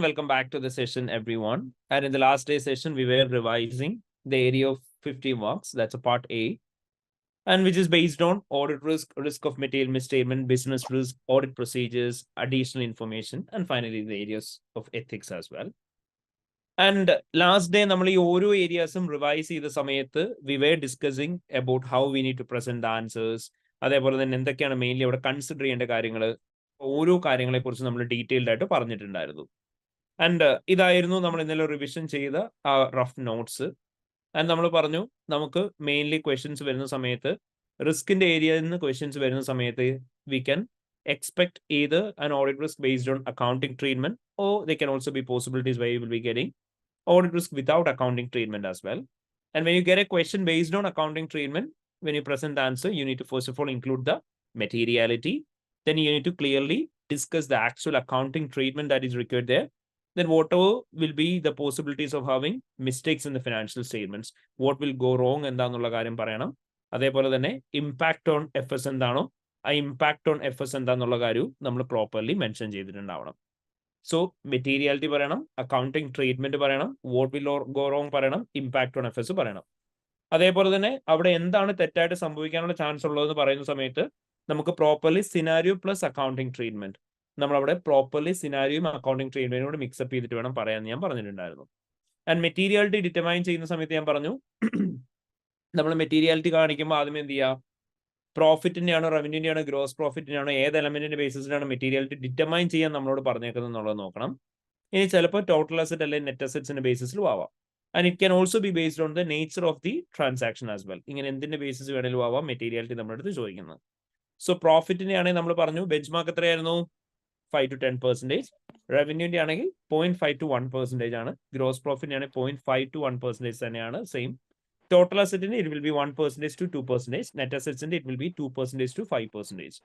Welcome back to the session, everyone. And in the last day session, we were revising the area of 50 marks. That's a part A, and which is based on audit risk, risk of material misstatement, business risk, audit procedures, additional information, and finally the areas of ethics as well. And last day, നമ്മൾ ഈ ഓരോ ഏരിയാസും revise ചെയ്ത സമയത്ത് we were discussing about how we need to present the answers. അതേപോലെ തന്നെ എന്തൊക്കെയാണ് mainly അവിടെ consider ചെയ്യേണ്ട കാര്യങ്ങൾ, ഓരോ കാര്യങ്ങളെ കുറിച്ച് നമ്മൾ ഡീറ്റെയിൽഡ് ആയിട്ട് പറഞ്ഞിട്ടുണ്ടായിരുന്നു. ആൻഡ് ഇതായിരുന്നു നമ്മൾ ഇന്നലെ റിവിഷൻ ചെയ്ത ആ റഫ് നോട്ട്സ്. ആൻഡ് നമ്മൾ പറഞ്ഞു നമുക്ക് മെയിൻലി ക്വസ്റ്റ്യൻസ് വരുന്ന സമയത്ത് റിസ്കിന്റെ ഏരിയയിൽ നിന്ന് ക്വസ്റ്റ്യൻസ് വരുന്ന സമയത്ത് we can expect either an audit risk based on accounting treatment, or they can also be possibilities where you will be getting audit risk without accounting treatment as well. And when you get a question based on accounting treatment, when you present the answer, you need to first of all include the materiality. Then you need to clearly discuss the actual accounting treatment that is required there. Then whatever will be the possibilities of having mistakes in the financial statements, what will go wrong എന്താന്നുള്ള കാര്യം പറയണം. അതേപോലെ തന്നെ impact on FS എന്താണോ ആ impact on FS എന്താന്നുള്ള കാര്യവും നമ്മൾ properly mention ചെയ്തിട്ടുണ്ടാവണം. So materiality പറയണം, accounting treatment പറയണം, വാട്ട് വിൽ ഗോ റോങ് പറയണം, ഇമ്പാക്ട് ഓൺ FS പറയണം. അതേപോലെ തന്നെ അവിടെ എന്താണ് തെറ്റായിട്ട് സംഭവിക്കാനുള്ള ചാൻസ് ഉള്ളതെന്ന് പറയുന്ന സമയത്ത് നമുക്ക് properly scenario plus accounting treatment, നമ്മളവിടെ പ്രോപ്പർലി സിനാരിയോയും അക്കൗണ്ടിങ് ട്രീറ്റ്മെന്റും കൂടെ മിക്സപ്പ് ചെയ്തിട്ട് വേണം പറയാൻ ഞാൻ പറഞ്ഞിട്ടുണ്ടായിരുന്നു. ആൻഡ് മെറ്റീരിയാലിറ്റി ഡിറ്റർമൈൻ ചെയ്യുന്ന സമയത്ത് ഞാൻ പറഞ്ഞു നമ്മൾ മെറ്റീരിയാലിറ്റി കാണിക്കുമ്പോൾ ആദ്യം എന്ത് ചെയ്യുക, പ്രോഫിറ്റിന്റെ ആണോ റവന്യൂന്റെ ആണോ ഗ്രോസ് പ്രോഫിറ്റിന്റെ ആണോ ഏത് എലമെന്റിന്റെ ബേസിസിലാണ് മെറ്റീരിയാലിറ്റി ഡിറ്റർമൈൻ ചെയ്യാൻ നമ്മളോട് പറഞ്ഞേക്കുന്നത് എന്നുള്ളത് നോക്കണം. ഇനി ചിലപ്പോൾ ടോട്ടൽ അസറ്റ് അല്ലെങ്കിൽ നെറ്റ് അസറ്റ്സിന്റെ ബേസിസിലും ആവാം. And it can also be based on the nature of the transaction as well. ഇങ്ങനെ എന്തിന്റെ ബേസിസ് വേണേലും ആവാം മെറ്റീരിയാലിറ്റി നമ്മുടെ അടുത്ത് ചോദിക്കുന്നത്. സോ പ്രോഫിറ്റിന്റെ ആണെങ്കിൽ നമ്മൾ പറഞ്ഞു ബെഞ്ച് മാർക്ക് എത്രയായിരുന്നു, 5 to 10%. റവന്യൂന്റെ ആണെങ്കിൽ 0.5 to 1% ആണ്. ഗ്രോസ് പ്രോഫിറ്റിന്റെ ആണെങ്കിൽ 0.5 to 1% തന്നെയാണ് സെയിം. ടോട്ടൽ അസറ്റിന് it will be 1% to 2%. Net അസറ്റ്സിന്റെ ഇറ്റ് വിൽ ബി 2% to 5%.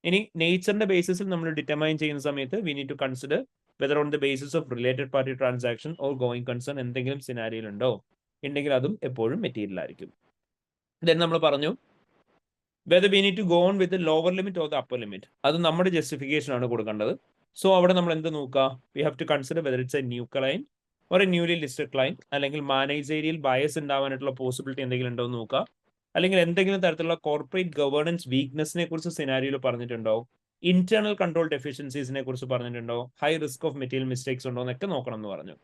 ഇനി നേച്ചറിന്റെ ബേസിസിൽ നമ്മൾ ഡിറ്റർമൈൻ ചെയ്യുന്ന സമയത്ത് we need to consider whether on the basis of related party transaction or going concern എന്തെങ്കിലും സിനാരിയിൽ ഉണ്ടോ, ഉണ്ടെങ്കിൽ അതും എപ്പോഴും മെറ്റീരിയൽ ആയിരിക്കും. ദെൻ നമ്മൾ പറഞ്ഞു whether we need to go on with the lower limit or the upper limit, അത് നമ്മുടെ ജസ്റ്റിഫിക്കേഷൻ ആണ് കൊടുക്കേണ്ടത്. സോ അവിടെ നമ്മൾ എന്ത് നോക്കുക, we have to consider whether it's a new client or a newly listed client, അല്ലെങ്കിൽ മാനേജേരിയൽ ബയസ് ഉണ്ടാവാനായിട്ടുള്ള പോസിബിലിറ്റി എന്തെങ്കിലും ഉണ്ടോ എന്ന് നോക്കുക, അല്ലെങ്കിൽ എന്തെങ്കിലും തരത്തിലുള്ള കോർപ്പറേറ്റ് ഗവേണൻസ് വീക്ക്നെസിനെ കുറിച്ച് സിനാരിയോയിൽ പറഞ്ഞിട്ടുണ്ടോ, ഇന്റേണൽ കൺട്രോൾ ഡെഫിഷ്യൻസീസിനെ കുറിച്ച് പറഞ്ഞിട്ടുണ്ടോ, high risk of material mistakes ഉണ്ടോ എന്നൊക്കെ നോക്കണം എന്ന് പറഞ്ഞു.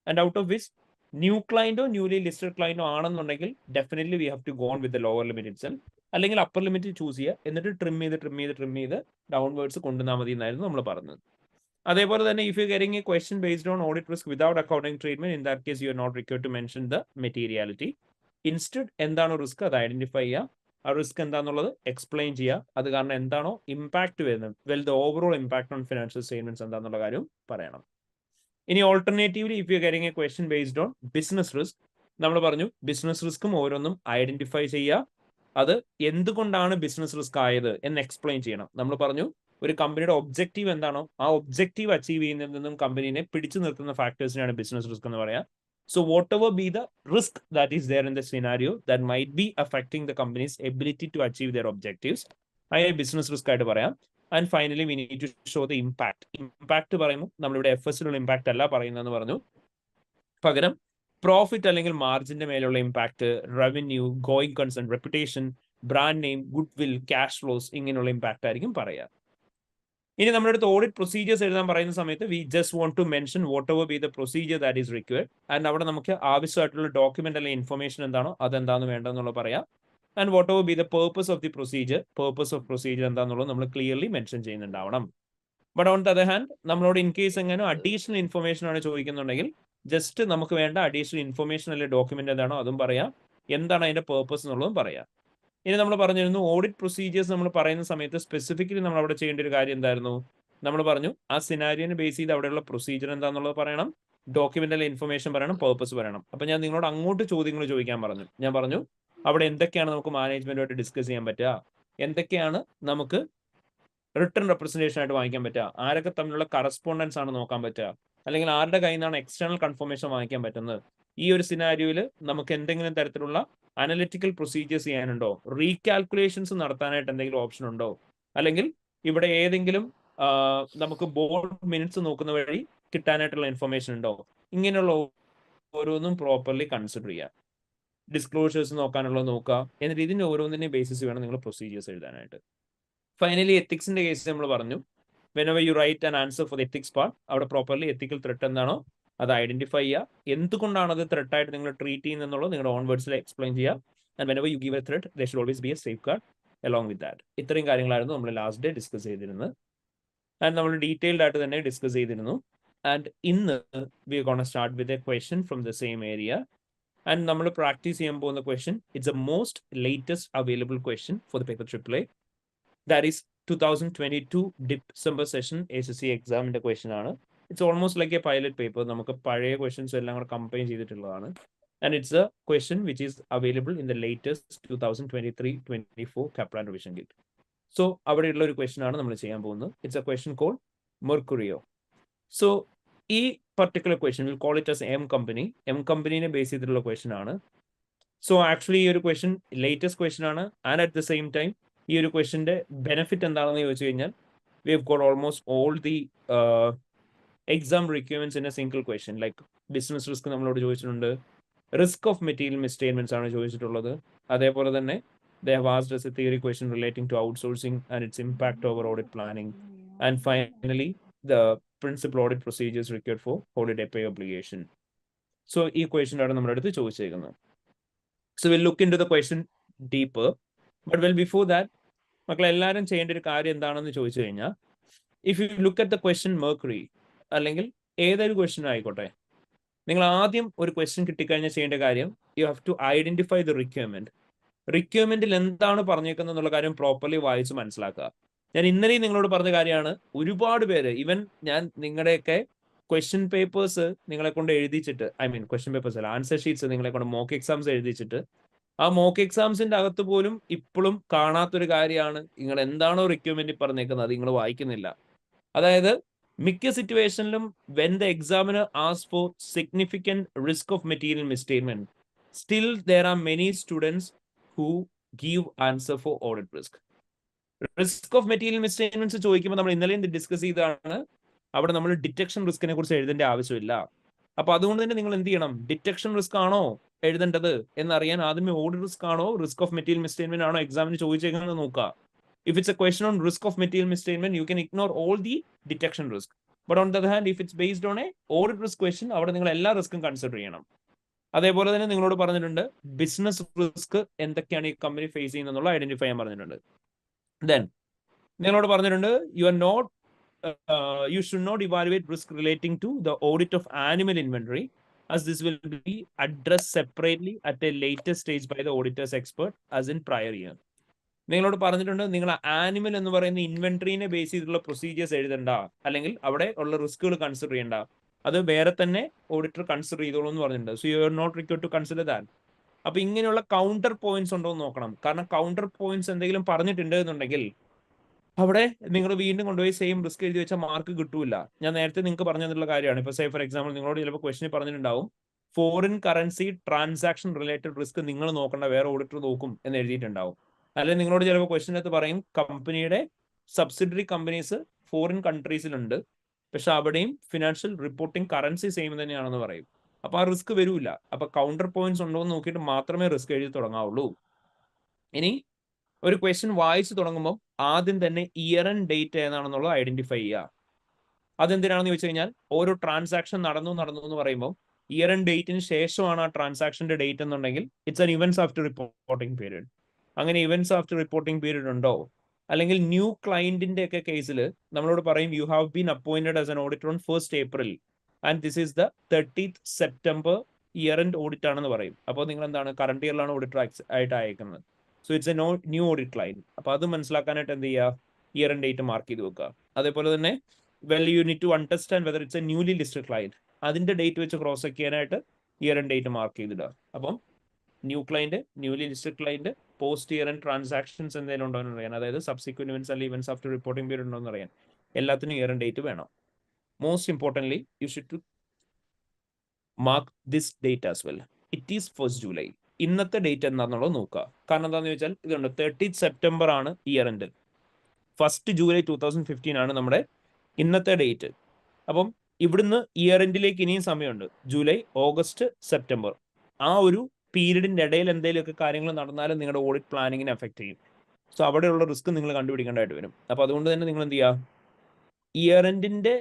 And out of which new ക്ലയന്റോ ന്യൂലി ലിസ്റ്റഡ് ക്ലയന്റോ ആണെന്നുണ്ടെങ്കിൽ definitely we have to go on with the lower limit itself, അല്ലെങ്കിൽ അപ്പർ ലിമിറ്റ് ചൂസ് ചെയ്യുക, എന്നിട്ട് ട്രിം ചെയ്ത് ഡൗൺവേർഡ്സ് കൊണ്ടുവന്നാൽ മതി എന്നായിരുന്നു നമ്മൾ പറഞ്ഞത്. അതേപോലെ തന്നെ if you getting a question based on audit risk without accounting treatment, in that case you are not required to mention the materiality. Instead എന്താണോ റിസ്ക് അത് ഐഡന്റിഫൈ ചെയ്യുക, ആ റിസ്ക് എന്താണെന്നുള്ളത് എക്സ്പ്ലെയിൻ ചെയ്യുക, അത് കാരണം എന്താണോ ഇമ്പാക്ട് വരുന്നത്, well the overall impact on financial statements എന്താണെന്നുള്ള കാര്യം പറയണം. ഇനി alternatively if you getting a question based own business risk, നമ്മൾ പറഞ്ഞു ബിസിനസ് റിസ്ക്കും ഓരോന്നും ഐഡന്റിഫൈ ചെയ്യുക, അത് എന്തുകൊണ്ടാണ് ബിസിനസ് റിസ്ക് ആയത് എന്ന് എക്സ്പ്ലെയിൻ ചെയ്യണം. നമ്മൾ പറഞ്ഞു ഒരു കമ്പനിയുടെ ഒബ്ജക്റ്റീവ് എന്താണോ ആ ഒബ്ജക്റ്റീവ് അച്ചീവ് ചെയ്യുന്നതിൽ നിന്നും കമ്പനിനെ പിടിച്ചു നിർത്തുന്ന ഫാക്ടേഴ്സിനാണ് ബിസിനസ് റിസ്ക് എന്ന് പറയാം. So whatever be the risk that is there in the scenario that might be affecting the company's ability to achieve their objectives, അതിനെ ബിസിനസ് റിസ്ക് ആയിട്ട് പറയാം. And finally we need to show the impact. Impact പറയുമ്പോൾ നമ്മളിവിടെ FSലുള്ള impact അല്ല പറയുന്നതെന്ന് പറഞ്ഞു, പകരം profit അല്ലെങ്കിൽ മാർജിന്റെ മേലുള്ള impact, revenue, going concern, reputation, brand name, goodwill, cash flows, ഇങ്ങനെയുള്ള ഇമ്പാക്ട് ആയിരിക്കും പറയുക. ഇനി നമ്മുടെ അടുത്ത് ഓഡിറ്റ് പ്രൊസീജിയേഴ്സ് എഴുതാൻ പറയുന്ന സമയത്ത് we just want to mention whatever be the procedure that is required. And അവിടെ നമുക്ക് ആവശ്യമായിട്ടുള്ള ഡോക്യുമെന്റ് അല്ലെങ്കിൽ ഇൻഫർമേഷൻ എന്താണോ അതെന്താണെന്ന് വേണ്ടതെന്നുള്ളത് പറയാം. And whatever be the purpose of the procedure, purpose of procedure എന്താണെന്നുള്ളത് നമ്മൾ ക്ലിയർലി മെൻഷൻ ചെയ്യുന്നുണ്ടാവണം. But on the other hand നമ്മളോട് ഇൻ കേസ് എങ്ങനെ അഡീഷണൽ ഇൻഫർമേഷൻ ആണ് ചോദിക്കുന്നുണ്ടെങ്കിൽ ജസ്റ്റ് നമുക്ക് വേണ്ട അഡീഷണൽ ഇൻഫർമേഷൻ അല്ലെങ്കിൽ ഡോക്യുമെന്റ് എന്താണോ അതും പറയാം, എന്താണ് അതിന്റെ പേർപ്പസ് എന്നുള്ളതും പറയാം. ഇനി നമ്മൾ പറഞ്ഞിരുന്നു ഓഡിറ്റ് പ്രൊസീജിയേഴ്സ് നമ്മൾ പറയുന്ന സമയത്ത് സ്പെസിഫിക്കലി നമ്മൾ അവിടെ ചെയ്യേണ്ട ഒരു കാര്യം എന്തായിരുന്നു, നമ്മൾ പറഞ്ഞു ആ സിനാരിയോനെ ബേസ് ചെയ്ത് അവിടെയുള്ള പ്രൊസീജിയർ എന്താണെന്നുള്ളത് പറയണം, ഡോക്യുമെന്റ് അല്ലെങ്കിൽ ഇൻഫർമേഷൻ പറയണം, പേർപ്പസ് പറയണം. അപ്പൊ ഞാൻ നിങ്ങളോട് അങ്ങോട്ട് ചോദ്യങ്ങൾ ചോദിക്കാൻ പറഞ്ഞു. ഞാൻ പറഞ്ഞു അവിടെ എന്തൊക്കെയാണ് നമുക്ക് മാനേജ്മെന്റുമായിട്ട് ഡിസ്കസ് ചെയ്യാൻ പറ്റുക, എന്തൊക്കെയാണ് നമുക്ക് റിട്ടേൺ റെപ്രസെന്റേഷൻ ആയിട്ട് വാങ്ങിക്കാൻ പറ്റുക, ആരൊക്കെ തമ്മിലുള്ള കറസ്പോണ്ടൻസ് ആണ് നോക്കാൻ പറ്റുക, അല്ലെങ്കിൽ ആരുടെ കയ്യിൽ നിന്നാണ് എക്സ്റ്റേണൽ കൺഫർമേഷൻ വാങ്ങിക്കാൻ പറ്റുന്നത്, ഈ ഒരു സിനാരിയോയിൽ നമുക്ക് എന്തെങ്കിലും തരത്തിലുള്ള അനലിറ്റിക്കൽ പ്രൊസീജിയേഴ്സ് ചെയ്യാനുണ്ടോ, റീകാൽക്കുലേഷൻസ് നടത്താനായിട്ട് എന്തെങ്കിലും ഓപ്ഷൻ ഉണ്ടോ, അല്ലെങ്കിൽ ഇവിടെ ഏതെങ്കിലും നമുക്ക് ബോർഡ് മിനിറ്റ്സ് നോക്കുന്ന വഴി കിട്ടാനായിട്ടുള്ള ഇൻഫർമേഷൻ ഉണ്ടോ, ഇങ്ങനെയുള്ള ഓരോന്നും പ്രോപ്പർലി കൺസിഡർ ചെയ്യുക. ഡിസ്ക്ലോഷേഴ്സ് നോക്കാനുള്ളത് നോക്കുക. എന്നിട്ട് ഇതിന്റെ ഓരോന്നിന്റെയും ബേസിസ് വേണം നിങ്ങൾ പ്രൊസീജിയേഴ്സ് എഴുതാനായിട്ട്. ഫൈനലി എത്തിക്സിന്റെ കേസ് നമ്മൾ പറഞ്ഞു, whenever you write an answer for the ethics part, അവിടെ പ്രോപ്പർലി എത്തിക്കൽ ത്രെട്ട് എന്താണോ അത് ഐഡന്റിഫൈ ചെയ്യുക. എന്തുകൊണ്ടാണ് അത് ത്രെട്ടായിട്ട് നിങ്ങൾ ട്രീറ്റ് ചെയ്യുന്നതെന്നുള്ളത് നിങ്ങളുടെ ഓൺ വേർഡ്സിൽ എക്സ്പ്ലെയിൻ ചെയ്യുക. And whenever you give a threat, there should always be a safeguard along with that. ഇത്രയും കാര്യങ്ങളായിരുന്നു നമ്മൾ ലാസ്റ്റ് ഡേ ഡിസ്കസ് ചെയ്തിരുന്നത്. ആൻഡ് നമ്മൾ ഡീറ്റെയിൽഡ് ആയിട്ട് തന്നെ ഡിസ്കസ് ചെയ്തിരുന്നു. ആൻഡ് ഇന്ന് V gonna start with a question from the same area. And നമ്മൾ പ്രാക്ടീസ് ചെയ്യാൻ പോകുന്ന question, it's A most latest available question for the paper AAA. That is 2022 December session ACC എക്സാമിന്റെ question ആണ്. It's almost like A pilot paper. നമുക്ക് പഴയ questions എല്ലാം കൂടെ combine ചെയ്തിട്ടുള്ളതാണ്. And it's a question which is available in the latest 2023-24 Kaplan revision kit. So അവിടെയുള്ള ഒരു question ആണ് നമ്മൾ ചെയ്യാൻ പോകുന്നത്. ഇറ്റ്സ് എ ക്വസ്റ്റ്യൻ കോൾഡ് മെർക്കുറിയോ. സോ ഈ particular question will call it as M കമ്പനീനെ ബേസ് ചെയ്തിട്ടുള്ള ക്വസ്റ്റ്യൻ ആണ്. സോ ആക്ച്വലി ഈ ഒരു ക്വസ്റ്റ്യൻ ലേറ്റസ്റ്റ് ക്വസ്റ്റ്യൻ ആണ്. And at the same time ഈ ഒരു ക്വസ്റ്റ്യന്റെ ബെനിഫിറ്റ് എന്താണെന്ന് ചോദിച്ചു കഴിഞ്ഞാൽ, we have got almost all the exam requirements in a single question. Like business risk നമ്മളോട് ചോദിച്ചിട്ടുണ്ട്, റിസ്ക് ഓഫ് മെറ്റീരിയൽ മിസ്സ്റ്റേറ്റ്മെന്റ്സ് ആണ് ചോദിച്ചിട്ടുള്ളത്. അതേപോലെ തന്നെ they have asked us a theory question relating to outsourcing and its impact over audit planning. And finally, the principal audit procedures required for audit pay obligation. So ഈ question ആണ് നമ്മുടെ അടുത്ത് ചോദിച്ചേക്കുന്നത്. So we'll look into the question deeper. But well, before that, മക്കളെ എല്ലാവരും ചെയ്യേണ്ട ഒരു കാര്യം എന്താണെന്ന് ചോദിച്ചു കഴിഞ്ഞാൽ, if you look at the question mercury, അല്ലെങ്കിൽ ഏതൊരു ക്വസ്റ്റ്യൻ ആയിക്കോട്ടെ, നിങ്ങൾ ആദ്യം ഒരു ക്വസ്റ്റ്യൻ കിട്ടിക്കഴിഞ്ഞാൽ ചെയ്യേണ്ട കാര്യം, you have to identify the റിക്വയർമെന്റിൽ എന്താണ് പറഞ്ഞേക്കുന്നത് എന്നുള്ള കാര്യം പ്രോപ്പർലി വായിച്ച് മനസ്സിലാക്കുക. ഞാൻ ഇന്നലെയും നിങ്ങളോട് പറഞ്ഞ കാര്യമാണ്. ഒരുപാട് പേര്, ഈവൻ ഞാൻ നിങ്ങളുടെയൊക്കെ ക്വസ്റ്റ്യൻ പേപ്പേഴ്സ് നിങ്ങളെ കൊണ്ട് എഴുതിച്ചിട്ട്, ക്വസ്റ്റ്യൻ പേപ്പേഴ്സ് അല്ല, ആൻസർ ഷീറ്റ്സ് നിങ്ങളെ കൊണ്ട് മോക്ക് എക്സാംസ് എഴുതിച്ചിട്ട്, ആ മോക്ക് എക്സാംസിന്റെ അകത്ത് പോലും ഇപ്പോഴും കാണാത്തൊരു കാര്യമാണ്, നിങ്ങൾ എന്താണോ റിക്വയർമെന്റ് പറഞ്ഞേക്കുന്നത് അത് നിങ്ങൾ വായിക്കുന്നില്ല. അതായത് മിക്ക സിറ്റുവേഷനിലും when the examiner asks for significant risk of material misstatement, still there are many students who give answer for audit risk. Risk of material misstatements ചോദിക്കുമ്പോൾ നമ്മൾ ഇന്നലെയും ഡിസ്കസ് ചെയ്തതാണ്, അവിടെ നമ്മൾ ഡിറ്റക്ഷൻ റിസ്കിനെ കുറിച്ച് എഴുതേണ്ട ആവശ്യമില്ല. അപ്പൊ അതുകൊണ്ട് തന്നെ നിങ്ങൾ എന്ത് ചെയ്യണം, ഡിറ്റക്ഷൻ റിസ്ക് ആണോ എഴുതേണ്ടത് എന്നറിയാൻ ആദ്യമേ ഓഡിറ്റ് റിസ്ക് ആണോ റിസ്ക് ഓഫ് മെറ്റീരിയൽ മിസ്സ്റ്റേറ്റ്മെന്റ് ആണോ എക്സാമിന് ചോദിച്ചേക്കുന്നത് നോക്കുക. If it's a question on risk of material misstatement, you can ignore all the detection risk. But on the other hand, if it's based on a audit risk question, അവിടെ നിങ്ങൾ എല്ലാ റിസ്ക്കും consider ചെയ്യണം. അതേപോലെ തന്നെ നിങ്ങളോട് പറഞ്ഞിട്ടുണ്ട് ബിസിനസ് റിസ്ക് എന്തൊക്കെയാണ് ഈ കമ്പനി ഫേസ് ചെയ്യുന്നത് ഐഡന്റിഫൈ ചെയ്യാൻ പറഞ്ഞിട്ടുണ്ട്. ദെൻ നിങ്ങളോട് പറഞ്ഞിട്ടുണ്ട് you should not evaluate risk relating to the audit of animal inventory, as this will be addressed separately at a later stage by the auditor's expert as in prior year. നിങ്ങളോട് പറഞ്ഞിട്ടുണ്ട് നിങ്ങൾ animal എന്ന് പറയുന്ന ഇൻവെന്ററിനെ base ചെയ്തിട്ടുള്ള procedures എഴുതണ്ട, അല്ലെങ്കിൽ അവിടെ ഉള്ള റിസ്കുകൾ consider ചെയ്യണ്ട, അത് വേറെ തന്നെ ഓഡിറ്റർ കൺസിഡർ ചെയ്തോളൂ എന്ന് പറഞ്ഞിട്ടുണ്ട്. So you are not required to consider that. അപ്പൊ ഇങ്ങനെയുള്ള കൗണ്ടർ പോയിന്റ്സ് ഉണ്ടോ എന്ന് നോക്കണം. കാരണം കൗണ്ടർ പോയിന്റ്സ് എന്തെങ്കിലും പറഞ്ഞിട്ടുണ്ട് എന്നുണ്ടെങ്കിൽ അവിടെ നിങ്ങൾ വീണ്ടും കൊണ്ടുപോയി സെയിം റിസ്ക് എഴുതി വെച്ചാൽ മാർക്ക് കിട്ടൂല. ഞാൻ നേരത്തെ നിങ്ങൾക്ക് പറഞ്ഞു തന്നിട്ടുള്ള കാര്യമാണ്. ഇപ്പൊ സേ ഫോർ എക്സാമ്പിൾ നിങ്ങളോട് ചിലപ്പോൾ ക്വസ്റ്റ്യൻ പറഞ്ഞിട്ടുണ്ടാവും, foreign currency transaction related risk നിങ്ങൾ നോക്കേണ്ട, വേറെ ഓഡിറ്റർ നോക്കും എന്ന് എഴുതിയിട്ടുണ്ടാവും. അല്ലെങ്കിൽ നിങ്ങളോട് ചിലപ്പോൾ ക്വസ്റ്റ്യനകത്ത് പറയും കമ്പനിയുടെ സബ്സിഡറി കമ്പനീസ് ഫോറിൻ കൺട്രീസിലുണ്ട്, പക്ഷെ അവിടെയും ഫിനാൻഷ്യൽ റിപ്പോർട്ടിംഗ് കറൻസി സെയിം തന്നെയാണെന്ന് പറയും. അപ്പൊ ആ റിസ്ക് വരൂല. അപ്പൊ കൗണ്ടർ പോയിന്റ്സ് ഉണ്ടോ എന്ന് നോക്കിയിട്ട് മാത്രമേ റിസ്ക് എഴുതി തുടങ്ങാവുള്ളൂ. ഇനി ഒരു ക്വസ്റ്റ്യൻ വായിച്ചു തുടങ്ങുമ്പോൾ ആദ്യം തന്നെ ഇയർ ആൻഡ് ഡേറ്റ് ഏതാണെന്നുള്ളത് ഐഡന്റിഫൈ ചെയ്യുക. അതെന്തിനാണെന്ന് ചോദിച്ചു കഴിഞ്ഞാൽ, ഓരോ ട്രാൻസാക്ഷൻ നടന്നു എന്ന് പറയുമ്പോൾ ഇയർ ആൻഡ് ഡേറ്റിന് ശേഷമാണ് ആ ട്രാൻസാക്ഷന്റെ ഡേറ്റ് എന്നുണ്ടെങ്കിൽ it's an events after reporting period. അങ്ങനെ ഇവന്റ്സ് ആഫ്റ്റർ റിപ്പോർട്ടിംഗ് പീരീഡ് ഉണ്ടോ? അല്ലെങ്കിൽ ന്യൂ ക്ലയന്റിന്റെ ഒക്കെ കേസിൽ നമ്മളോട് പറയും you have been appointed as an auditor on 1st April and this is the 30th September year end audit ആണെന്ന് പറയും. അപ്പോൾ നിങ്ങൾ എന്താണ്, കറണ്ട് ഇയറിലാണ് ഓഡിറ്റർ ആയിട്ട് അയക്കുന്നത്. So it's a new audit client. അപ്പൊ അത് മനസ്സിലാക്കാനായിട്ട് എന്ത് ചെയ്യുക, ഇയർ ആൻഡ് ഡേറ്റ് മാർക്ക് ചെയ്ത് വെക്കുക. അതേപോലെ തന്നെ you need to understand whether it's a newly listed client, അതിന്റെ ഡേറ്റ് വെച്ച് ക്രോസ് ചെക്ക് ചെയ്യാനായിട്ട് ഇയർ ആൻഡ് ഡേറ്റ് മാർക്ക് ചെയ്തിടുക. അപ്പം new client, newly listed client, post year end transactions എന്തെങ്കിലും ഉണ്ടോ എന്ന് അറിയാൻ, അതായത് സബ്സിക്വന്റ് ഇവന്റ്സ് അല്ലെങ്കിൽ ഇവന്റ്സ് ആഫ്റ്റർ റിപ്പോർട്ടിംഗ് പീരീഡ് ഉണ്ടോ എന്ന് അറിയാൻ, എല്ലാത്തിനും ഇയർ ആൻഡ് ഡേറ്റ് വേണം. Most importantly you should to mark this date as well. It is 1st July. ഇന്നത്തെ ഡേറ്റ് എന്താണെന്നുള്ളത് നോക്കുക. കാരണം എന്താണെന്ന് ചോദിച്ചാൽ ഇതുണ്ട്, 30th September ആണ് ഇയർ എൻഡ്, 1st July 2015 ആണ് നമ്മുടെ ഇന്നത്തെ ഡേറ്റ്. അപ്പം ഇവിടുന്ന് ഇയർ എൻഡിലേക്ക് ഇനിയും സമയമുണ്ട്. July, August, September. ആ ഒരു പീരീഡിന്റെ ഇടയിൽ എന്തെങ്കിലുമൊക്കെ കാര്യങ്ങൾ നടന്നാലും നിങ്ങളുടെ ഓഡിറ്റ് പ്ലാനിങ്ങിനെ എഫക്ട് ചെയ്യും. സോ അവിടെയുള്ള റിസ്ക് നിങ്ങൾ കണ്ടുപിടിക്കേണ്ടതായിട്ട് വരും. അപ്പൊ അതുകൊണ്ട് തന്നെ നിങ്ങൾ എന്ത് ചെയ്യുക, ഇയർ എൻഡിന്റെ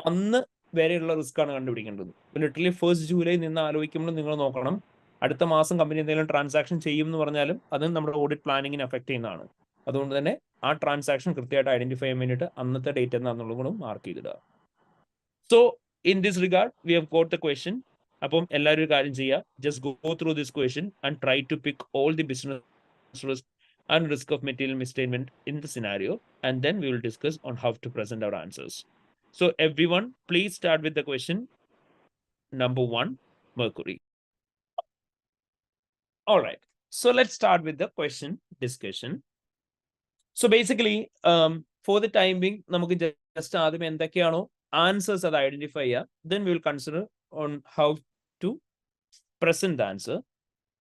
അന്ന് വരെയുള്ള റിസ്ക് ആണ് കണ്ടുപിടിക്കേണ്ടത്. ലിറ്ററലി 1st ജൂലൈ നിന്ന് ആലോചിക്കുമ്പോൾ നിങ്ങൾ നോക്കണം, അടുത്ത മാസം കമ്പനി എന്തെങ്കിലും ട്രാൻസാക്ഷൻ ചെയ്യും എന്ന് പറഞ്ഞാലും അതും നമ്മുടെ ഓഡിറ്റ് പ്ലാനിങ്ങിനെ എഫക്ട് ചെയ്യുന്നതാണ്. അതുകൊണ്ട് തന്നെ ആ ട്രാൻസാക്ഷൻ കൃത്യമായിട്ട് ഐഡന്റിഫൈ ചെയ്യാൻ വേണ്ടിയിട്ട് അന്നത്തെ ഡേറ്റ് എന്താണെന്നുള്ളത് കൂടെ മാർക്ക് ചെയ്തിടുക. So in this regard we have got the question. അപ്പം എല്ലാവരും ഒരു കാര്യം ചെയ്യുക, just go through this question and try to pick all the business risk and risk of material misstatement in the scenario, and then we will discuss on how to present our answers. So everyone, please start with the question number 1, Mercury. All right, so let's start with the question discussion. So basically, for the time being, നമുക്ക് just ആദ്യം എന്തൊക്കെയാണോ answers അത് identify ചെയ്യുക, then we will consider on how to present the answer.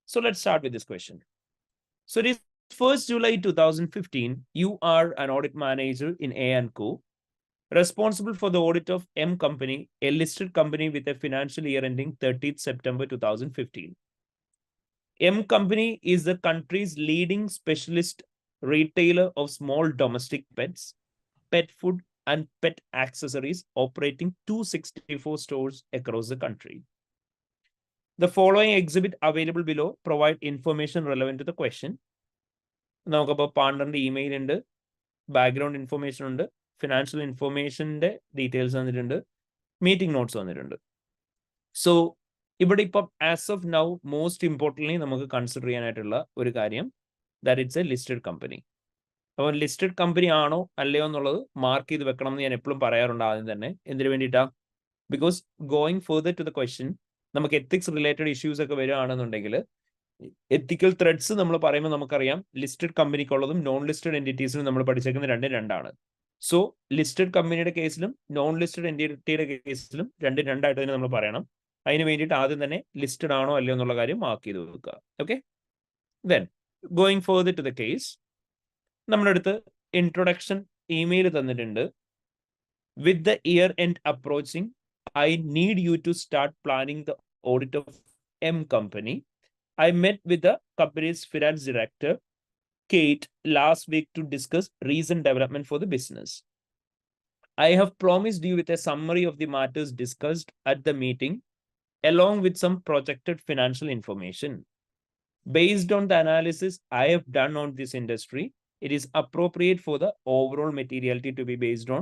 So let's start with this question. So it is 1st July 2015, you are an audit manager in A&Co, responsible for the audit of M Company, a listed company with a financial year ending 30th September 2015. M Company is the country's leading specialist retailer of small domestic pets, pet food, and pet accessories, operating 264 stores across the country. The following exhibit available below provide information relevant to the question. നമുക്കപ്പോൾ പാർട്ണറിന്റെ email ഉണ്ട്, background information ഉണ്ട്, financial ഇൻഫർമേഷന്റെ details വന്നിട്ടുണ്ട്, meeting notes വന്നിട്ടുണ്ട്. So ഇവിടെ ഇപ്പം as of now most importantly നമുക്ക് consider ചെയ്യാനായിട്ടുള്ള ഒരു കാര്യം that it's A listed company. അപ്പോൾ ലിസ്റ്റഡ് കമ്പനി ആണോ അല്ലയോ എന്നുള്ളത് മാർക്ക് ചെയ്ത് വെക്കണം എന്ന് ഞാൻ എപ്പോഴും പറയാറുണ്ട് ആദ്യം തന്നെ. എന്തിനു വേണ്ടിയിട്ടാ? Because going further to the question, നമുക്ക് എത്തിക്സ് റിലേറ്റഡ് ഇഷ്യൂസ് ഒക്കെ വരികയാണെന്നുണ്ടെങ്കിൽ എത്തിക്കൽ ത്രെഡ്സ് നമ്മൾ പറയുമ്പോൾ നമുക്കറിയാം ലിസ്റ്റഡ് കമ്പനിക്കുള്ളതും നോൺ ലിസ്റ്റഡ് എൻറ്റിറ്റീസിനും നമ്മൾ പഠിച്ചേക്കുന്ന രണ്ടാണ്. സോ ലിസ്റ്റഡ് കമ്പനിയുടെ കേസിലും നോൺ ലിസ്റ്റഡ് എൻറ്റിറ്റിയുടെ കേസിലും രണ്ടായിട്ട് തന്നെ നമ്മൾ പറയണം. അതിന് വേണ്ടിയിട്ട് ആദ്യം തന്നെ ലിസ്റ്റഡ് ആണോ അല്ലയോ എന്നുള്ള കാര്യം മാർക്ക് ചെയ്ത് വെക്കുക. Okay, then going further to the case, നമ്മുടെ അടുത്ത് ഇൻട്രൊഡക്ഷൻ ഇമെയിൽ തന്നിട്ടുണ്ട്. With the year end approaching, I need you to start planning the audit of M Company. I met with the company's finance director, Kate, last week to discuss recent development for the business. I have promised you with a summary of the matters discussed at the meeting, along with some projected financial information. Based on the analysis I have done on this industry, it is appropriate for the overall materiality to be based on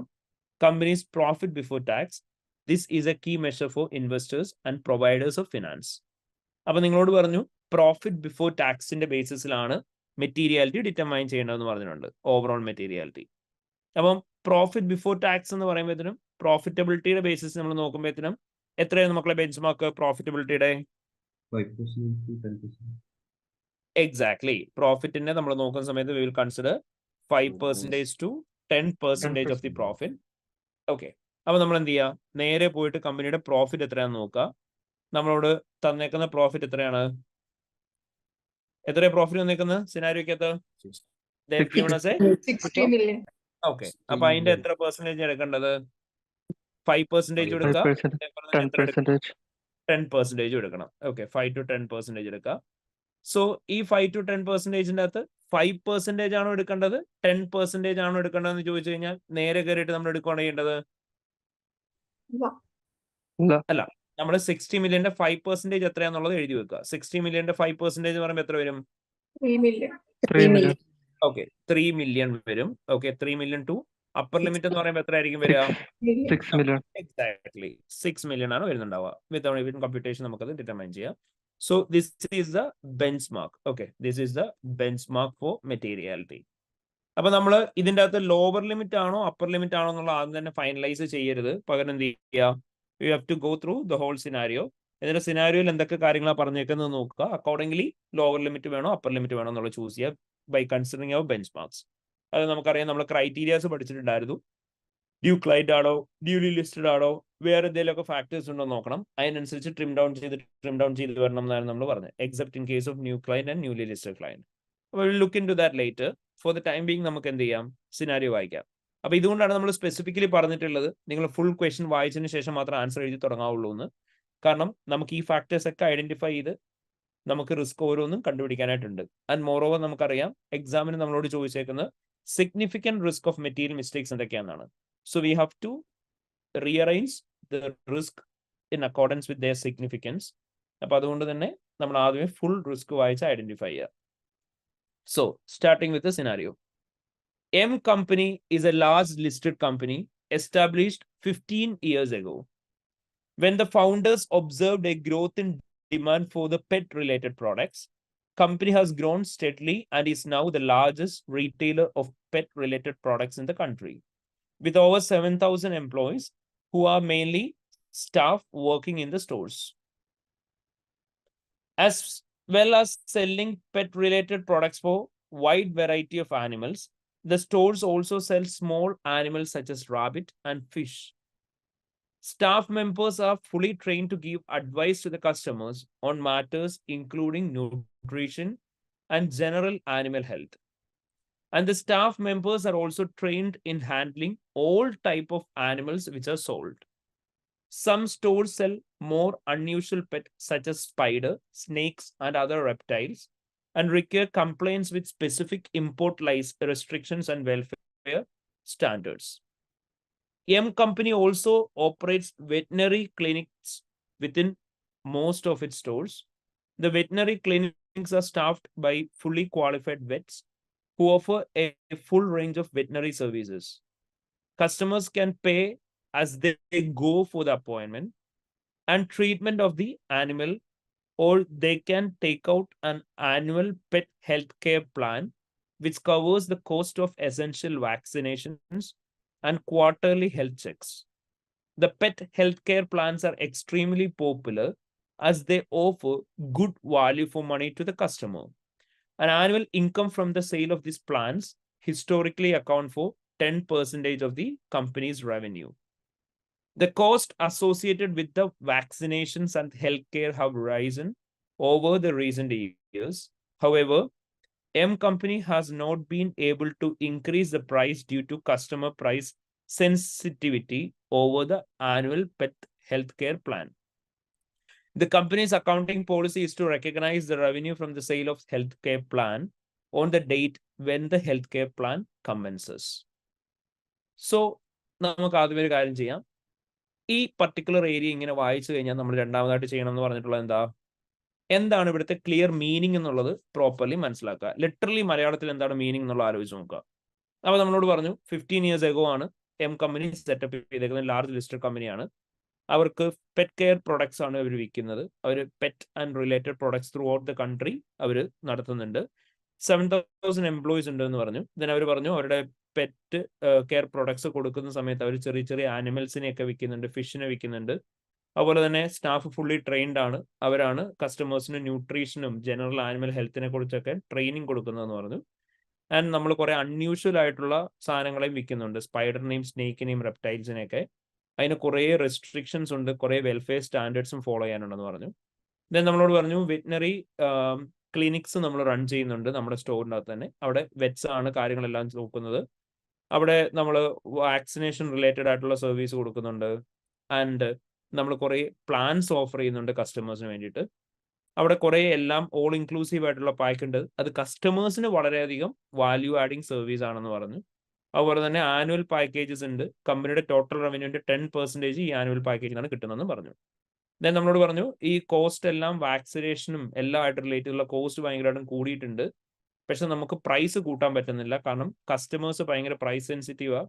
company's profit before tax. This is a key measure for investors and providers of finance. അപ്പൊ നിങ്ങളോട് പറഞ്ഞു profit before ടാക്സിന്റെ ബേസിസിലാണ് materiality determine ചെയ്യേണ്ടതെന്ന് പറഞ്ഞിട്ടുണ്ട്, overall materiality. അപ്പം profit before tax എന്ന് പറയുമ്പോഴത്തേനും പ്രോഫിറ്റബിലിറ്റിയുടെ basis നമ്മൾ നോക്കുമ്പോഴത്തേനും എത്രയാണ് മക്കളെ ബെഞ്ച് മാർക്ക് പ്രോഫിറ്റബിലിറ്റിയുടെ? എക്സാക്ട്ലി, പ്രോഫിറ്റിനെ നമ്മൾ നോക്കുന്ന സമയത്ത് we will consider 5% to 10% of the profit. Okay, അപ്പൊ നമ്മൾ എന്ത് ചെയ്യുക, നേരെ പോയിട്ട് കമ്പനിയുടെ പ്രോഫിറ്റ് എത്രയാണെന്ന് നോക്കുക. നമ്മളോട് തന്നേക്കുന്ന പ്രോഫിറ്റ് എത്രയാണ്? എത്രയാണ് പ്രോഫിറ്റ് തന്നേക്കുന്നത് സിനാരിയോക്കകത്ത്? ഓക്കെ, അപ്പൊ അതിന്റെ എത്ര പെർസെന്റേജ് എടുക്കേണ്ടത്? 5% എടുക്കുക, 10% എടുക്കണം. ഓക്കെ, 5 to 10% എടുക്കുക. സോ ഈ 5 to 10%ന്റെ അകത്ത് 5% ആണോ എടുക്കേണ്ടത്, 10% ആണോ എടുക്കേണ്ടതെന്ന് ചോദിച്ചു കഴിഞ്ഞാൽ നേരെ കയറിയിട്ട് നമ്മൾ എടുക്കുകയാണ് ചെയ്യേണ്ടത്? അല്ല, നമ്മൾ 60 മില്യന്റെ 5% എത്രയാന്നുള്ളത് എഴുതി വെക്കുക. 60 മില്യന്റെ 5% പറയുമ്പോൾ എത്ര വരും? 3 million. ഓക്കെ, 3 മില്യൺ വരും. Okay, 3 million two upper limit എന്ന് പറയുമ്പോൾ എത്ര ആയിരിക്കും വരിക? 6 million. എക്സാക്ട്ലി 6 മില്യൺ ആണ് വരുന്നുണ്ടാവുക. വിത്ത് കമ്പ്യൂട്ടേഷൻ നമുക്കത് ഡിറ്റർമൈൻ ചെയ്യാം. So this is the benchmark. Okay, this is the benchmark for materiality. അപ്പൊ നമ്മൾ ഇതിന്റെ അകത്ത് ലോവർ ലിമിറ്റ് ആണോ അപ്പർ ലിമിറ്റ് ആണോ എന്നുള്ള ആദ്യം തന്നെ ഫൈനലൈസ് ചെയ്യരുത്. പകരം എന്ത് ചെയ്യുക, you have to go through the whole scenario. ഇതിന്റെ സിനാരിയോയിൽ എന്തൊക്കെ കാര്യങ്ങളാണ് പറഞ്ഞേക്കുന്നത് നോക്കുക. അക്കോർഡിംഗ്ലി ലോവർ ലിമിറ്റ് വേണോ അപ്പർ ലിമിറ്റ് വേണോ എന്നുള്ളത് ചൂസ് ചെയ്യുക by considering our bench marks. അത് നമുക്കറിയാം, നമ്മൾ ക്രൈറ്റീരിയാസ് പഠിച്ചിട്ടുണ്ടായിരുന്നു. ഡ്യൂ ക്ലൈന്റ് ആണോ, ഡ്യൂലി ലിസ്റ്റഡ് ആണോ, വേറെ എന്തെങ്കിലുമൊക്കെ ഫാക്ടേഴ്സ് ഉണ്ടോ നോക്കണം. അതിനനുസരിച്ച് ട്രിം ഡൗൺ ചെയ്ത് വരണം എന്നാണ് നമ്മൾ പറഞ്ഞത്, except in case of new client and newly listed client. Look into that later. For the time being നമുക്ക് എന്ത് ചെയ്യാം, സിനാരിയോ വായിക്കാം. അപ്പൊ ഇതുകൊണ്ടാണ് നമ്മൾ സ്പെസിഫിക്കലി പറഞ്ഞിട്ടുള്ളത് നിങ്ങൾ ഫുൾ ക്വസ്റ്റ്യൻ വായിച്ചതിന് ശേഷം മാത്രം ആൻസർ എഴുതി തുടങ്ങാവുള്ളൂ എന്ന്. കാരണം നമുക്ക് ഈ ഫാക്ടേഴ്സ് ഒക്കെ ഐഡന്റിഫൈ ചെയ്ത് നമുക്ക് റിസ്ക് ഓരോന്നും കണ്ടുപിടിക്കാനായിട്ടുണ്ട്. ആൻഡ് മോർ ഓവർ നമുക്കറിയാം എക്സാമിന് നമ്മളോട് ചോദിച്ചേക്കുന്നത് significant risk of material mistakes എന്തൊക്കെയാണെന്നാണ്. So we have to rearrange the risk in accordance with their significance. അപ്പൊ അതുകൊണ്ട് തന്നെ നമ്മൾ ആദ്യമേ ഫുൾ റിസ്ക് വായിച്ച് ഐഡന്റിഫൈ ചെയ്യുക. So starting with scenario. M Company is a large listed company established 15 years ago. When the founders observed a growth in demand for the pet-related products, company has grown steadily and is now the largest retailer of pet-related products in the country, with over 7,000 employees who are mainly staff working in the stores. As well as selling pet-related products for wide variety of animals, the stores also sell small animals such as rabbit and fish. Staff members are fully trained to give advice to the customers on matters including nutrition and general animal health. And the staff members are also trained in handling all type of animals which are sold. Some stores sell more unusual pets such as spider, snakes, and other reptiles, and require compliance with specific import restrictions and welfare standards. M Company also operates veterinary clinics within most of its stores. The veterinary clinics are staffed by fully qualified vets who offer a full range of veterinary services. Customers can pay as they go for the appointment and treatment of the animal, or they can take out an annual pet healthcare plan, which covers the cost of essential vaccinations and quarterly health checks. The pet healthcare plans are extremely popular as they offer good value for money to the customer. An annual income from the sale of these plans historically account for 10% of the company's revenue. The cost associated with the vaccinations and healthcare have risen over the recent years. However, M Company has not been able to increase the price due to customer price sensitivity over the annual pet healthcare plan. The company's accounting policy is to recognize the revenue from the sale of healthcare plan on the date when the healthcare plan commences. So, നമുക്ക് ആദ്യം ഒരു കാര്യം ചെയ്യാം. ഈ particular area ഇങ്ങനെ വായിച്ചു കഴിഞ്ഞാൽ നമ്മൾ രണ്ടാമതായിട്ട് ചെയ്യണം എന്ന് പറഞ്ഞിട്ടുള്ളത് എന്താണ് ഇവിടുത്തെ ക്ലിയർ മീനിങ് എന്നുള്ളത് പ്രോപ്പർലി മനസ്സിലാക്കുക. ലിറ്ററലി മലയാളത്തിൽ എന്താണ് മീനിങ് എന്നുള്ള ആലോചിച്ച് നോക്കുക. അപ്പൊ നമ്മളോട് പറഞ്ഞു 15 years ago ആണ് M കമ്പനി സെറ്റപ്പ് ചെയ്തേക്കുന്നത്. ലാർജ് ലിസ്റ്റഡ് കമ്പനിയാണ്. അവർക്ക് പെറ്റ് കെയർ പ്രൊഡക്ട്സ് ആണ് അവർ വിൽക്കുന്നത്. അവർ pet and related products throughout the country അവർ നടത്തുന്നുണ്ട്. 7,000 എംപ്ലോയീസ് ഉണ്ട് എന്ന് പറഞ്ഞു. ദെൻ അവർ പറഞ്ഞു അവരുടെ പെറ്റ് കെയർ പ്രൊഡക്ട്സ് കൊടുക്കുന്ന സമയത്ത് അവർ ചെറിയ ചെറിയ ആനിമൽസിനെയൊക്കെ വിൽക്കുന്നുണ്ട്, ഫിഷിനെ വിൽക്കുന്നുണ്ട്. അതുപോലെ തന്നെ സ്റ്റാഫ് ഫുള്ളി ട്രെയിൻഡ് ആണ്. അവരാണ് കസ്റ്റമേഴ്സിന് ന്യൂട്രീഷനും ജനറൽ ആനിമൽ ഹെൽത്തിനെ കുറിച്ചൊക്കെ ട്രെയിനിങ് കൊടുക്കുന്നതെന്ന് പറഞ്ഞു. ആൻഡ് നമ്മൾ കുറെ അൺയൂഷ്വൽ ആയിട്ടുള്ള സാധനങ്ങളെയും വിൽക്കുന്നുണ്ട്, സ്പൈഡറിനെയും സ്നേക്കിനെയും റെപ്റ്റൈൽസിനെയൊക്കെ. അതിന് കുറേ റെസ്ട്രിക്ഷൻസ് ഉണ്ട്, കുറേ വെൽഫെയർ സ്റ്റാൻഡേർഡ്സും ഫോളോ ചെയ്യാനുണ്ടെന്ന് പറഞ്ഞു. ദെൻ നമ്മളോട് പറഞ്ഞു വെറ്റിനറി ക്ലിനിക്സ് നമ്മൾ റൺ ചെയ്യുന്നുണ്ട് നമ്മുടെ സ്റ്റോറിൻ്റെ അകത്ത് തന്നെ. അവിടെ വെറ്റ്സ് ആണ് കാര്യങ്ങളെല്ലാം നോക്കുന്നത്. അവിടെ നമ്മൾ വാക്സിനേഷൻ റിലേറ്റഡ് ആയിട്ടുള്ള സർവീസ് കൊടുക്കുന്നുണ്ട്. ആൻഡ് നമ്മൾ കുറേ പ്ലാൻസ് ഓഫർ ചെയ്യുന്നുണ്ട് കസ്റ്റമേഴ്സിന് വേണ്ടിയിട്ട്. അവിടെ കുറേ എല്ലാം ഓൾ ഇൻക്ലൂസീവ് ആയിട്ടുള്ള പാക്ക് ഉണ്ട്. അത് കസ്റ്റമേഴ്സിന് വളരെയധികം വാല്യൂ ആഡിങ് സർവീസ് ആണെന്ന് പറഞ്ഞു. അതുപോലെ തന്നെ ആനുവൽ പാക്കേജസ് ഉണ്ട്. കമ്പനിയുടെ ടോട്ടൽ റവന്യൂവിന്റെ 10% ഈ ആനുവൽ പാക്കേജിനാണ് കിട്ടുന്നതെന്ന് പറഞ്ഞു. ദെൻ നമ്മളോട് പറഞ്ഞു ഈ കോസ്റ്റ് എല്ലാം വാക്സിനേഷനും എല്ലാം ആയിട്ട് റിലേറ്റ് ചെയ്തുള്ള കോസ്റ്റ് ഭയങ്കരമായിട്ടും കൂടിയിട്ടുണ്ട്. പക്ഷെ നമുക്ക് പ്രൈസ് കൂട്ടാൻ പറ്റുന്നില്ല, കാരണം കസ്റ്റമേഴ്സ് ഭയങ്കര പ്രൈസ് സെൻസിറ്റീവാ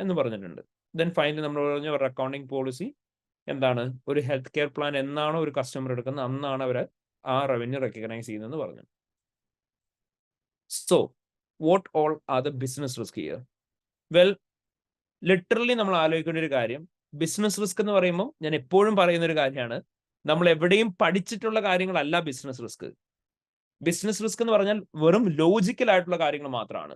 എന്ന് പറഞ്ഞിട്ടുണ്ട്. ദെൻ ഫൈനലി നമ്മൾ പറഞ്ഞു അവരുടെ അക്കൗണ്ടിങ് പോളിസി എന്താണ്, ഒരു ഹെൽത്ത് കെയർ പ്ലാൻ എന്നാണോ ഒരു കസ്റ്റമർ എടുക്കുന്നത് അന്നാണ് അവർ ആ റവന്യൂ റെക്കഗ്നൈസ് ചെയ്യുന്നതെന്ന് പറഞ്ഞു. So what all are the business risk here? Well, literally നമ്മൾ ആലോചിക്കേണ്ട ഒരു കാര്യം, ബിസിനസ് റിസ്ക് എന്ന് പറയുമ്പോൾ ഞാൻ എപ്പോഴും പറയുന്ന ഒരു കാര്യമാണ്, നമ്മൾ എവിടെയും പഠിച്ചിട്ടുള്ള കാര്യങ്ങളല്ല ബിസിനസ് റിസ്ക്. ബിസിനസ് റിസ്ക് എന്ന് പറഞ്ഞാൽ വെറും ലോജിക്കൽ ആയിട്ടുള്ള കാര്യങ്ങൾ മാത്രമാണ്,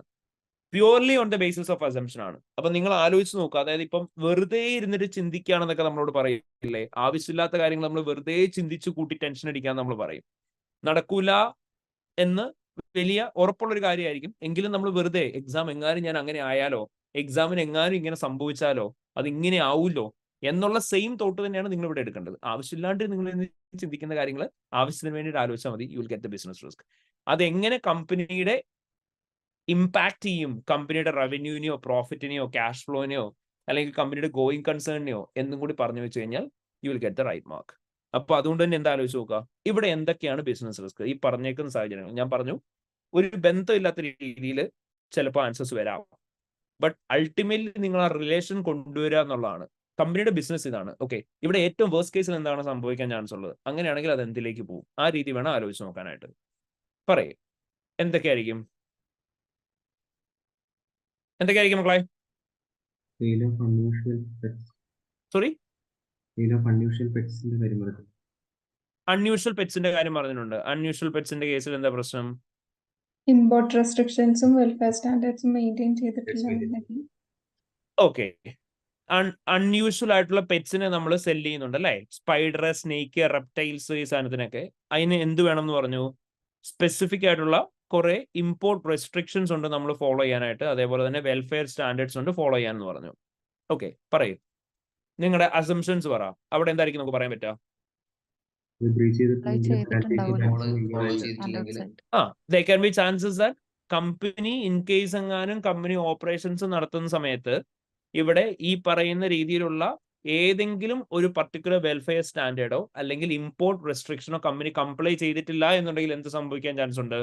purely on the basis of assumption ആണ്. അപ്പൊ നിങ്ങൾ ആലോചിച്ച് നോക്കുക, അതായത് ഇപ്പം വെറുതെ ഇരുന്നിട്ട് ചിന്തിക്കുകയാണെന്നൊക്കെ നമ്മളോട് പറയില്ലേ, ആവശ്യമില്ലാത്ത കാര്യങ്ങൾ നമ്മൾ വെറുതെ ചിന്തിച്ചു കൂട്ടി ടെൻഷൻ അടിക്കാൻ നമ്മൾ പറയും. നടക്കൂല എന്ന് വലിയ ഉറപ്പുള്ളൊരു കാര്യമായിരിക്കും, എങ്കിലും നമ്മൾ വെറുതെ എക്സാം എങ്ങാനും ഞാൻ അങ്ങനെ ആയാലോ, എക്സാമിന് എങ്ങാനും ഇങ്ങനെ സംഭവിച്ചാലോ, അത് ഇങ്ങനെ ആവുമല്ലോ എന്നുള്ള സെയിം തോട്ട് തന്നെയാണ് നിങ്ങൾ ഇവിടെ എടുക്കേണ്ടത്. ആവശ്യമില്ലാണ്ട് നിങ്ങൾ ചിന്തിക്കുന്ന കാര്യങ്ങൾ ആവശ്യത്തിന് വേണ്ടിയിട്ട് ആലോചിച്ചാൽ മതി. U will get the business risk. അതെങ്ങനെ കമ്പനിയുടെ ഇമ്പാക്ട് ചെയ്യും, കമ്പനിയുടെ റവന്യൂവിനെയോ പ്രോഫിറ്റിനെയോ ക്യാഷ് ഫ്ലോനെയോ അല്ലെങ്കിൽ കമ്പനിയുടെ ഗോയിങ് കൺസേണിനെയോ എന്നും കൂടി പറഞ്ഞു വെച്ച് കഴിഞ്ഞാൽ you will get the right mark. അപ്പൊ അതുകൊണ്ട് തന്നെ എന്താ ആലോചിച്ച് നോക്കുക, ഇവിടെ എന്തൊക്കെയാണ് ബിസിനസ് റിസ്ക് ഈ പറഞ്ഞേക്കുന്ന സാഹചര്യങ്ങൾ. ഞാൻ പറഞ്ഞു ഒരു ബന്ധമില്ലാത്ത രീതിയിൽ ചിലപ്പോൾ ആൻസേഴ്സ് വരാം, ബട്ട് അൾട്ടിമേറ്റ്ലി നിങ്ങൾ ആ റിലേഷൻ കൊണ്ടുവരിക എന്നുള്ളതാണ്. കമ്പനിയുടെ ബിസിനസ് ഇതാണ്. ഓക്കെ, ഇവിടെ ഏറ്റവും വേഴ്സ്റ്റ് കേസിൽ എന്താണ് സംഭവിക്കാൻ ചാൻസ് ഉള്ളത്, അങ്ങനെയാണെങ്കിൽ അത് എന്തിലേക്ക് പോകും, ആ രീതി വേണം ആലോചിച്ച് നോക്കാനായിട്ട്. പറയേ എന്തൊക്കെയായിരിക്കും മക്കളെ? സോറി, അൺയൂഷ്വൽ പെറ്റ്സിന്റെ കാര്യം പറഞ്ഞിട്ടുണ്ട്. അൺയൂഷ്വൽ പെറ്റ്സിന്റെ കേസിൽ എന്താ പ്രശ്നം? ഇമ്പോർട്ട് റെസ്ട്രിക്ഷൻസും വെൽഫെയർ സ്റ്റാൻഡേർഡ്സും മെയിൻറ്റെയിൻ ചെയ്തിട്ടില്ല. ഓക്കെ, അൺയൂഷ്വൽ ആയിട്ടുള്ള പെറ്റ്സിനെ നമ്മൾ സെല് ചെയ്യുന്നുണ്ട് അല്ലേ? സ്പൈഡർ, സ്നേക്ക്, റെപ്റ്റൈൽസ്, ഈ സാധനത്തിനൊക്കെ അതിന് എന്ത് വേണം എന്ന് പറഞ്ഞു? സ്പെസിഫിക് ആയിട്ടുള്ള കുറെ ഇമ്പോർട്ട് റെസ്ട്രിക്ഷൻസ് ഉണ്ട് നമ്മൾ ഫോളോ ചെയ്യാനായിട്ട്. അതേപോലെ തന്നെ വെൽഫെയർ സ്റ്റാൻഡേർഡ്സ് ഉണ്ട് ഫോളോ ചെയ്യാനെന്ന് പറഞ്ഞു. ഓക്കെ, പറയൂ നിങ്ങളുടെ അസംഷൻസ് പറ. അവിടെ എന്തായിരിക്കും നമുക്ക് പറയാൻ പറ്റുക? there can be chances that company in case എങ്ങാനും കമ്പനി ഓപ്പറേഷൻസ് നടത്തുന്ന സമയത്ത് ഇവിടെ ഈ പറയുന്ന രീതിയിലുള്ള ഏതെങ്കിലും ഒരു പർട്ടിക്കുലർ വെൽഫെയർ സ്റ്റാൻഡേർഡോ അല്ലെങ്കിൽ ഇമ്പോർട്ട് റെസ്ട്രിക്ഷനോ കമ്പനി കംപ്ലൈ ചെയ്തിട്ടില്ല എന്നുണ്ടെങ്കിൽ എന്ത് സംഭവിക്കാൻ ചാൻസ് ഉണ്ട്?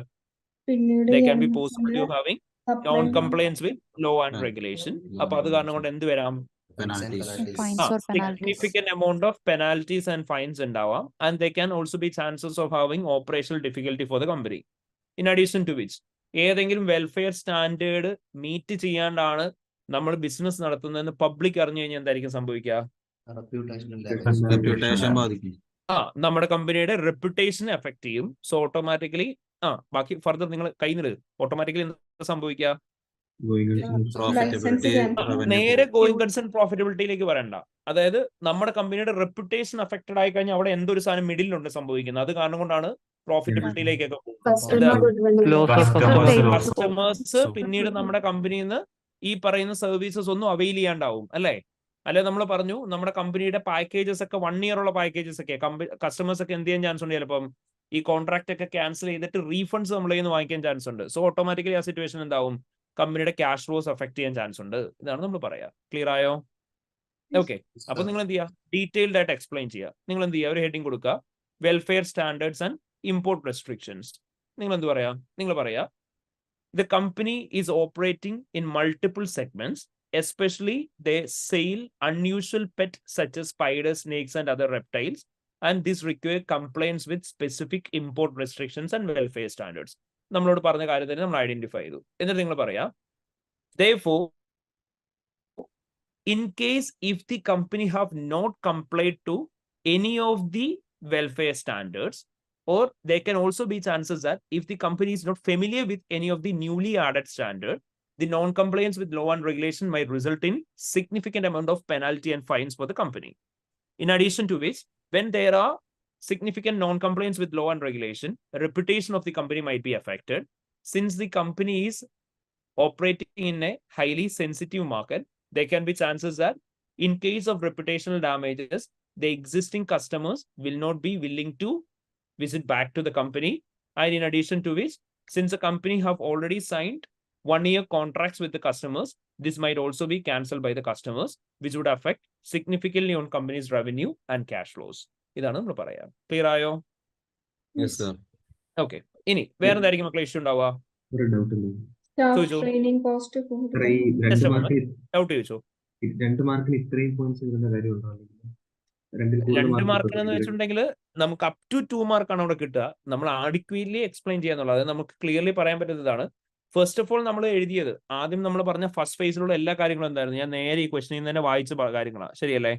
There can be possibility of having non compliance with law and regulation. അപ്പൊ അത് കാരണം കൊണ്ട് എന്ത് വരാം? Significant amount of penalties and fines ഉണ്ടാവാം. And there can also be chances of having operational difficulty for the company. In addition to which, ഏതെങ്കിലും welfare standard meet ചെയ്യാണ്ടാണ് നമ്മൾ business നടത്തുന്നതെന്ന് പബ്ലിക് അറിഞ്ഞു കഴിഞ്ഞാൽ എന്തായിരിക്കും സംഭവിക്കുക? നമ്മുടെ കമ്പനിയുടെ റെപ്യൂട്ടേഷനെ എഫക്ട് ചെയ്യും. സോ ഓട്ടോമാറ്റിക്കലി ബാക്കി ഫർദർ നിങ്ങൾ കൈന്നിട് ഓട്ടോമാറ്റിക്കലി എന്താ സംഭവിക്കുക? നേരെ ഗോയിങ് കൺസേൺ പ്രോഫിറ്റബിലിറ്റിയിലേക്ക് വരണ്ട. അതായത് നമ്മുടെ കമ്പനിയുടെ റെപ്യൂട്ടേഷൻ അഫക്റ്റഡ് ആയി കഴിഞ്ഞാൽ അവിടെ എന്തൊരു സാധനം മിഡിലുണ്ട് സംഭവിക്കുന്നത്. അത് കാരണം കൊണ്ടാണ് പ്രോഫിറ്റബിലിറ്റിയിലേക്കൊക്കെ കസ്റ്റമേഴ്സ് പിന്നീട് നമ്മുടെ കമ്പനിയിൽ നിന്ന് ഈ പറയുന്ന സർവീസസ് ഒന്നും അവൈൽ ചെയ്യാണ്ടാവും അല്ലെ? അല്ലെ നമ്മൾ പറഞ്ഞു നമ്മുടെ കമ്പനിയുടെ പാക്കേജസ് ഒക്കെ 1 year ഉള്ള പാക്കേജസ് ഒക്കെ കസ്റ്റമേഴ്സ് ഒക്കെ എന്ത് ചെയ്യാൻ ചാൻസ് ഉണ്ട്? ചിലപ്പം ഈ കോൺട്രാക്ട് ഒക്കെ ക്യാൻസൽ ചെയ്തിട്ട് റീഫണ്ട്സ് നമ്മളെ നിന്ന് വാങ്ങിക്കാൻ ചാൻസ് ഉണ്ട്. സോ ഓട്ടോമാറ്റിക്കലി ആ സിറ്റുവേഷൻ എന്താവും? കമ്പനിയുടെ ക്യാഷ് ഫ്ലോസ് അഫക്ട് ചെയ്യാൻ ചാൻസ് ഉണ്ട്. ഇതാണ് നമ്മൾ പറയാ. ക്ലിയർ ആയോ? ഓക്കെ, അപ്പൊ നിങ്ങൾ എന്ത് ചെയ്യുക? ഡീറ്റെയിൽഡ് ആയിട്ട് എക്സ്പ്ലെയിൻ ചെയ്യുക. നിങ്ങൾ എന്ത് ചെയ്യുക? ഒരു ഹെഡിങ് കൊടുക്കുക, welfare standards and import restrictions. നിങ്ങൾ എന്ത് പറയാ? നിങ്ങൾ പറയാ the company is operating in multiple segments, especially they sell unusual pet such as spiders, snakes and other reptiles, and this require compliance with specific import restrictions and welfare standards. നമ്മളോട് പറഞ്ഞ കാര്യം തന്നെ നമ്മൾ ഐഡന്റിഫൈ ചെയ്തു. എന്നിട്ട് നിങ്ങൾ പറയാ therefore in case if the company have not complied to any of the welfare standards, or there can also be chances that if the company is not familiar with any of the newly added standard, the non-compliance with law and regulation might result in significant amount of penalty and fines for the company. In addition to which, when there are significant non-compliance with law and regulation, reputation of the company might be affected. Since the company is operating in a highly sensitive market, there can be chances that in case of reputational damages, the existing customers will not be willing to visit back to the company. And in addition to which, since the company have already signed 1-year contracts with the customers, this might also be cancelled by the customers, which would affect significantly on company's revenue and cash flows. ഇതാണ് നമ്മൾ പറയാ. Clear ആയോ? Okay, ഇനി വേറെ എന്തായിരിക്കും മക്കളെ issue ഉണ്ടാവുക? Doubt ചോദിച്ചോ. 2 മാർക്കിന് ഇത്രയും പോയിന്റ്സ് വരുന്ന കാര്യം ഉണ്ടോ? 2 മാർക്കിനെന്ന് വെച്ചിട്ടുണ്ടെങ്കിൽ നമുക്ക് അപ് ടു 2 മാർക്കാണ് അവിടെ കിട്ടുക. നമ്മൾ ആഡിക്വേറ്റ്ലി എക്സ്പ്ലെയിൻ ചെയ്യാന്നുള്ളത്, അത് നമുക്ക് ക്ലിയർലി പറയാൻ പറ്റുന്നതാണ്. ഫസ്റ്റ് ഓഫ് ഓൾ നമ്മൾ എഴുതിയത് ആദ്യം നമ്മൾ പറഞ്ഞ ഫസ്റ്റ് ഫേസിലുള്ള എല്ലാ കാര്യങ്ങളും എന്തായിരുന്നു? ഞാൻ നേരെ ഈ ക്വസ്റ്റനിൽ നിന്ന് തന്നെ വായിച്ച കാര്യങ്ങളാണ്, ശരിയല്ലേ?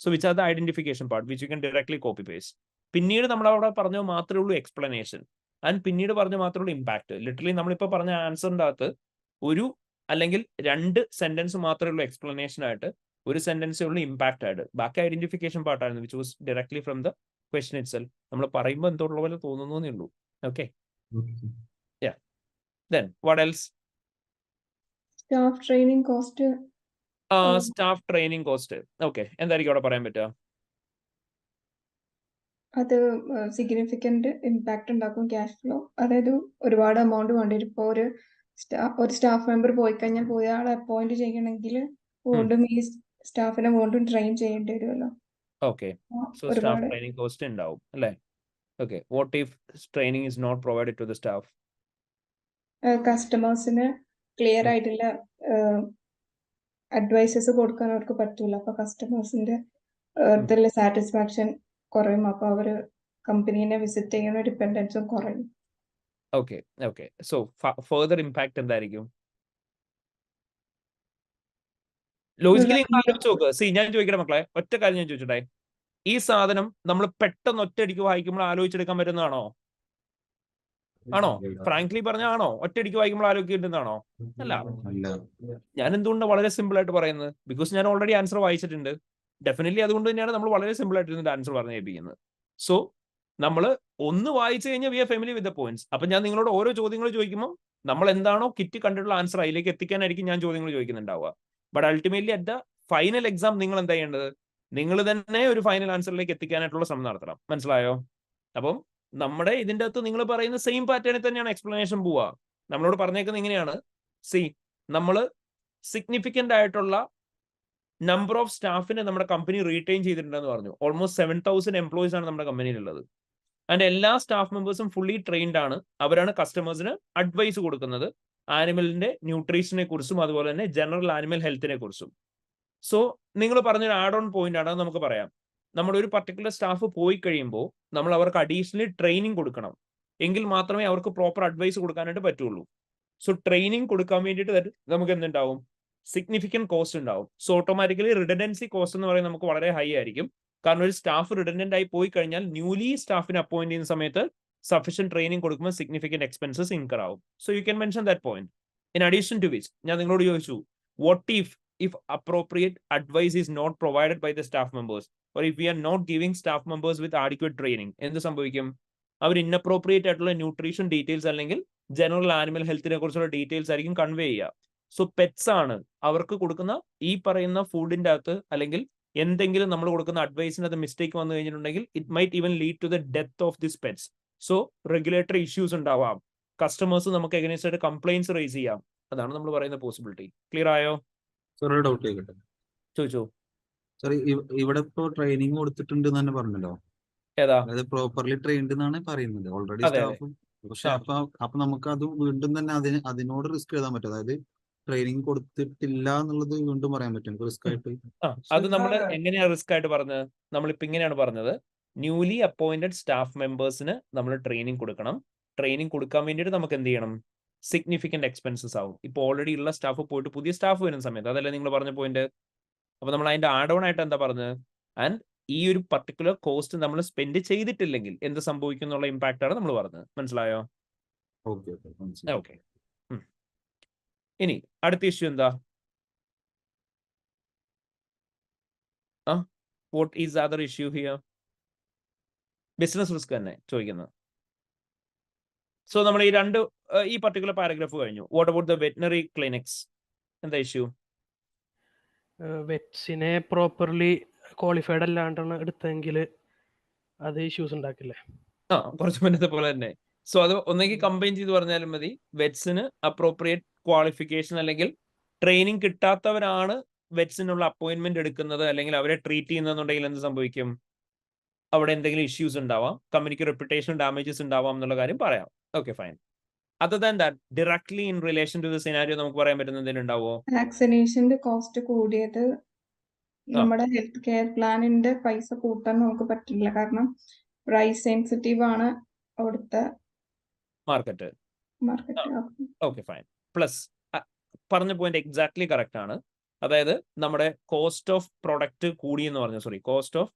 So which are the identification part which you can directly copy paste. പിന്നീട് നമ്മൾ അവിടെ പറഞ്ഞ മാത്രമേ ഉള്ളൂ എക്സ്പ്ലനേഷൻ, ആൻഡ് പിന്നീട് പറഞ്ഞ മാത്രമേ ഉള്ളൂ ഇമ്പാക്ട്. ലിറ്ററലി നമ്മളിപ്പോൾ പറഞ്ഞ ആൻസറിന്റെ അകത്ത് ഒരു അല്ലെങ്കിൽ 2 സെന്റൻസ് മാത്രമേ ഉള്ളൂ എക്സ്പ്ലനേഷൻ ആയിട്ട്, ഒരു സെന്റൻസേ ഉള്ളൂ ഇമ്പാക്ട് ആയിട്ട്. ബാക്കി ഐഡന്റിഫിക്കേഷൻ പാർട്ടായിരുന്നു which was directly from the question itself. നമ്മൾ പറയുമ്പോൾ എന്തുള്ള പോലെ തോന്നുന്നേ ഉള്ളൂ. Okay, then what else? Staff training cost staff training cost. Okay, എന്തായിരിക്കും അവിടെ പറയാൻ പറ്റുക? അത് സിഗ്നിഫിക്കന്റ് ഇമ്പാക്ട് ഉണ്ടാക്കും ക്യാഷ് ഫ്ലോ. അതായത് ഒരുപാട് എമൗണ്ട് വേണ്ടി വരും. ഇപ്പോൾ ഒരു സ്റ്റാഫ് മെമ്പർ പോയി കഴിഞ്ഞാൽ പുതിയ ആളെ അപ്പോയിന്റ് ചെയ്യണമെങ്കിൽ വീണ്ടും ഈ സ്റ്റാഫിനെ വീണ്ടും ട്രെയിൻ ചെയ്യേണ്ടി വരുമല്ലോ. ഓക്കെ, സോ സ്റ്റാഫ് ഒരുപാട് ട്രെയിനിങ് കോസ്റ്റ് ഉണ്ടാവും അല്ലേ? Okay, what if training is not provided to the staff? കസ്റ്റമേഴ്സിന് ക്ലിയർ ആയിട്ടുള്ള അഡ്വൈസസ് കൊടുക്കാൻ അവർക്ക് പറ്റൂല. അപ്പൊ കസ്റ്റമേഴ്സിന്റെ ഇതിൽ സാറ്റിസ്ഫാക്ഷൻ കുറയും. അപ്പൊ അവര് കമ്പനീനെ വിസിറ്റ് ചെയ്യുന്ന ഡിപ്പെൻഡൻസും കുറയും. Okay okay, so further impact എന്തായിരിക്കും? ലോജിക്കലി ആലോചിച്ച് നോക്ക്. ഞാൻ ചോദിക്കട്ടെ മക്കളെ, ഒറ്റ കാര്യം ഞാൻ ചോദിച്ചോട്ടെ. ഈ സാധനം നമ്മൾ പെട്ടെന്ന് ഒറ്റയടിക്ക് വായിക്കുമ്പോൾ ആലോചിച്ചെടുക്കാൻ പറ്റുന്നതാണോ? ആണോ? ഫ്രാങ്ക്ലി പറഞ്ഞ ആണോ? ഒറ്റയടിക്ക് വായിക്കുമ്പോൾ ആലോചിക്കേണ്ടതാണോ? അല്ല. ഞാൻ എന്തുകൊണ്ടാണ് വളരെ സിമ്പിൾ ആയിട്ട് പറയുന്നത്? ബിക്കോസ് ഞാൻ ഓൾറെഡി ആൻസർ വായിച്ചിട്ടുണ്ട്. ഡെഫിനറ്റ്ലി അതുകൊണ്ട് തന്നെയാണ് നമ്മൾ വളരെ സിമ്പിൾ ആയിട്ട് ഇതിന്റെ ആൻസർ പറഞ്ഞു കേൾപ്പിക്കുന്നത്. സോ നമ്മൾ ഒന്ന് വായിച്ചു കഴിഞ്ഞാൽ we are familiar with the points. അപ്പൊ ഞാൻ നിങ്ങളോട് ഓരോ ചോദ്യങ്ങൾ ചോദിക്കുമ്പോൾ നമ്മൾ എന്താണോ കിറ്റ് കണ്ടിട്ടുള്ള ആൻസർ അതിലേക്ക് എത്തിക്കാനായിരിക്കും ഞാൻ ചോദ്യങ്ങൾ ചോദിക്കുന്നുണ്ടാവുക. But ultimately at the final exam നിങ്ങൾ എന്താ ചെയ്യേണ്ടത്? നിങ്ങൾ തന്നെ ഒരു ഫൈനൽ ആൻസറിലേക്ക് എത്തിക്കാനായിട്ടുള്ള ശ്രമം നടത്തണം. മനസ്സിലായോ? അപ്പം നമ്മുടെ ഇതിന്റെ അകത്ത് നിങ്ങൾ പറയുന്ന സെയിം പാറ്റേണിൽ തന്നെയാണ് എക്സ്പ്ലനേഷൻ പോവുക. നമ്മളോട് പറഞ്ഞേക്കുന്നത് ഇങ്ങനെയാണ്. നമ്മൾ സിഗ്നിഫിക്കന്റ് ആയിട്ടുള്ള നമ്പർ ഓഫ് സ്റ്റാഫിനെ നമ്മുടെ കമ്പനി റീറ്റെയിൻ ചെയ്തിട്ടുണ്ടെന്ന് പറഞ്ഞു. ഓൾമോസ്റ്റ് 7,000 എംപ്ലോയീസ് ആണ് നമ്മുടെ കമ്പനിയിലുള്ളത്. ആൻഡ് എല്ലാ സ്റ്റാഫ് മെമ്പേഴ്സും ഫുള്ളി ട്രെയിൻഡ് ആണ്. അവരാണ് കസ്റ്റമേഴ്സിന് അഡ്വൈസ് കൊടുക്കുന്നത് ആനിമലിന്റെ ന്യൂട്രീഷനെ കുറിച്ചും അതുപോലെ തന്നെ ജനറൽ ആനിമൽ ഹെൽത്തിനെ കുറിച്ചും. സോ നിങ്ങൾ പറഞ്ഞൊരു ആഡ് ഓൺ പോയിന്റ് ആണ്, നമുക്ക് പറയാം. നമ്മുടെ ഒരു പർട്ടിക്കുലർ സ്റ്റാഫ് പോയി കഴിയുമ്പോൾ നമ്മൾ അവർക്ക് അഡീഷണലി ട്രെയിനിങ് കൊടുക്കണം. എങ്കിൽ മാത്രമേ അവർക്ക് പ്രോപ്പർ അഡ്വൈസ് കൊടുക്കാനായിട്ട് പറ്റുള്ളൂ. സോ ട്രെയിനിങ് കൊടുക്കാൻ വേണ്ടിയിട്ട് നമുക്ക് എന്തുണ്ടാവും? സിഗ്നിഫിക്കന്റ് കോസ്റ്റ് ഉണ്ടാവും. സോ ഓട്ടോമാറ്റിക്കലി റിഡൻഡൻസി കോസ്റ്റ് എന്ന് പറയുന്നത് നമുക്ക് വളരെ ഹൈ ആയിരിക്കും. കാരണം ഒരു സ്റ്റാഫ് റിഡൻഡന്റ് ആയി പോയി കഴിഞ്ഞാൽ ന്യൂലി സ്റ്റാഫിനെ അപ്പോയിന്റ് ചെയ്യുന്ന സമയത്ത് സഫീഷ്യന്റ് ട്രെയിനിങ് കൊടുക്കുമ്പോൾ സിഗ്നിഫിക്കന്റ് എക്സ്പെൻസസ് ഇൻകർ ആവും. So you can mention that point. In addition to which ഞാൻ നിങ്ങളോട് ചോദിച്ചു, what if appropriate advice is not provided by the staff members, or if we are not giving staff members with adequate training, എന്ത് സംഭവിക്കും? അവർ inappropriate ആയിട്ടുള്ള nutrition details അല്ലെങ്കിൽ general animal ഹെൽത്തിനെ കുറിച്ചുള്ള details ആയിരിക്കും convey ചെയ്യുക. സോ പെറ്റ്സ് ആണ് അവർക്ക് കൊടുക്കുന്ന ഈ പറയുന്ന ഫുഡിന്റെ അകത്ത് അല്ലെങ്കിൽ എന്തെങ്കിലും നമ്മൾ കൊടുക്കുന്ന അഡ്വൈസിനകത്ത് മിസ്റ്റേക്ക് വന്നു കഴിഞ്ഞിട്ടുണ്ടെങ്കിൽ it might even lead to the death of this pets. So regulatory issues ഉണ്ടാവാം. കസ്റ്റമേഴ്സ് നമുക്ക് എഗൈൻസ്റ്റ് ആയിട്ട് കംപ്ലൈൻസ് റേസ് ചെയ്യാം. അതാണ് നമ്മൾ പറയുന്ന പോസിബിലിറ്റി. ക്ലിയർ ആയോ? സാർ ഒരു ഡൗട്ട് ചോദിക്കട്ടെ? ചോദിച്ചോ. സാർ ഇവിടെ ഇപ്പോ ട്രെയിനിങ് കൊടുത്തിട്ടുണ്ട് എന്ന് തന്നെ പറഞ്ഞല്ലോ. ഏതാ? അതായത് പ്രോപ്പർലി ട്രെയിൻഡ് എന്നാണ് പറയുന്നത് ഓൾറെഡി അതെ, സ്റ്റാഫ്. പക്ഷെ അപ്പൊ നമുക്ക് അത് വീണ്ടും തന്നെ അതിനോട് റിസ്ക് എഴുതാൻ പറ്റും. അതായത് ട്രെയിനിങ് കൊടുത്തിട്ടില്ല എന്നുള്ളത് വീണ്ടും പറയാൻ പറ്റും റിസ്ക് ആയിട്ട്. അത് നമ്മൾ എങ്ങനെയാണ് റിസ്ക് ആയിട്ട് പറഞ്ഞത്? നമ്മളിപ്പോ ഇങ്ങനെയാണ് പറഞ്ഞത്, ന്യൂലി അപ്പോയിന്റഡ് സ്റ്റാഫ് മെമ്പേഴ്സിന് നമ്മൾ ട്രെയിനിങ് കൊടുക്കണം. ട്രെയിനിങ് കൊടുക്കാൻ വേണ്ടിയിട്ട് നമുക്ക് എന്ത് ചെയ്യണം? സിഗ്നിഫിക്കന്റ് എക്സ്പെൻസസ് ആവും. ഇപ്പൊ ഓൾറെഡി ഉള്ള സ്റ്റാഫ് പോയിട്ട് പുതിയ സ്റ്റാഫ് വരുന്ന സമയത്ത്, അതല്ലേ നിങ്ങൾ പറഞ്ഞ പോയിന്റ്? അപ്പൊ നമ്മൾ അതിന്റെ ആഡ് ഓൺ ആയിട്ട് എന്താ പറഞ്ഞത്? ആൻഡ് ഈ ഒരു പർട്ടിക്കുലർ കോസ്റ്റ് നമ്മൾ സ്പെൻഡ് ചെയ്തിട്ടില്ലെങ്കിൽ എന്ത് സംഭവിക്കും എന്നുള്ള ഇമ്പാക്ട് ആണ് നമ്മൾ പറഞ്ഞത്. മനസ്സിലായോ? ഓക്കെ. ഇനി അടുത്ത ഇഷ്യൂ എന്താ? What is other issue here? Business risk തന്നെ ചോദിക്കുന്നത്. സോ നമ്മൾ ഈ പർട്ടിക്കുലർ പാരഗ്രാഫ് കഴിഞ്ഞു. What about the veterinary clinics? എന്താ ഇഷ്യൂ? വെറ്റ്സിനെ പ്രോപ്പർലി ക്വാളിഫൈഡ് അല്ലാണ്ടാണ് എടുത്തെങ്കിൽ അത് ഇഷ്യൂസ് ഉണ്ടാക്കില്ലേ? കുറച്ച് മുന്നത്തെ പോലെ തന്നെ. സോ അത് ഒന്നെങ്കിൽ കമ്പൈൻ ചെയ്ത് പറഞ്ഞാലും മതി. വെറ്റ്സിന് അപ്രോപ്രിയേറ്റ് ക്വാളിഫിക്കേഷൻ അല്ലെങ്കിൽ ട്രെയിനിങ് കിട്ടാത്തവരാണ് വെറ്റ്സിനുള്ള അപ്പോയിന്റ്മെന്റ് എടുക്കുന്നത് അല്ലെങ്കിൽ അവരെ ട്രീറ്റ് ചെയ്യുന്നുണ്ടെങ്കിൽ എന്ത് സംഭവിക്കും? അവിടെ എന്തെങ്കിലും ഇഷ്യൂസ് ഉണ്ടാവാം, കമ്പനിക്ക് റെപ്യൂട്ടേഷൻ ഡാമേജസ് ഉണ്ടാവാം എന്നുള്ള കാര്യം പറയാം. Okay, fine. Other than that directly in relation to the scenario നമുക്ക് പറയാൻ പറ്റുന്ന എന്തെങ്കിലും ഉണ്ടാവോ? വാക്സിനേഷന്റെ കോസ്റ്റ് കൂടിയത് നമ്മുടെ ഹെൽത്ത് കെയർ പ്ലാനിന്റെ പൈസ കൂട്ടാൻ നമുക്ക് പറ്റില്ല. കാരണം പ്രൈസ് സെൻസിറ്റീവ് ആണ് അവിടുത്തെ മാർക്കറ്റ്. Okay, fine. പ്ലസ് പറഞ്ഞ പോയിന്റ് എക്സാക്ട്ലി കറക്റ്റ് ആണ്. അതായത് നമ്മുടെ കോസ്റ്റ് ഓഫ് പ്രൊഡക്റ്റ് കൂടി എന്ന് പറഞ്ഞു. കോസ്റ്റ് ഓഫ്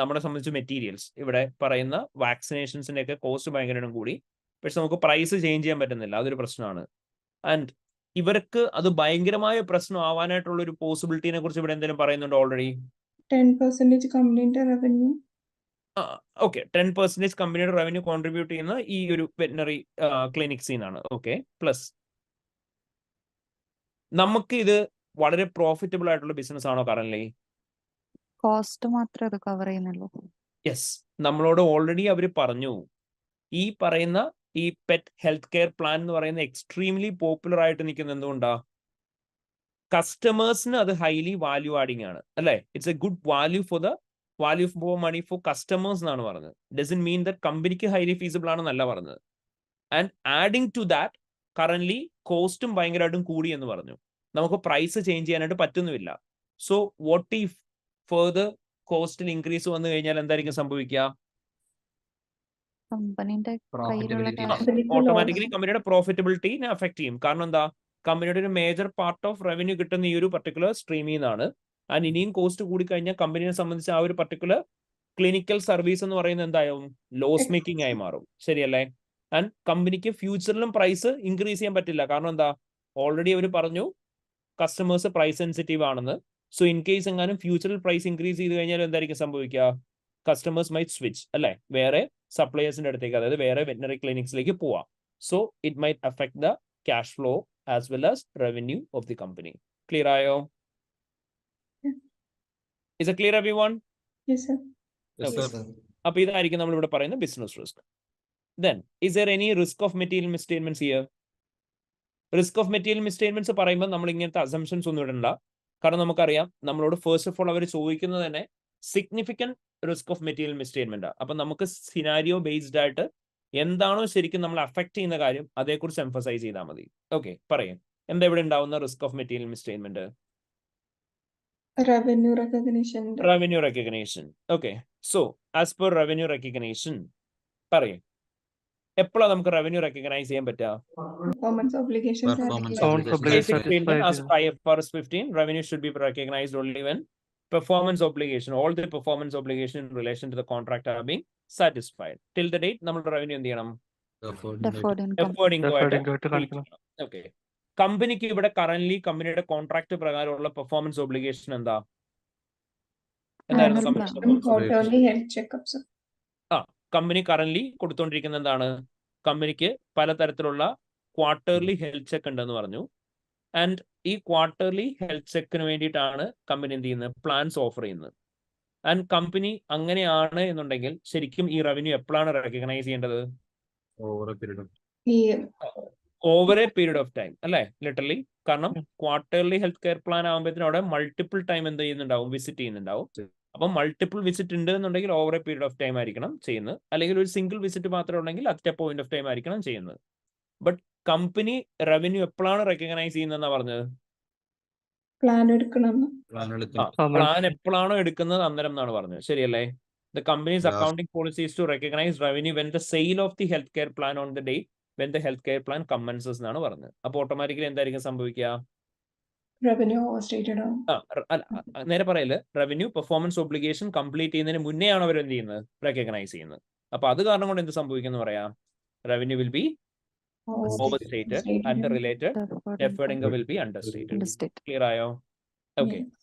നമ്മളെ സംബന്ധിച്ച് മെറ്റീരിയൽസ് ഇവിടെ പറയുന്ന വാക്സിനേഷൻസിന്റെ ഒക്കെ കോസ്റ്റ് ഭയങ്കരമായിട്ടും കൂടി. പക്ഷെ നമുക്ക് പ്രൈസ് ചേഞ്ച് ചെയ്യാൻ പറ്റുന്നില്ല. അതൊരു പ്രശ്നമാണ്. ആൻഡ് ഇവർക്ക് അത് ഭയങ്കരമായ പ്രശ്നം ആവാനായിട്ടുള്ള ഒരു പോസിബിലിറ്റിനെ കുറിച്ച് ഇവിടെ എന്തെങ്കിലും പറയുന്നുണ്ട് ഓൾറെഡി? 10% കമ്പനിയുടെ റവന്യൂ. ഓക്കെ, 10% കമ്പനിയുടെ റവന്യൂ കോൺട്രിബ്യൂട്ട് ചെയ്യുന്ന ഈ ഒരു വെറ്റിനറി ക്ലിനിക്സിൽ നിന്നാണ്. ഓക്കെ, പ്ലസ് നമുക്ക് ഇത് വളരെ പ്രോഫിറ്റബിൾ ആയിട്ടുള്ള ബിസിനസ് ആണോ കറൻലി? കോസ്റ്റ് മാത്രമേ അത് കവർ ചെയ്യുന്നുള്ളൂ. യെസ്, നമ്മളോട് ഓൾറെഡി അവർ പറഞ്ഞു ഈ പറയുന്ന ഈ പെറ്റ് ഹെൽത്ത് കെയർ പ്ലാൻ എന്ന് പറയുന്ന എക്സ്ട്രീംലി പോപ്പുലർ ആയിട്ട് നിൽക്കുന്നത് എന്തുകൊണ്ടാ? കസ്റ്റമേഴ്സിന് അത് ഹൈലി വാല്യൂ ആഡിങ് ആണ് അല്ലേ? It's a good value for money for customers എന്നാണ് പറഞ്ഞത്. ഡസൻ മീൻ ദാറ്റ് കമ്പനിക്ക് ഹൈലി ഫീസിബിൾ ആണെന്നല്ല പറഞ്ഞത്. And adding to that currently കോസ്റ്റും ഭയങ്കരമായിട്ടും കൂടി എന്ന് പറഞ്ഞു. നമുക്ക് പ്രൈസ് ചേഞ്ച് ചെയ്യാനായിട്ട് പറ്റുന്നുമില്ല. സോ വാട്ട് ഇഫ് ഫർദർ കോസ്റ്റിൽ ഇൻക്രീസ് വന്നു കഴിഞ്ഞാൽ എന്തായിരിക്കും സംഭവിക്കുക? കമ്പനിന്റെ കയ്യിലുള്ള Profitability. ക്യാഷ് ഓട്ടോമാറ്റിക്കലി കമ്പനിയുടെ പ്രോഫിറ്റബിലിറ്റിനെ അഫക്ട് ചെയ്യും. കാരണം എന്താ? കമ്പനിയുടെ ഒരു മേജർ പാർട്ട് ഓഫ് റവന്യൂ കിട്ടുന്ന ഈ ഒരു പർട്ടിക്കുലർ സ്ട്രീമിൽ നിന്നാണ്. ആൻഡ് ഇനിയും കോസ്റ്റ് കൂടി കഴിഞ്ഞാൽ കമ്പനിയെ സംബന്ധിച്ച് ആ ഒരു പർട്ടിക്കുലർ ക്ലിനിക്കൽ സർവീസ് എന്ന് പറയുന്നത് എന്തായാവും? ലോസ് മേക്കിംഗ് ആയി മാറും. ശരിയല്ലേ? ആൻഡ് കമ്പനിക്ക് ഫ്യൂച്ചറിലും പ്രൈസ് ഇൻക്രീസ് ചെയ്യാൻ പറ്റില്ല. കാരണം എന്താ? ഓൾറെഡി അവർ പറഞ്ഞു കസ്റ്റമേഴ്സ് പ്രൈസ് സെൻസിറ്റീവ് ആണെന്ന്. സോ ഇൻ കേസ് എങ്ങാനും ഫ്യൂച്ചറിൽ പ്രൈസ് ഇൻക്രീസ് ചെയ്ത് കഴിഞ്ഞാൽ എന്തായിരിക്കും സംഭവിക്കുക? കസ്റ്റമേഴ്സ് മൈറ്റ് സ്വിച്ച് അല്ലെ, വേറെ സപ്ലയേഴ്സിന്റെ അടുത്തേക്ക്, അതായത് വേറെ വെറ്റിനറി ക്ലിനിക്സിലേക്ക് പോവാം. So it might affect the cash flow as well as revenue of the company. Clear ആയോ? Is a clear everyone? Yes, sir. Yes, Okay. sir. അപ്പൊ ഇതായിരിക്കും നമ്മൾ ഇവിടെ പറയുന്ന business risk. Then is there any risk of material misstatements here? Risk of material misstatements പറയുമ്പോൾ നമ്മൾ ഇങ്ങനത്തെ assumptions ഒന്നും ഇടണ്ട. കാരണം നമുക്കറിയാം നമ്മളോട് ഫസ്റ്റ് ഓഫ് ഓൾ അവർ ചോദിക്കുന്നത് തന്നെ സിഗ്നിഫിക്കന്റ് റിസ്ക് ഓഫ് മെറ്റീരിയൽ മിസ്സ്റ്റേറ്റ്മെന്റ്. അപ്പൊ നമുക്ക് സിനാരിയോ ബേസ്ഡ് ആയിട്ട് എന്താണോ ശരിക്കും നമ്മൾ അഫക്ട് ചെയ്യുന്ന കാര്യം അതേക്കുറിച്ച് എംഫസൈസ് ചെയ്താൽ മതി. ഓക്കെ, പറയും എന്താ ഇവിടെ ഉണ്ടാവുന്ന risk of material misstatement? Revenue recognition. Revenue recognition. Okay, so as per revenue recognition പറയും എപ്പോഴാണ് നമുക്ക് റവന്യൂ റെക്കഗ്നൈസ് ചെയ്യാൻ പറ്റുക? Performance obligations are Performance declared. Performance obligation. obligation. Basic satisfied, treatment as yeah. IFRS 15, revenue should be recognized only when performance obligation, all the performance obligation in relation to the contract are being satisfied. Till the date, നമ്മുടെ revenue എന്ത് ചെയ്യണം? deferred income. Deferred income Deferred ആയിട്ട് income ആയിട്ട് treat കാണിക്കണം. ചെയ്യണം. Okay. കമ്പനിക്ക് ഇവിടെ currently കമ്പനിയുടെ കോൺട്രാക്ട് പ്രകാരമുള്ള പെർഫോമൻസ് ഒബ്ലിഗേഷൻ എന്താ? എന്തായിരുന്നു Annual കമ്പനി? plan. Quarterly health checkups. Company currently കൊടുത്തോണ്ടിരിക്കുന്ന എന്താണ്? കമ്പനിക്ക് പലതരത്തിലുള്ള ക്വാർട്ടർലി ഹെൽത്ത് ചെക്ക് ഉണ്ടെന്ന് പറഞ്ഞു. ആൻഡ് ഈ ക്വാർട്ടർലി ഹെൽത്ത് ചെക്കിന് വേണ്ടിയിട്ടാണ് കമ്പനി എന്ത് ചെയ്യുന്നത്? പ്ലാൻസ് ഓഫർ ചെയ്യുന്നത്. ആൻഡ് കമ്പനി അങ്ങനെയാണ് എന്നുണ്ടെങ്കിൽ ശരിക്കും ഈ റവന്യൂ എപ്പോഴാണ് റെക്കഗ്നൈസ് ചെയ്യേണ്ടത്? Over a period of over A period of time അല്ലെ, ലിറ്ററലി. കാരണം ക്വാർട്ടർലി ഹെൽത്ത് കെയർ പ്ലാൻ ആകുമ്പോഴത്തേനും അവിടെ മൾട്ടിപ്പിൾ ടൈം എന്ത് ചെയ്യുന്നുണ്ടാവും? വിസിറ്റ് ചെയ്യുന്നുണ്ടാവും. അപ്പം മൾട്ടിപ്പിൾ വിസിറ്റ് ഉണ്ട് എന്നുണ്ടെങ്കിൽ over A period of time ആയിരിക്കണം ചെയ്യുന്നത്. അല്ലെങ്കിൽ ഒരു സിംഗിൾ വിസിറ്റ് മാത്രം ഉണ്ടെങ്കിൽ at A point of time ആയിരിക്കണം ചെയ്യുന്നത്. ബട്ട് കമ്പനി റവന്യൂ എപ്പോഴാണ് റെക്കഗ്നൈസ് ചെയ്യുന്നതെന്നാ പറഞ്ഞത്? Plan എടുക്കണം. പ്ലാൻ എപ്പോഴാണോ എടുക്കുന്നത് അന്നേരം എന്നാണ് പറഞ്ഞത്. ശരിയല്ലേ? The company's accounting policies to recognise revenue when the sale of the health care plan on the day when the health care plan commences എന്നാണ് പറഞ്ഞത്. അപ്പോൾ ഓട്ടോമാറ്റിക്കലി എന്തായിരിക്കും സംഭവിക്കുക? Revenue overstated ആവും. നേരെ പറയല് റവന്യൂ പെർഫോമൻസ് ഒബ്ലിഗേഷൻ കംപ്ലീറ്റ് ചെയ്യുന്നതിന് മുന്നേ ആണ് അവർ എന്ത് ചെയ്യുന്നത്? റെക്കഗ്നൈസ് ചെയ്യുന്നത്. അപ്പൊ അത് കാരണം കൊണ്ട് എന്ത് സംഭവിക്കുന്നു പറയാം? Revenue will be overstated and the related deferred income will be understated. Understated. Clear ആയോ? Okay, Yes.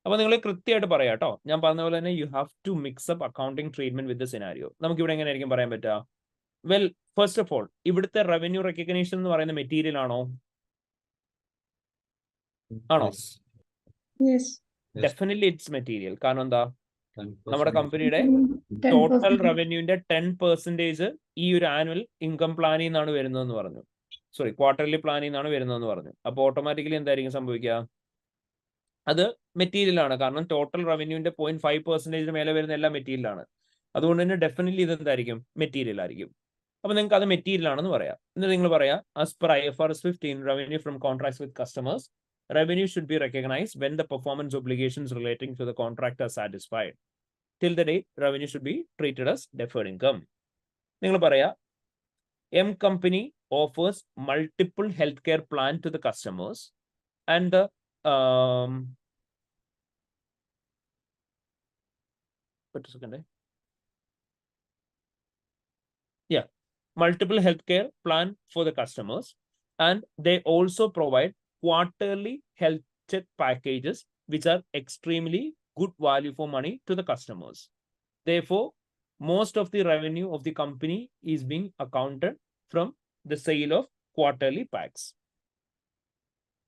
അപ്പൊ നിങ്ങൾ കൃത്യമായിട്ട് പറയാം കേട്ടോ. ഞാൻ പറഞ്ഞ പോലെ തന്നെ you have to mix up accounting treatment with the scenario. നമുക്ക് ഇവിടെ എങ്ങനെയായിരിക്കും പറയാൻ പറ്റുക? വെൽ, ഫസ്റ്റ് ഓഫ് ഓൾ ഇവിടുത്തെ റവന്യൂ റെക്കഗ്നേഷൻ എന്ന് പറയുന്ന മെറ്റീരിയൽ ആണോ? ആണോ? Yes. Definitely it's material. കാരണം എന്താ? നമ്മുടെ 10%. കമ്പനിയുടെ 10%. ടോട്ടൽ റവന്യൂന്റെ 10% ഈ ഒരു ആനുവൽ ഇൻകം പ്ലാനിൽ നിന്നാണ് വരുന്നതെന്ന് പറഞ്ഞു. സോറി, ക്വാർട്ടർലി പ്ലാനിൽ നിന്നാണ് വരുന്നതെന്ന് പറഞ്ഞു. അപ്പോൾ ഓട്ടോമാറ്റിക്കലി എന്തായിരിക്കും സംഭവിക്കുക? അത് മെറ്റീരിയൽ ആണ്. കാരണം ടോട്ടൽ റവന്യൂന്റെ 0.5% മേലെ വരുന്ന എല്ലാം മെറ്റീരിയൽ ആണ്. അതുകൊണ്ട് തന്നെ ഡെഫിനറ്റ്ലി ഇത് എന്തായിരിക്കും? മെറ്റീരിയൽ ആയിരിക്കും. അപ്പൊ നിങ്ങൾക്ക് അത് മെറ്റീരിയൽ ആണെന്ന് പറയാം. എന്നിട്ട് നിങ്ങൾ പറയാം as per IFRS 15 revenue from contracts with customers revenue should be recognized when the performance obligations relating to the contract are satisfied. Till the date, revenue should be treated as deferred income. നിങ്ങൾ പറയാ M company offers multiple healthcare plan to the customers and the wait a second. Yeah, multiple healthcare plan for the customers, and they also provide quarterly health check packages which are extremely good value for money to the customers. Therefore, most of the revenue of the company is being accounted from the sale of quarterly packs.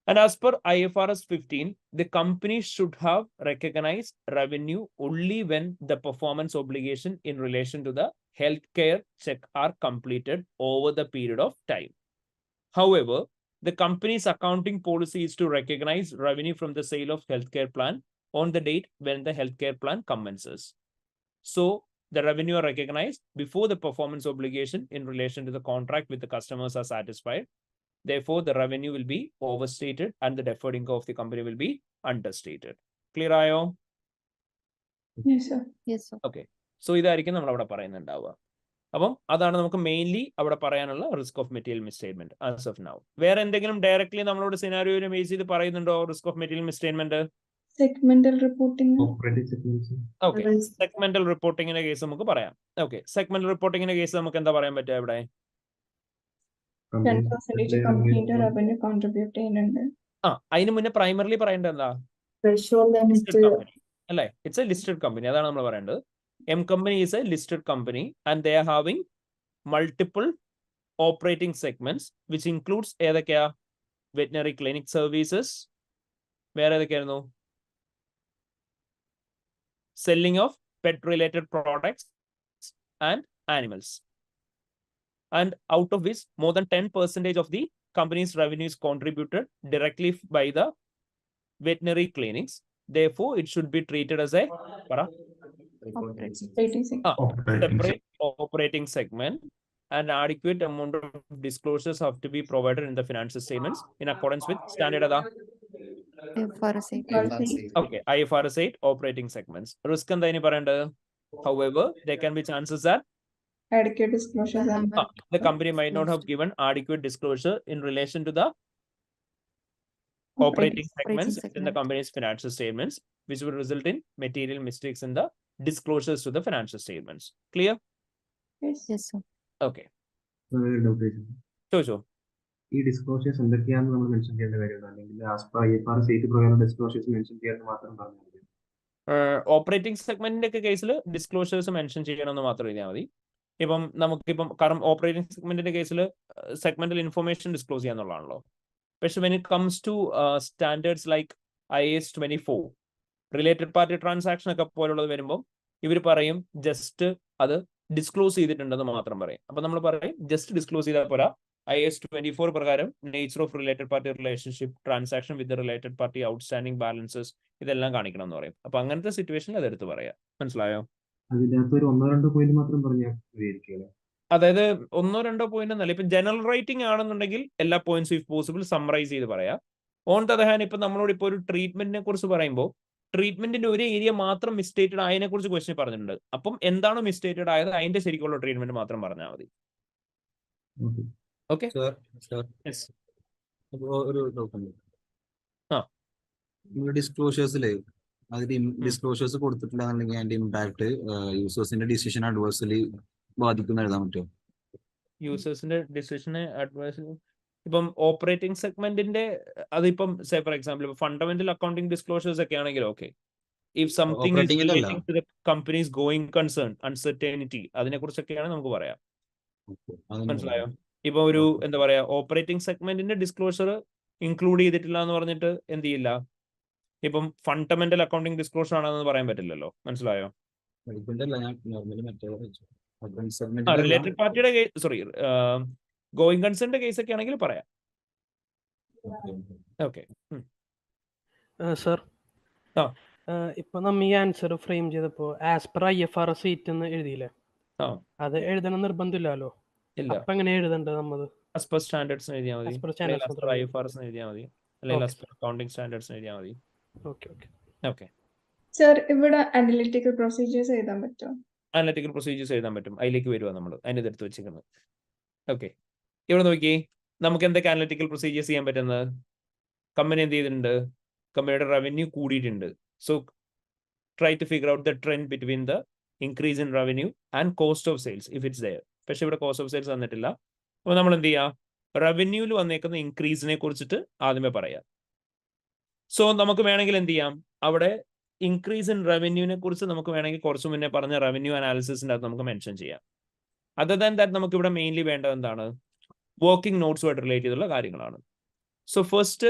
And as per IFRS 15, the company should have recognized revenue only when the performance obligation in relation to the healthcare check are completed over the period of time. However, the company's accounting policy is to recognize revenue from the sale of healthcare plan on the date when the healthcare plan commences. So the revenue are recognized before the performance obligation in relation to the contract with the customers are satisfied. Therefore, the revenue will be overstated and the deferred income of the company will be understated. Clear ആയോ? Yes, sir. Yes, sir. Okay. So ഇതായിരിക്കും നമ്മൾ അവിടെ പറയുന്നുണ്ടാവുക. അപ്പം അതാണ് നമുക്ക് mainly അവിടെ പറയാനുള്ള risk of material misstatement as of now. വേറെ എന്തെങ്കിലും ഡയറക്ട്ലി നമ്മളോട് സിനാരിയോനെ ബേസ് ചെയ്ത് പറയുന്നുണ്ടോ risk of material misstatement? Segmental reporting. Okay, segmental റിപ്പോർട്ടിങ്ങിന്റെ കേസ് നമുക്ക് പറയാം. ഓക്കെ, സെഗ്മെന്റൽ റിപ്പോർട്ടിങ്ങിന്റെ കേസ് നമുക്ക് എന്താ പറയാൻ പറ്റുക ഇവിടെ? 10% കമ്പനിയുടെ റവന്യൂ കോൺട്രിബ്യൂട്ട് ചെയ്യുന്നുണ്ട്. അതിന് മുന്നേ പ്രൈമറിലി പറയേണ്ടത് എന്താ? അല്ലേ, ഇറ്റ്സ് എ ലിസ്റ്റഡ് കമ്പനി, അതാണ് നമ്മൾ പറയേണ്ടത്. M company is a listed company and they are having multiple operating segments which includes ഏതൊക്കെയാ? വെറ്റിനറി ക്ലിനിക് സർവീസസ്, വേറെ ഏതൊക്കെയായിരുന്നു? Selling of pet related products and animals. And out of which more than 10% of the company's revenue is contributed directly by the veterinary clinics. Therefore, it should be treated as a separate operating segment, and adequate amount of disclosures have to be provided in the financial statements in accordance with standard IFRS 8. okay, IFRS 8 operating segments. Risk and the however, there can be chances that Adequate disclosures and the company might not have given adequate disclosure in relation to the operating segments in the company's financial statements, which will result in material mistakes in the disclosures to the financial statements. Clear? yes. Yes, sir. Okay. So. ഈ disclosures എന്തൊക്കെയാണെന്ന് നമ്മൾ mention ചെയ്യേണ്ട കാര്യമുണ്ടോ, അല്ലെങ്കിൽ as per IFRS 8 പ്രകാരം disclosures mention ചെയ്യാൻ മാത്രം പറഞ്ഞാൽ മതി? ഓപ്പറേറ്റിംഗ് സെഗ്മെന്റിന്റെ ഒക്കെ കേസിൽ ഡിസ്ക്ലോഷേഴ്സ് മെൻഷൻ ചെയ്യണമെന്ന് മാത്രം എഴുതിയാൽ മതി. ഇപ്പം നമുക്കിപ്പം കാരണം ഓപ്പറേറ്റിംഗ് സെഗ്മെന്റിന്റെ കേസിൽ സെഗ്മെന്റൽ ഇൻഫർമേഷൻ ഡിസ്ക്ലോസ് ചെയ്യാന്നുള്ളതാണല്ലോ. പക്ഷെ when it comes to standards like IAS 24 related party transaction ഒക്കെ പോലുള്ളത് വരുമ്പോൾ ഇവർ പറയും ജസ്റ്റ് അത് ഡിസ്ക്ലോസ് ചെയ്തിട്ടുണ്ടെന്ന് മാത്രം പറയും. അപ്പൊ നമ്മൾ പറയും ജസ്റ്റ് ഡിസ്ക്ലോസ് ചെയ്താൽ പോരാ, IAS 24 പ്രകാരം nature of related party relationship, transaction with related party, outstanding balances, ഇതെല്ലാം കാണിക്കണം എന്ന് പറയും. അപ്പൊ അങ്ങനത്തെ സിറ്റുവേഷനിൽ അതെടുത്ത് പറയാം. മനസ്സിലായോ? അതിനകത്ത് ഒരു 1-2 പോയിന്റ് മാത്രം പറഞ്ഞാൽ ഉപയോഗിക്കുക. അതായത് 1-2 പോയിന്റ് എന്നല്ല, ഇപ്പൊ ജനറൽ റൈറ്റിംഗ് ആണെന്നുണ്ടെങ്കിൽ എല്ലാ പോയിന്റ്സും ഇഫ് പോസിബിൾ സമ്മറൈസ് ചെയ്ത് പറയാം. ഓൺ ദ അതർ ഹാൻഡ് ഇപ്പൊ നമ്മളോട് ഇപ്പോൾ ഒരു ട്രീറ്റ്മെന്റിനെ കുറിച്ച് പറയുമ്പോൾ ട്രീറ്റ്മെന്റിന്റെ ഒരു ഏരിയ മാത്രം മിസ്റ്റേറ്റഡ് ആയതിനെ കുറിച്ച് ക്വസ്റ്റ്യൻ പറഞ്ഞിട്ടുണ്ട്. അപ്പം എന്താണോ മിസ്റ്റേറ്റഡ് ആയത് അതിന്റെ ശരിക്കുള്ള ട്രീറ്റ്മെന്റ് മാത്രം പറഞ്ഞാൽ മതി. ഓക്കെ, ഒരു ഡിസ്ക്ലോഷേഴ്സിലെ അതിൽ ഡിസ്ക്ലോഷേഴ്സ് കൊടുത്തിട്ടില്ലാന്നുണ്ടെങ്കിൽ അതിന്റെ ഇമ്പാക്ട് യൂസേഴ്സിന്റെ ഡിസിഷൻ അഡ്വേഴ്സലി ബാധിക്കുന്ന എഴുതാൻ പറ്റുമോ? യൂസേഴ്സിന്റെ ഡിസിഷനെ അഡ്വൈസ് ഇപ്പം ഓപ്പറേറ്റിംഗ് സെഗ്മെന്റിന്റെ അതിപ്പം say for example fundamental accounting disclosures ഒക്കെ ആണെങ്കിൽ okay, if something is relating to the company's going concern, uncertainty, അതിനെ കുറിച്ചൊക്കെയാണ് നമുക്ക് പറയാം. മനസ്സിലായോ? ഇപ്പൊ ഒരു എന്താ പറയാ ഓപ്പറേറ്റിംഗ് സെഗ്മെന്റിന്റെ ഡിസ്ക്ലോഷർ ഇൻക്ലൂഡ് ചെയ്തിട്ടില്ല എന്ന് പറഞ്ഞിട്ട് എന്ത് ചെയ്യില്ല, ഇപ്പം ഫണ്ടമെന്റൽ അക്കൗണ്ടിംഗ് ഡിസ്ക്ലോഷർ ആണെന്ന് പറയാൻ പറ്റില്ലല്ലോ. മനസ്സിലായോ? റിലേറ്റഡ് പാർട്ടിയുടെ സോറി ഗോയിങ് കൺസേണിന്റെ കേസ് ഒക്കെ ആണെങ്കിൽ പറയാം. ഓക്കെ സർ, ഇപ്പൊ നമ്മ ഈ ആൻസർ ഫ്രെയിം ചെയ്തപ്പോ ആസ് പെർ IFRS 8 എന്ന് എഴുതിയില്ലേ, അത് എഴുതണം നിർബന്ധമില്ലല്ലോ. അപ്പൊ എങ്ങനെ എഴുതേണ്ടത്? നമ്മള് ആസ് പെർ സ്റ്റാൻഡേർഡ്സ് എഴുതിയാൽ മതി, IFRS എഴുതിയാൽ മതി, അല്ലെങ്കിൽ ആസ് പെർ അക്കൗണ്ടിംഗ് സ്റ്റാൻഡേർഡ്സ് എഴുതിയാൽ മതി. ഓക്കെ ഓക്കെ ഓക്കെ സർ, ഇവിടെ അനലിറ്റിക്കൽ പ്രൊസീജിയേഴ്സ് എഴുതാൻ പറ്റുമോ? അനലിറ്റിക്കൽ പ്രൊസീജിയേഴ്സ് എഴുതാൻ പറ്റും. അതിലേക്ക് വരുവാ നമ്മൾ അതിൻ്റെ എടുത്ത് വെച്ചിരിക്കുന്നത്. ഓക്കെ, ഇവിടെ നോക്കി നമുക്ക് എന്തൊക്കെ അനലിറ്റിക്കൽ പ്രൊസീജിയേഴ്സ് ചെയ്യാൻ പറ്റുന്നത്. കമ്പനി എന്ത് ചെയ്തിട്ടുണ്ട്, കമ്പനിയുടെ റവന്യൂ കൂടിയിട്ടുണ്ട്. So try to figure out the trend between the increase in revenue and cost of sales if it's there. പക്ഷെ ഇവിടെ കോസ്റ്റ് ഓഫ് സെയിൽസ് വന്നിട്ടില്ല. അപ്പോൾ നമ്മൾ എന്ത് ചെയ്യുക, റവന്യൂവിൽ വന്നേക്കുന്ന ഇൻക്രീസിനെ കുറിച്ചിട്ട് ആദ്യമേ പറയാം. സോ നമുക്ക് വേണമെങ്കിൽ എന്ത് ചെയ്യാം, അവിടെ ഇൻക്രീസ് ഇൻ റവന്യൂവിനെ കുറിച്ച് നമുക്ക് വേണമെങ്കിൽ കുറച്ച് മുന്നേ പറഞ്ഞ റവന്യൂ അനാലിസിസിൻ്റെ അത് നമുക്ക് മെൻഷൻ ചെയ്യാം. അതർ ദാൻ ദാറ്റ് നമുക്ക് ഇവിടെ മെയിൻലി വേണ്ടത് എന്താണ്, വർക്കിംഗ് നോട്ട്സുമായിട്ട് റിലേറ്റ് ചെയ്തുള്ള കാര്യങ്ങളാണ്. So first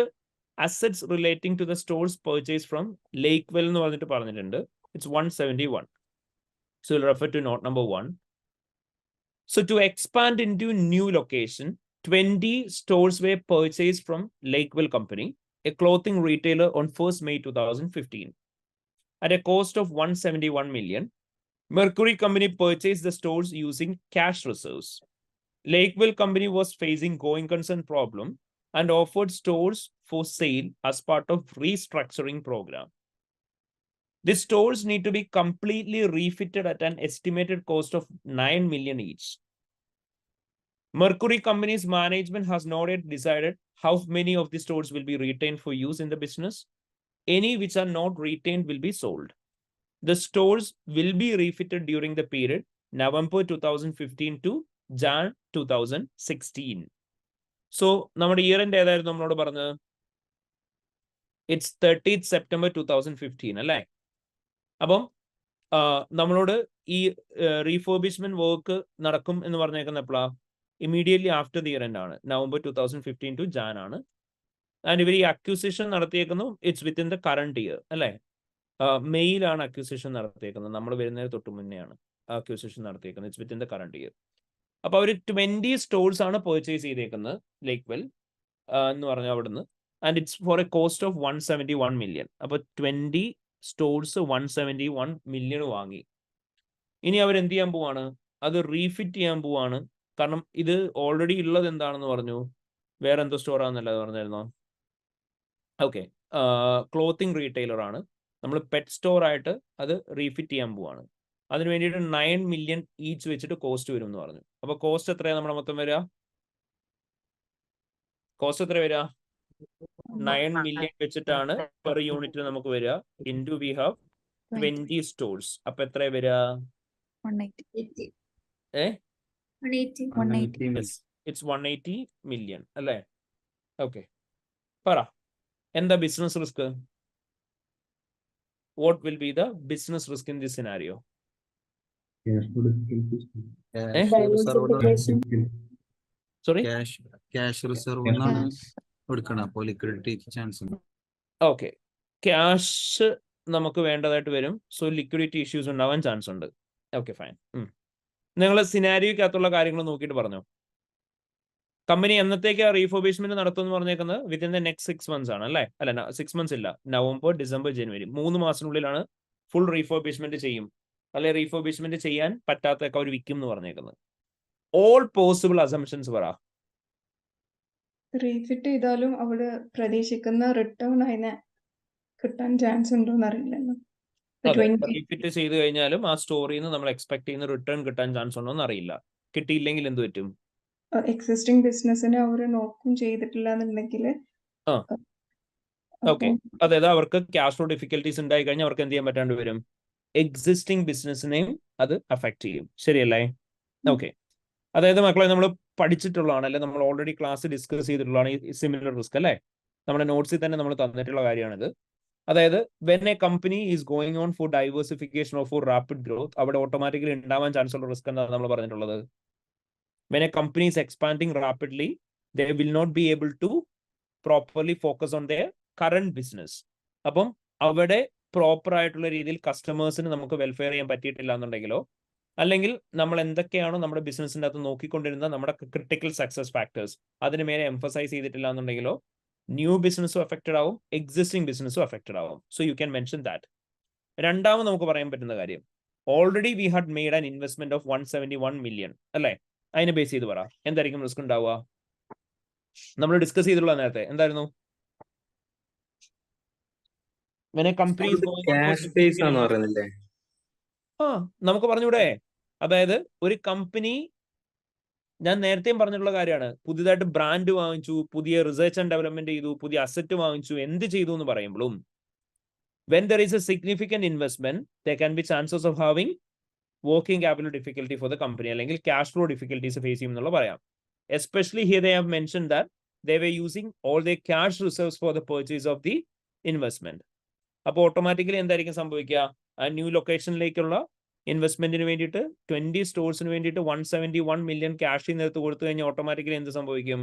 assets relating to the stores purchased from Lakewell എന്ന് പറഞ്ഞിട്ട് പറഞ്ഞിട്ടുണ്ട്. It's 171. So we'll refer to note number 1. So to expand into new location, 20 stores were purchased from Lakewell Company, a clothing retailer, on 1st May 2015. At a cost of 171 million, Mercury Company purchased the stores using cash reserves. Lakewell Company was facing going concern problem and offered stores for sale as part of restructuring program. The stores need to be completely refitted at an estimated cost of 9 million each. Mercury Company's management has not yet decided how many of the stores will be retained for use in the business. Any which are not retained will be sold. The stores will be refitted during the period November 2015 to Jan 2016. So, നമ്മുടെ year end ഏതായിരുന്നു നമ്മളോട് പറഞ്ഞത്? It's 30th September 2015 അല്ലേ? അപ്പം നമ്മളോട് ഈ refurbishment work നടക്കും എന്ന് പറഞ്ഞേക്കുന്ന എപ്പോഴാ? Immediately after the year end ആണ്. November 2015 ടു Jan ആണ്. ആൻഡ് ഇവർ ഈ അക്യൂസിഷൻ നടത്തിയേക്കുന്നു it's within the current year അല്ലേ? മെയിലാണ് അക്യൂസിഷൻ നടത്തിയേക്കുന്നത്. നമ്മൾ വരുന്നതിന് തൊട്ട് മുന്നെയാണ് അക്യൂസിഷൻ നടത്തിയേക്കുന്നത്. It's within the current year. അപ്പോൾ അവർ 20 സ്റ്റോഴ്സ് ആണ് പർച്ചേസ് ചെയ്തേക്കുന്നത് ലേക്വെൽ എന്ന് പറഞ്ഞ അവിടുന്ന്. And it's for a cost of 171 million. അപ്പോൾ 20 സ്റ്റോഴ്സ് 171 million വാങ്ങി. ഇനി അവർ എന്ത് ചെയ്യാൻ പോവാണ്? അത് റീഫിറ്റ് ചെയ്യാൻ പോവാണ്. കാരണം ഇത് ഓൾറെഡി ഉള്ളത് എന്താണെന്ന് പറഞ്ഞു? വേറെ എന്തോ സ്റ്റോർ ആണെന്നല്ല പറഞ്ഞായിരുന്നോ? ഓക്കെ, ക്ലോത്തിങ് റീറ്റെയിലർ ആണ്. നമ്മൾ പെറ്റ് സ്റ്റോർ ആയിട്ട് അത് റീഫിറ്റ് ചെയ്യാൻ പോവാണ്. അതിന് വേണ്ടിയിട്ട് 9 million ഈച്ച് വെച്ചിട്ട് കോസ്റ്റ് വരും എന്ന് പറഞ്ഞു. അപ്പോൾ കോസ്റ്റ് എത്രയാണ് നമ്മുടെ മൊത്തം വരിക? കോസ്റ്റ് എത്ര വരിക? 9 million വെച്ചിട്ടാണ് പെർ യൂണിറ്റിൽ നമുക്ക് വരിക. Into we have 20 stores. അപ്പൊ എത്ര വരിക? 180. ഇറ്റ്സ് 180 million അല്ലേ? ഓക്കെ, പറ എന്താ business risk? What will be the business risk in this scenario? Cash flow difficulties. Sorry? Cash reserve എടുക്കണം. അപ്പോൾ ലിക്വിഡിറ്റി ചാൻസ് ഉണ്ട്. ഓക്കെ, ക്യാഷ് നമുക്ക് വേണ്ടതായിട്ട് വരും. സോ ലിക്വിഡിറ്റി ഇഷ്യൂസ് ഉണ്ടാവാൻ ചാൻസ് ഉണ്ട്. Okay, fine. നിങ്ങൾ സിനാരിയോക്കകത്തുള്ള കാര്യങ്ങൾ നോക്കിയിട്ട് പറഞ്ഞോ. കമ്പനി എന്നത്തേക്ക് റീഫർബിഷ്മെന്റ് നടത്തുമെന്ന് പറഞ്ഞേക്കുന്നത് വിത്തിൻ ദ നെക്സ്റ്റ് 6 months ആണ് അല്ലേ? അല്ല, 6 months ഇല്ല, November, December, January 3 മാസത്തിനുള്ളിലാണ് full refurbishment ചെയ്യും. അല്ലെ, റീഫർബിഷ്മെന്റ് ചെയ്യാൻ പറ്റാത്തൊക്കെ അവർ വിൽക്കും എന്ന് പറഞ്ഞേക്കുന്നത്. ഓൾ പോസിബിൾ അസംഷൻസ് പറ. റീഫിറ്റ് ചെയ്താലും അവിടെ പ്രതീക്ഷിക്കുന്ന റിട്ടേൺ അതിനെ കിട്ടാൻ ചാൻസ് ഉണ്ടോന്ന് അറിയില്ലല്ലോ. റീഫിറ്റ് ചെയ്ത് കഴിഞ്ഞാലും ആ സ്റ്റോറിയിൽ നിന്ന് നമ്മൾ എക്സ്പെക്ട് ചെയ്യുന്ന റിട്ടേൺ കിട്ടാൻ ചാൻസ് ഉണ്ടോ എന്ന് അറിയില്ല. കിട്ടിയില്ലെങ്കിൽ എന്ത് പറ്റും? എക്സിസ്റ്റിംഗ് ബിസിനസിനെ അവർ നോക്കും ചെയ്തിട്ടില്ല എന്നുണ്ടെങ്കിൽ ഓക്കെ, അതായത് അവർക്ക് ക്യാഷ് ഫ്ലോ ഡിഫിക്കൽട്ടീസ് ഉണ്ടായി കഴിഞ്ഞാൽ അവർക്ക് എന്ത് ചെയ്യാൻ പറ്റാണ്ട് വരും? എക്സിസ്റ്റിംഗ് ബിസിനസിനെയും അത് അഫക്ട് ചെയ്യും. ശരിയല്ലേ? ഓക്കെ, അതായത് മക്കളെ നമ്മൾ പഠിച്ചിട്ടുള്ളതാണ് അല്ലെ, നമ്മൾ ഓൾറെഡി ക്ലാസ് ഡിസ്കസ് ചെയ്തിട്ടുള്ളതാണ് ഈ സിമിലർ റിസ്ക് അല്ലേ? നമ്മുടെ നോട്ട്സിൽ തന്നെ നമ്മൾ തന്നിട്ടുള്ള കാര്യമാണിത്. അതായത് when a company is going on for diversification or for rapid growth, അവിടെ ഓട്ടോമാറ്റിക്കലി ഉണ്ടാവാൻ ചാൻസ് ഉള്ള റിസ്ക് എന്താണ് നമ്മൾ പറഞ്ഞിട്ടുള്ളത്? When a company is expanding rapidly, they will not be able to properly focus on their current business. അപ്പം അവിടെ proper ആയിട്ടുള്ള രീതിയിൽ കസ്റ്റമേഴ്സിന് നമുക്ക് വെൽഫെയർ ചെയ്യാൻ പറ്റിയിട്ടില്ല എന്നുണ്ടെങ്കിലോ, അല്ലെങ്കിൽ നമ്മൾ എന്തൊക്കെയാണോ നമ്മുടെ ബിസിനസിൻ്റെ അകത്ത് നോക്കിക്കൊണ്ടിരുന്ന നമ്മുടെ ക്രിട്ടിക്കൽ സക്സസ് ഫാക്ടേഴ്സ് അതിന് മേലെ എംഫസൈസ് ചെയ്തിട്ടില്ല എന്നുണ്ടെങ്കിലോ, ന്യൂ ബിസിനസ്സും അഫക്റ്റഡ് ആവും, എക്സിസ്റ്റിംഗ് ബിസിനസ്സും അഫക്റ്റഡ് ആവും. So you can mention that. രണ്ടാമത് നമുക്ക് പറയാൻ പറ്റുന്ന കാര്യം, already we had made an investment of 171 million അല്ലേ? അതിനെ ബേസ് ചെയ്ത് പറ എന്തായിരിക്കും റിസ്ക് ഉണ്ടാവുക? നമ്മൾ ഡിസ്കസ് ചെയ്തിട്ടുള്ള നേരത്തെ എന്തായിരുന്നു? നമുക്ക് പറഞ്ഞൂടെ? അതായത് ഒരു കമ്പനി, ഞാൻ നേരത്തെയും പറഞ്ഞിട്ടുള്ള കാര്യമാണ്, പുതിയതായിട്ട് ബ്രാൻഡ് വാങ്ങിച്ചു, പുതിയ റിസർച്ച് ആൻഡ് ഡെവലപ്മെന്റ് ചെയ്തു, പുതിയ അസറ്റ് വാങ്ങിച്ചു, എന്ത് ചെയ്തു എന്ന് പറയുമ്പോഴും when there is a significant investment, there can be chances of having working capital difficulty for the company, അല്ലെങ്കിൽ cash flow difficulties ഫേസ് ചെയ്യും എന്നുള്ള പറയാം. Especially here they have mentioned that they were using all their cash reserves for the purchase of the investment. അപ്പോൾ automatically എന്തായിരിക്കും സംഭവിക്കുക? ആ new ലൊക്കേഷനിലേക്കുള്ള ഇൻവെസ്റ്റ്മെന്റിന് വേണ്ടിയിട്ട് 20 സ്റ്റോഴ്സിന് വേണ്ടിയിട്ട് 171 million ക്യാഷ് നേരത്ത് കൊടുത്തു കഴിഞ്ഞാൽ ഓട്ടോമാറ്റിക്കലി എന്ത് സംഭവിക്കും?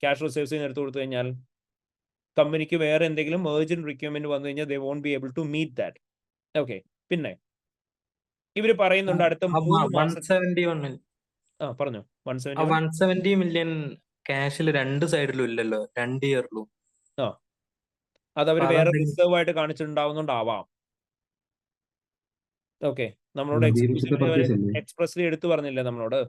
ക്യാഷ് റിസർവ്സ് നേരത്ത് കൊടുത്തു കഴിഞ്ഞാൽ കമ്പനിക്ക് വേറെ എന്തെങ്കിലും ഏർജന്റ് റിക്വയർമെന്റ് വന്നു കഴിഞ്ഞാൽ they won't be able to meet that. Okay, പിന്നെ ഇവര് പറയുന്നുണ്ട് അടുത്ത 3 മാസം. 171 പറഞ്ഞു. ആ 170 മില്യൺ ക്യാഷിൽ രണ്ട് സൈഡിലും ഇല്ലല്ലോ, 2 ഇയറിലും. അത് അവർ വേറെ റിസർവ് ആയിട്ട് കാണിച്ചിട്ടുണ്ടാവുന്നുണ്ടാവാം. ഓക്കെ, നമ്മളോട് എക്സ്പ്രസ്ലി എടുത്തു പറഞ്ഞില്ലേ നമ്മളോട്,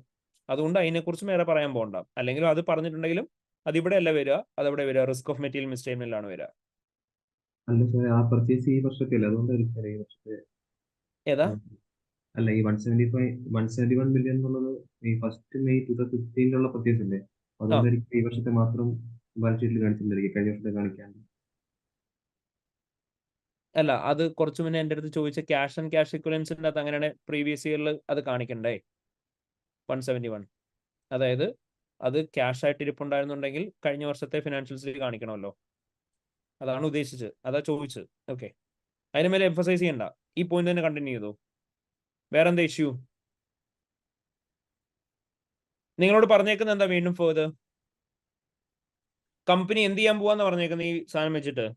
അതുകൊണ്ട് അതിനെക്കുറിച്ച് വേറെ പറയാൻ പോകണ്ട. അല്ലെങ്കിൽ അത് പറഞ്ഞിട്ടുണ്ടെങ്കിലും അത് ഇവിടെ അല്ല വരിക, അതവിടെ വരിക, റിസ്ക് ഓഫ് മെറ്റീരിയൽ മിസ്റ്റേറ്റ്മെന്റിലാണ് വരിക. അല്ല സാർ, ആ പർച്ചേസ് ഈ വർഷത്തെ അല്ല, അതുകൊണ്ടായിരിക്കും ഈ വർഷത്തെ. ഏതാ? അല്ല, ഈ 171 മില്യൺ എന്നുള്ളത് ഈ 1 May 2015 പർച്ചേസ് അല്ലേ, അതുകൊണ്ടായിരിക്കും ഈ വർഷത്തെ മാത്രം ബാലൻസ് ഷീറ്റിൽ കാണിച്ചിട്ടുണ്ടായിരിക്കും, കഴിഞ്ഞ വർഷത്തെ കാണിക്കാൻ. അല്ല, അത് കുറച്ചു മുന്നേ എൻ്റെ അടുത്ത് ചോദിച്ച ക്യാഷ് ആൻഡ് ക്യാഷ് ഇക്വലൻസിൻ്റെ അകത്ത് അങ്ങനെയാണ് പ്രീവിയസ് ഇയറിൽ അത് കാണിക്കണ്ടേ 171. അതായത് അത് ക്യാഷ് ആയിട്ട് ഇരിപ്പുണ്ടായിരുന്നുണ്ടെങ്കിൽ കഴിഞ്ഞ വർഷത്തെ ഫിനാൻഷ്യൽസിൽ കാണിക്കണമല്ലോ, അതാണ് ഉദ്ദേശിച്ചത്, അതാ ചോദിച്ചത്. ഓക്കെ, അതിന് മേലെ എംഫസൈസ് ചെയ്യണ്ട, ഈ പോയിന്റ് തന്നെ കണ്ടിന്യൂ ചെയ്തു. വേറെന്താ ഇഷ്യൂ? നിങ്ങളോട് പറഞ്ഞേക്കുന്നത് എന്താ വീണ്ടും ഫേർദർ? കമ്പനി എന്ത് ചെയ്യാൻ പോവാന്ന് പറഞ്ഞേക്കുന്നത് ഈ സാധനം വെച്ചിട്ട്?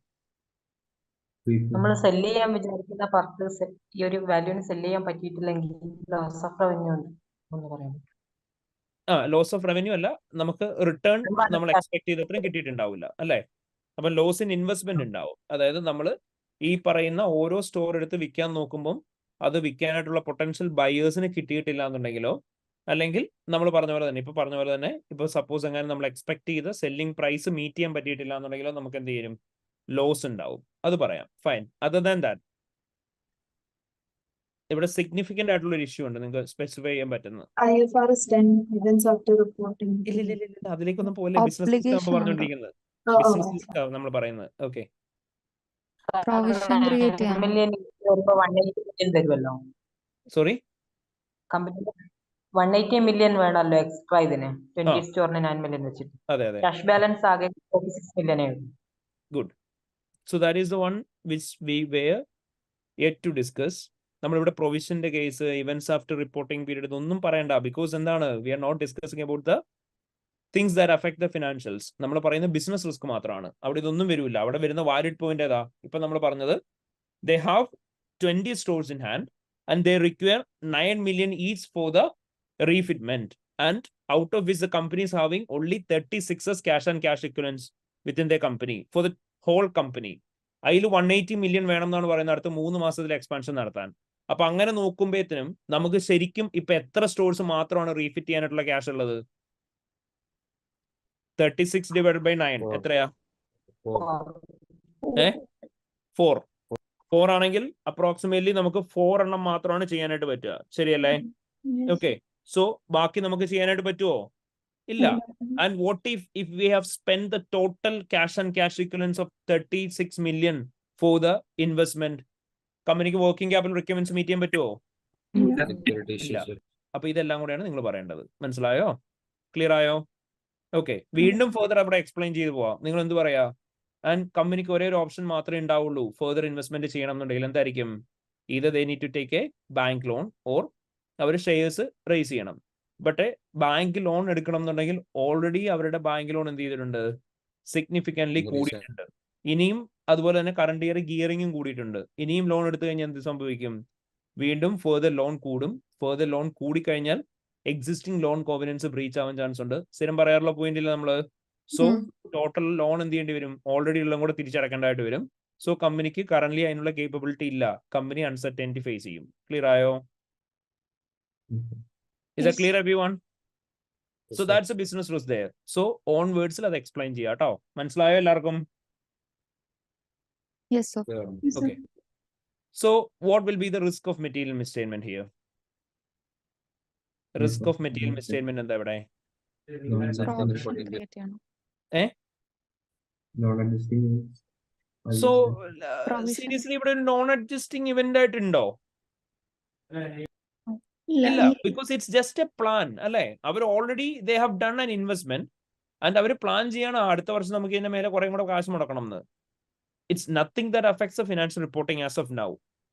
നമ്മൾ സെല് ചെയ്യാൻ വിചാരിക്കുന്ന പർച്ചേസ് ഈ ഒരു വാല്യൂന് സെല് ചെയ്യാൻ പറ്റിയിട്ടില്ലെങ്കിൽ ലോസ് ഓഫ് റവന്യൂ ഉണ്ട് എന്ന് പറയാം. ലോസ് ഓഫ് റവന്യൂ അല്ല, നമുക്ക് റിട്ടേൺ നമ്മൾ എക്സ്പെക്ട് ചെയ്തത്രയും കിട്ടിയിട്ടുണ്ടാവില്ല അല്ലേ? അപ്പം ലോസ് ഇൻ ഇൻവെസ്റ്റ്മെന്റ് ഉണ്ടാവും. അതായത് നമ്മൾ ഈ പറയുന്ന ഓരോ സ്റ്റോർ എടുത്ത് വിൽക്കാൻ നോക്കുമ്പോൾ അത് വിൽക്കാനായിട്ടുള്ള പൊട്ടൻഷ്യൽ ബയേഴ്സിന് കിട്ടിയിട്ടില്ല എന്നുണ്ടെങ്കിലോ, അല്ലെങ്കിൽ നമ്മൾ പറഞ്ഞ പോലെ തന്നെ ഇപ്പൊ സപ്പോസ് എങ്ങനെ നമ്മൾ എക്സ്പെക്ട് ചെയ്ത സെല്ലിംഗ് പ്രൈസ് മീറ്റ് ചെയ്യാൻ പറ്റിയിട്ടില്ല എന്നുണ്ടെങ്കിലോ നമുക്ക് എന്ത് ചെയ്യും? ലോസ് ഉണ്ടാവും. അത് പറയാം, ഫൈൻ. അതർ ദാൻ ദാറ്റ് ഇവിടെ സിഗ്നിഫിക്കന്റ് ആയിട്ടുള്ള ഒരു ഇഷ്യൂ ഉണ്ട് നിങ്ങൾക്ക് സ്പെസിഫൈ ചെയ്യാൻ പറ്റുന്നത്? ഇല്ല, അതിലേക്കൊന്നും പോലെ. ബിസിനസ് സിസ്റ്റം പറഞ്ഞുകൊണ്ടിരിക്കുന്നത്, ബിസിനസ് സിസ്റ്റം നമ്മൾ പറയുന്നത്. ഓക്കെ, സോറി, കമ്പനി 180 മില്യൺ വേണമല്ലോ എക്സ്ട്രാ ഇതിന് 20 സ്റ്റോറിന് 9 മില്യൺ വെച്ചിട്ട്. അതെ. ക്യാഷ് ബാലൻസ് ആകെ 46 മില്യണേ ഉള്ളൂ. Good. So that is the one which we were yet to discuss. നമ്മളിവിടെ പ്രൊവിഷന്റെ case, events after reporting period ഇതൊന്നും പറയണ്ട. ബിക്കോസ് എന്താണ്, we are not discussing about the things that affect the financials. നമ്മൾ പറയുന്ന ബിസിനസ് റിസ്ക് മാത്രമാണ്. അവിടെ ഇതൊന്നും വരില്ല. അവിടെ വരുന്ന വാലിഡ് പോയിന്റ് ഏതാ? ഇപ്പൊ നമ്മൾ പറഞ്ഞത് they have 20 stores in hand and they require 9 million each for the refitment, and out of which the company is having only 36 cash and cash equivalents within their company for the whole company. അതിൽ 180 million വേണം എന്നാണ് പറയുന്നത് അടുത്ത 3 മാസത്തിൽ expansion നടത്താൻ. അപ്പൊ അങ്ങനെ നോക്കുമ്പോഴത്തേനും നമുക്ക് ശരിക്കും ഇപ്പൊ എത്ര സ്റ്റോഴ്സ് മാത്രമാണ് റീഫിറ്റ് ചെയ്യാനായിട്ടുള്ള ക്യാഷ് ഉള്ളത്? 36 divided by 9 എത്രയാ? 4 ആണെങ്കിൽ അപ്രോക്സിമേറ്റ്ലി നമുക്ക് 4 എണ്ണം മാത്രമാണ് ചെയ്യാനായിട്ട് പറ്റുക, ശരിയല്ലേ? ഓക്കെ, സോ ബാക്കി നമുക്ക് ചെയ്യാനായിട്ട് പറ്റുമോ? ഇല്ല. And what if we have spent the total cash and cash equivalents of 36 million for the investment, കമ്പനിക്ക് വർക്കിംഗ് ക്യാപിറ്റൽ റിക്വയർമെന്റ്സ് മീറ്റ് ചെയ്യാൻ പറ്റുമോ? ഇല്ല. അപ്പൊ ഇതെല്ലാം കൂടെയാണ് നിങ്ങൾ പറയേണ്ടത്. മനസ്സിലായോ? ക്ലിയർ ആയോ? ഓക്കെ, വീണ്ടും ഫർദർ അവിടെ എക്സ്പ്ലെയിൻ ചെയ്ത് പോവാം. നിങ്ങൾ എന്ത് പറയാ? ആൻഡ് കമ്പനിക്ക് ഒരേ ഒരു ഓപ്ഷൻ മാത്രമേ ഉണ്ടാവുള്ളൂ ഫർദർ ഇൻവെസ്റ്റ്മെന്റ് ചെയ്യണം എന്നുണ്ടെങ്കിൽ. എന്തായിരിക്കും? either they need to take a bank loan or അവർ ഷെയർസ് റേസ് ചെയ്യണം. ബട്ട് ബാങ്ക് ലോൺ എടുക്കണം എന്നുണ്ടെങ്കിൽ ഓൾറെഡി അവരുടെ ബാങ്ക് ലോൺ എന്ത് ചെയ്തിട്ടുണ്ട്? സിഗ്നിഫിക്കൻ്റ്ലി കൂടിയിട്ടുണ്ട്. ഇനിയും അതുപോലെ തന്നെ കറണ്ട് ഇയർ ഗിയറിംഗും കൂടിയിട്ടുണ്ട്. ഇനിയും ലോൺ എടുത്തു കഴിഞ്ഞാൽ എന്ത് സംഭവിക്കും? വീണ്ടും ഫർദർ ലോൺ കൂടും. ഫർദർ ലോൺ കൂടിക്കഴിഞ്ഞാൽ എക്സിസ്റ്റിംഗ് ലോൺ കോവനൻസ് ബ്രീച്ച് ആവാൻ ചാൻസ് ഉണ്ട്. സ്ഥിരം പറയാറുള്ള പോയിന്റ് ഇല്ല നമ്മള്. സോ ടോട്ടൽ ലോൺ എന്ത് ചെയ്യേണ്ടി വരും? ഓൾറെഡി ഉള്ളതും കൂടെ തിരിച്ചടക്കേണ്ടതായിട്ട് വരും. സോ കമ്പനിക്ക് കറന്റ് അതിനുള്ള കേപ്പബിലിറ്റി ഇല്ല. കമ്പനി അൺസർട്ടനിറ്റി ഫേസ് ചെയ്യും. ക്ലിയർ ആയോ? Is that clear everyone? So that's a business risk there. So onwards അത് എക്സ്പ്ലെയിൻ ചെയ്യാം കേട്ടോ. മനസ്സിലായോ എല്ലാവർക്കും? Yes, sir. Okay. So what will be the risk of material misstatement here? Risk of material misstatement എന്താ ഇവിടെ? Provision create ചെയ്യണം. So seriously ഇവിടെ ഒരു നോൺ അഡ്ജസ്റ്റിംഗ് ഇവന്റ് ആയിട്ടുണ്ടോ? ഇല്ല, because it's just a plan അല്ലേ? അവർ already they have done an investment and അവർ പ്ലാൻ ചെയ്യാണ് അടുത്ത വർഷം നമുക്ക് ഇതിന്റെ മേലെ കുറെ കൂടെ കാശ് മുടക്കണം എന്ന്. It's nothing that affects the financial reporting as of now.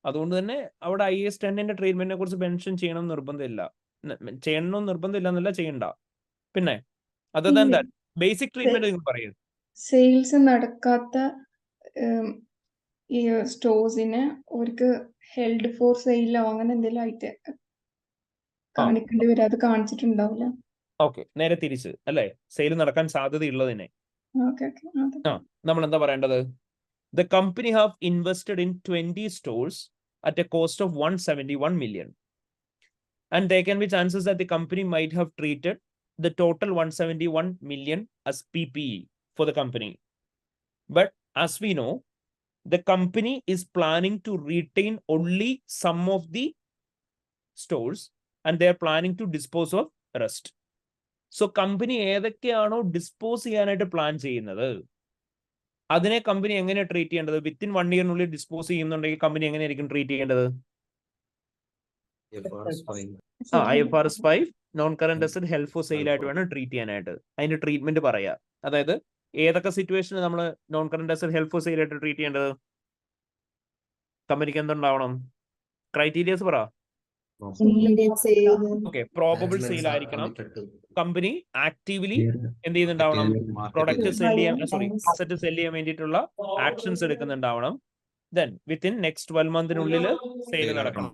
അതുകൊണ്ട് തന്നെ അവിടെ IAS 10 ട്രീറ്റ്മെന്റിനെ കുറിച്ച് മെൻഷൻ ചെയ്യണം നിർബന്ധമില്ല. ചെയ്യണമെന്ന് നിർബന്ധമില്ല എന്നല്ല, ചെയ്യണ്ട. പിന്നെ other than that basic treatment നിങ്ങൾ പറയും. സെയിൽസ് നടക്കാത്ത ഈ സ്റ്റോഴ്സിന് അവർക്ക് ഹെൽഡ് ഫോർ സെയിലോ അങ്ങനെ എന്തെങ്കിലും ആയിട്ട് കാണിക്കേണ്ടി വരും. അത് കാണിച്ചിട്ടുണ്ടാവില്ല. ഓക്കെ, നേരെ തിരിച്ച് അല്ലേ, സെയിൽ നടക്കാൻ സാധ്യതയുള്ളതിനെ നമ്മൾ എന്താ പറയേണ്ടത്? The company have invested in 20 stores at a cost of 171 million. And there can be chances that the company might have treated the total 171 million as PPE for the company. But as we know, the company is planning to retain only some of the stores and they are planning to dispose of rest. So company ഏതൊക്കെയാണോ dispose ചെയ്യാനായിട്ട് plan ചെയ്യുന്നത് അതിനെ company എങ്ങനെ treat ചെയ്യേണ്ടത്? Within 1 ഇയറിനുള്ളിൽ dispose ചെയ്യുന്നുണ്ടെങ്കിൽ company എങ്ങനെയായിരിക്കും treat ചെയ്യേണ്ടത്? IFRS 5 non current asset held for sale ആയിട്ട് വേണം ട്രീറ്റ് ചെയ്യാനായിട്ട്. അതിന്റെ ട്രീറ്റ്മെന്റ് പറയാ. അതായത് ഏതൊക്കെ സിറ്റുവേഷനിൽ നമ്മൾ non current asset held for sale ആയിട്ട് ട്രീറ്റ് ചെയ്യേണ്ടത്? കമ്പനിക്ക് എന്തുണ്ടാവണം? ക്രൈറ്റീരിയസ് പറ. ഓക്കെ, പ്രോബബിൾ സെയിൽ ആയിരിക്കണം. കമ്പനി ആക്റ്റീവ്ലി എന്ത് ചെയ്യുന്നുണ്ടാവണം? പ്രൊഡക്റ്റ് സെല് ചെയ്യാൻ, അസറ്റ് സെല് ചെയ്യാൻ വേണ്ടിയിട്ടുള്ള ആക്ഷൻസ് എടുക്കുന്നുണ്ടാവണം. ദെൻ വിത്തിൻ നെക്സ്റ്റ് 12 മന്തിനുള്ളിൽ സെയിൽ നടക്കണം.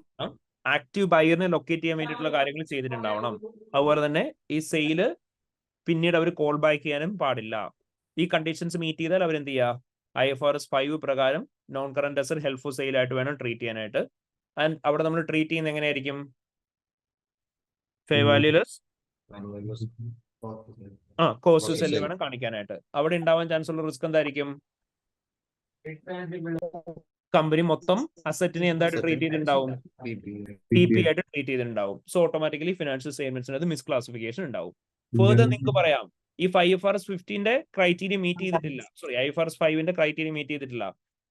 ആക്റ്റീവ് ബയറിനെ ലൊക്കേറ്റ് ചെയ്യാൻ വേണ്ടിയിട്ടുള്ള കാര്യങ്ങൾ ചെയ്തിട്ടുണ്ടാവണം. അതുപോലെ തന്നെ ഈ സെയില് പിന്നീട് അവർ കോൾ ബാക്ക് ചെയ്യാനും പാടില്ല. ഈ കണ്ടീഷൻസ് മീറ്റ് ചെയ്താൽ അവർ എന്ത് ചെയ്യുക? IFRS 5 പ്രകാരം non current asset held for sale ആയിട്ട് വേണം ട്രീറ്റ് ചെയ്യാനായിട്ട്. ആൻഡ് അവിടെ നമ്മൾ ട്രീറ്റ് ചെയ്യുന്നത് എങ്ങനെയായിരിക്കും? ഫെയർ വാല്യൂലെസ് കോസ്റ്റ് സെല്ല് വേണം കാണിക്കാനായിട്ട്. അവിടെ ഉണ്ടാവാൻ ചാൻസ് ഉള്ള റിസ്ക് എന്തായിരിക്കും? കമ്പനി മൊത്തം അസറ്റിനെ എന്തായിട്ട് ട്രീറ്റ് ചെയ്തിട്ടുണ്ടാവും? PP ആയിട്ട് ട്രീറ്റ് ചെയ്തിട്ടുണ്ടാവും. സോ ഓട്ടോമാറ്റിക്കലി ഫിനാൻഷ്യൽ സ്റ്റേറ്റ്മെന്റ്സിന് അത് മിസ്ക്ലാസിഫിക്കേഷൻ ഉണ്ടാവും. ഫർദർ നിങ്ങൾക്ക് പറയാം, ഈ IFRS 15 ക്രൈറ്റീരിയ മീറ്റ് ചെയ്തിട്ടില്ല, IFRS 5 ക്രൈറ്റീരിയ മീറ്റ് ചെയ്തിട്ടില്ല,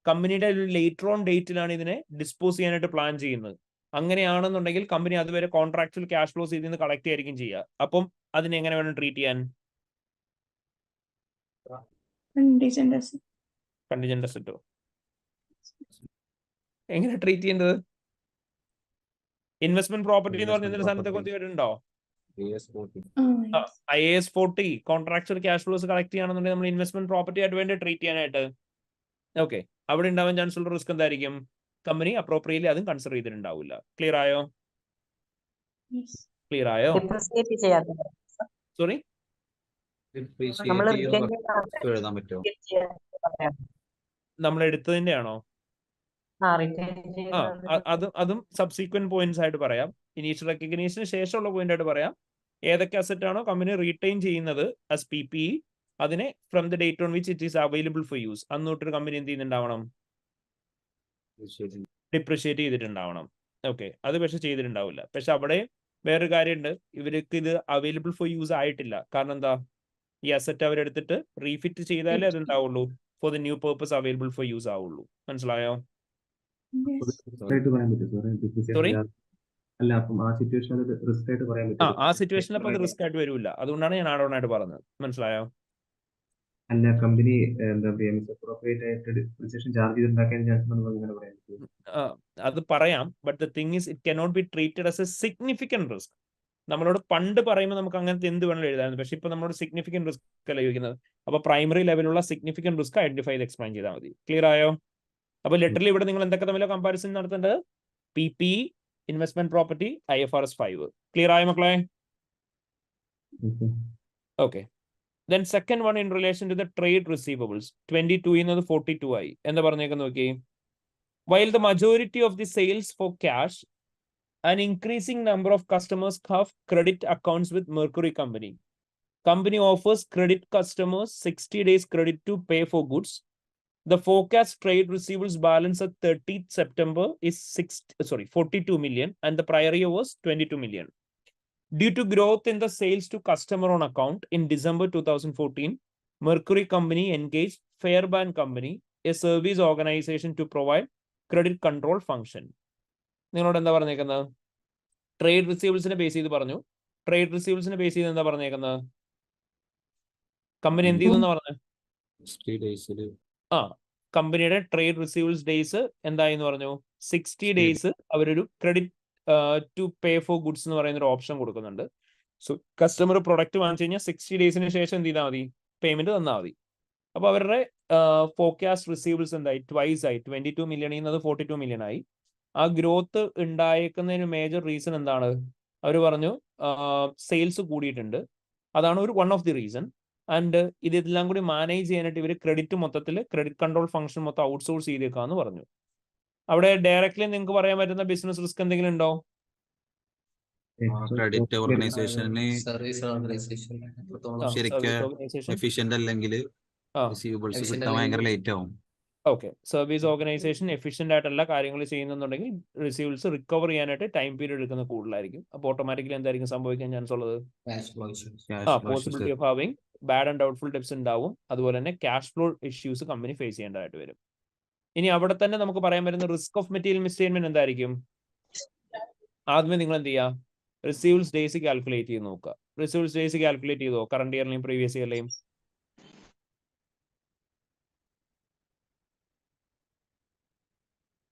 കമ്പനിയുടെ ഒരു ലേറ്റർ ഓൺ ഡേറ്റിലാണ് ഇതിനെ ഡിസ്പോസ് ചെയ്യാനായിട്ട് പ്ലാൻ ചെയ്യുന്നത്. അങ്ങനെയാണെന്നുണ്ടെങ്കിൽ കമ്പനി അതുവരെ കോൺട്രാക്ച്വൽ ക്യാഷ് ഫ്ലോസ് ഇതിൽ നിന്ന് കളക്ട് ചെയ്യായിരിക്കും ചെയ്യുക. അപ്പം അതിനെ എങ്ങനെ വേണം ട്രീറ്റ് ചെയ്യാൻ? കണ്ടിജന്റ് അസറ്റോ എങ്ങനെ ട്രീറ്റ് ചെയ്യേണ്ടത്? ഇൻവെസ്റ്റ്മെന്റ് പ്രോപ്പർട്ടി എന്ന് പറഞ്ഞ സാധനത്തെ കുറിച്ച് കേട്ടിട്ടുണ്ടോ? IAS 40 contractual cash flows collect ചെയ്യുകയാണെന്നുണ്ടെങ്കിൽ നമ്മൾ ഇൻവെസ്റ്റ്മെന്റ് പ്രോപ്പർട്ടി ആയിട്ട് വേണ്ടി ട്രീറ്റ് ചെയ്യാനായിട്ട്. ഓക്കെ, അവിടെ ഉണ്ടാവാൻ ചാൻസ് ഉള്ള റിസ്ക് എന്തായിരിക്കും? കമ്പനി അപ്രോപ്രിയറ്റ്ലി അതും കൺസിഡർ ചെയ്തിട്ടുണ്ടാവില്ല. ക്ലിയർ ആയോ? ക്ലിയർ ആയോ? സോറി, നമ്മൾ എടുത്തതിന്റെ ആണോ? അതും സബ്സീക്വന്റ് പോയിന്റ്സ് ആയിട്ട് പറയാം. ഇനീഷ്യൽ റെക്കഗ്നീഷന് ശേഷമുള്ള പോയിന്റ് ആയിട്ട് പറയാം. ഏതൊക്കെ അസറ്റ് ആണോ കമ്പനി റീറ്റെയിൻ ചെയ്യുന്നത് ആസ് PPE, അതിനെ from the date on which it is available for use അന്ന് തൊട്ടൊരു കമ്പനി എന്ത് ചെയ്യുന്നുണ്ടാവണം? ഡിപ്രിഷിയേറ്റ് ചെയ്തിട്ടുണ്ടാവണം. ഓക്കെ, അത് പക്ഷെ ചെയ്തിട്ടുണ്ടാവില്ല. പക്ഷെ അവിടെ വേറൊരു കാര്യമുണ്ട്, ഇവർക്ക് ഇത് അവൈലബിൾ ഫോർ യൂസ് ആയിട്ടില്ല. കാരണം എന്താ? ഈ അസറ്റ് അവരെടുത്തിട്ട് റീഫിറ്റ് ചെയ്താലേ അത് ഉണ്ടാവുള്ളൂ, for the new purpose available for use ആവുള്ളൂ. മനസ്സിലായോ? സോറി, അല്ല, അപ്പം ആ സിറ്റുവേഷൻ റിസ്ക് ആയിട്ട് പറയാൻ പറ്റും. ആ സിറ്റുവേഷനിൽ അപ്പൊ അത് റിസ്ക് ആയിട്ട് വരില്ല. അതുകൊണ്ടാണ് ഞാൻ ആഡ് ഓൺ ആയിട്ട് പറഞ്ഞത്. മനസ്സിലായോ? അല്ല, കമ്പനി എന്താ പറയാ, മിസ്അപ്രോപ്രിയേറ്റ് ആയിട്ട് ഡിപ്രിസിയേഷൻ ചാർജ് ചെയ്തുണ്ടാക്കാൻ ചാൻസ് ഉണ്ടെന്ന് അങ്ങനെ പറയാൻ പറ്റും. അത് പറയാം. But the thing is it cannot be treated as A significant risk. നമ്മളോട് പണ്ട് പറയുമ്പോൾ നമുക്ക് അങ്ങനത്തെ എന്ത് വേണമെങ്കിലും എഴുതാമായിരുന്നു. പക്ഷെ ഇപ്പൊ നമ്മളോട് സിഗ്നിഫിക്കന്റ് റിസ്ക് അല്ല ചോദിക്കുന്നത്. അപ്പൊ പ്രൈമറി ലെവലുള്ള സിഗ്നിഫിക്കന്റ് റിസ്ക് ഐഡന്റിഫൈ ചെയ്ത് എക്സ്പ്ലെയിൻ ചെയ്താൽ മതി. ക്ലിയർ ആയോ? അപ്പൊ ലിറ്ററലി ഇവിടെ നിങ്ങൾ എന്തൊക്കെ തമ്മിൽ കമ്പാരിസൺ നടത്തേണ്ടത്? PPE, investment property, IFRS 5. Clear ആയോ മക്കളെ? Okay. Then second one in relation to the trade receivables, 22 എന്നത് 42 ആയി. എന്താ പറഞ്ഞേക്ക് നോക്കി? While the majority of the sales for cash, an increasing number of customers have credit accounts with Mercury Company. Company offers credit customers 60 days credit to pay for goods. The forecast trade receivables balance at 30th September is 42 million and the prior year was 22 million. Due to growth in the sales to customer on account in December 2014, Mercury Company engaged Fairbairn Company, a service organization, to provide credit control function. നിങ്ങളോട് എന്താ പറഞ്ഞേക്കുന്നത്? Trade റിസീവബിൾസിനെ base ചെയ്ത് പറഞ്ഞു. Trade റിസീവബിൾസിനെ base ചെയ്ത് എന്താ പറഞ്ഞേക്കുന്നത്? Company എന്ത് ചെയ്തു എന്നാ പറഞ്ഞത്? കമ്പനിയുടെ ട്രേഡ് റിസീവബിൾസ് ഡേയ്സ് എന്തായെന്ന് പറഞ്ഞു? 60 ഡേയ്സ് അവരൊരു credit to pay for goods എന്ന് പറയുന്ന ഒരു ഓപ്ഷൻ കൊടുക്കുന്നുണ്ട്. സോ കസ്റ്റമർ പ്രൊഡക്റ്റ് വാങ്ങിച്ചു കഴിഞ്ഞാൽ 60 ഡേയ്സിന് ശേഷം എന്ത് ചെയ്താൽ മതി? പേയ്മെന്റ് തന്നാൽ മതി. അപ്പോൾ അവരുടെ ഫോർകാസ്റ്റ് റിസീവബിൾസ് എന്തായി? ട്വൈസ് ആയി. 22 മില്യൺ എന്നത് 42 മില്യൺ ആയി. ആ ഗ്രോത്ത് ഉണ്ടായേക്കുന്നതിന് മേജർ റീസൺ എന്താണ്? അവർ പറഞ്ഞു സെയിൽസ് കൂടിയിട്ടുണ്ട്. അതാണ് ഒരു one of the reason. And ഇതെല്ലാം കൂടി മാനേജ് ചെയ്യാനായിട്ട് ഇവർ ക്രെഡിറ്റ് കൺട്രോൾ ഫംഗ്ഷൻ മൊത്തം ഔട്ട്സോഴ്സ് ചെയ്തേക്കാന്ന് പറഞ്ഞു. അവിടെ ഡയറക്റ്റ്ലി നിങ്ങൾക്ക് പറയാൻ പറ്റുന്ന ബിസിനസ് റിസ്ക് എന്തെങ്കിലും ഉണ്ടോ? ക്രെഡിറ്റ് ഓർഗനൈസേഷന് ശരിക്കും എഫിഷ്യന്റ് അല്ലെങ്കിൽ റിസീവബിൾസ് കിട്ടാൻ ഭയങ്കര ലേറ്റ് ആവും. ഓക്കെ, സർവീസ് ഓർഗനൈസേഷൻ എഫിഷ്യന്റ് ആയിട്ടല്ല കാര്യങ്ങൾ ചെയ്യുന്നുണ്ടെങ്കിൽ റിസീവബിൾസ് റിക്കവർ ചെയ്യാനായിട്ട് ടൈം പീരീഡ് എടുക്കുന്ന കൂടുതലായിരിക്കും. അപ്പോൾ ഓട്ടോമാറ്റിക്കലി എന്തായിരിക്കും സംഭവിക്കാൻ ചാൻസ് ഉള്ളത്? Possibility of having bad and doubtful debts ഉണ്ടാവും. അതുപോലെ തന്നെ cash flow issues company face ചെയ്യേണ്ടതായിട്ട് വരും. ഇനി അവിടെ തന്നെ നമുക്ക് പറയാൻ പറ്റുന്ന റിസ്ക് ഓഫ് മെറ്റീരിയൽ മിസ്സ്റ്റേറ്റ്മെന്റ് എന്തായിരിക്കും? ആദ്യമേ നിങ്ങൾ എന്ത് ചെയ്യുക? റിസീവ്സ് ഡേയ്സ് കാൽക്കുലേറ്റ് ചെയ്ത് നോക്കുക. റിസീവ്സ് ഡേയ്സ് കാൽക്കുലേറ്റ് ചെയ്തോ കറണ്ട് ഇയറിലെയും പ്രീവിയസ് ഇയറിലെയും?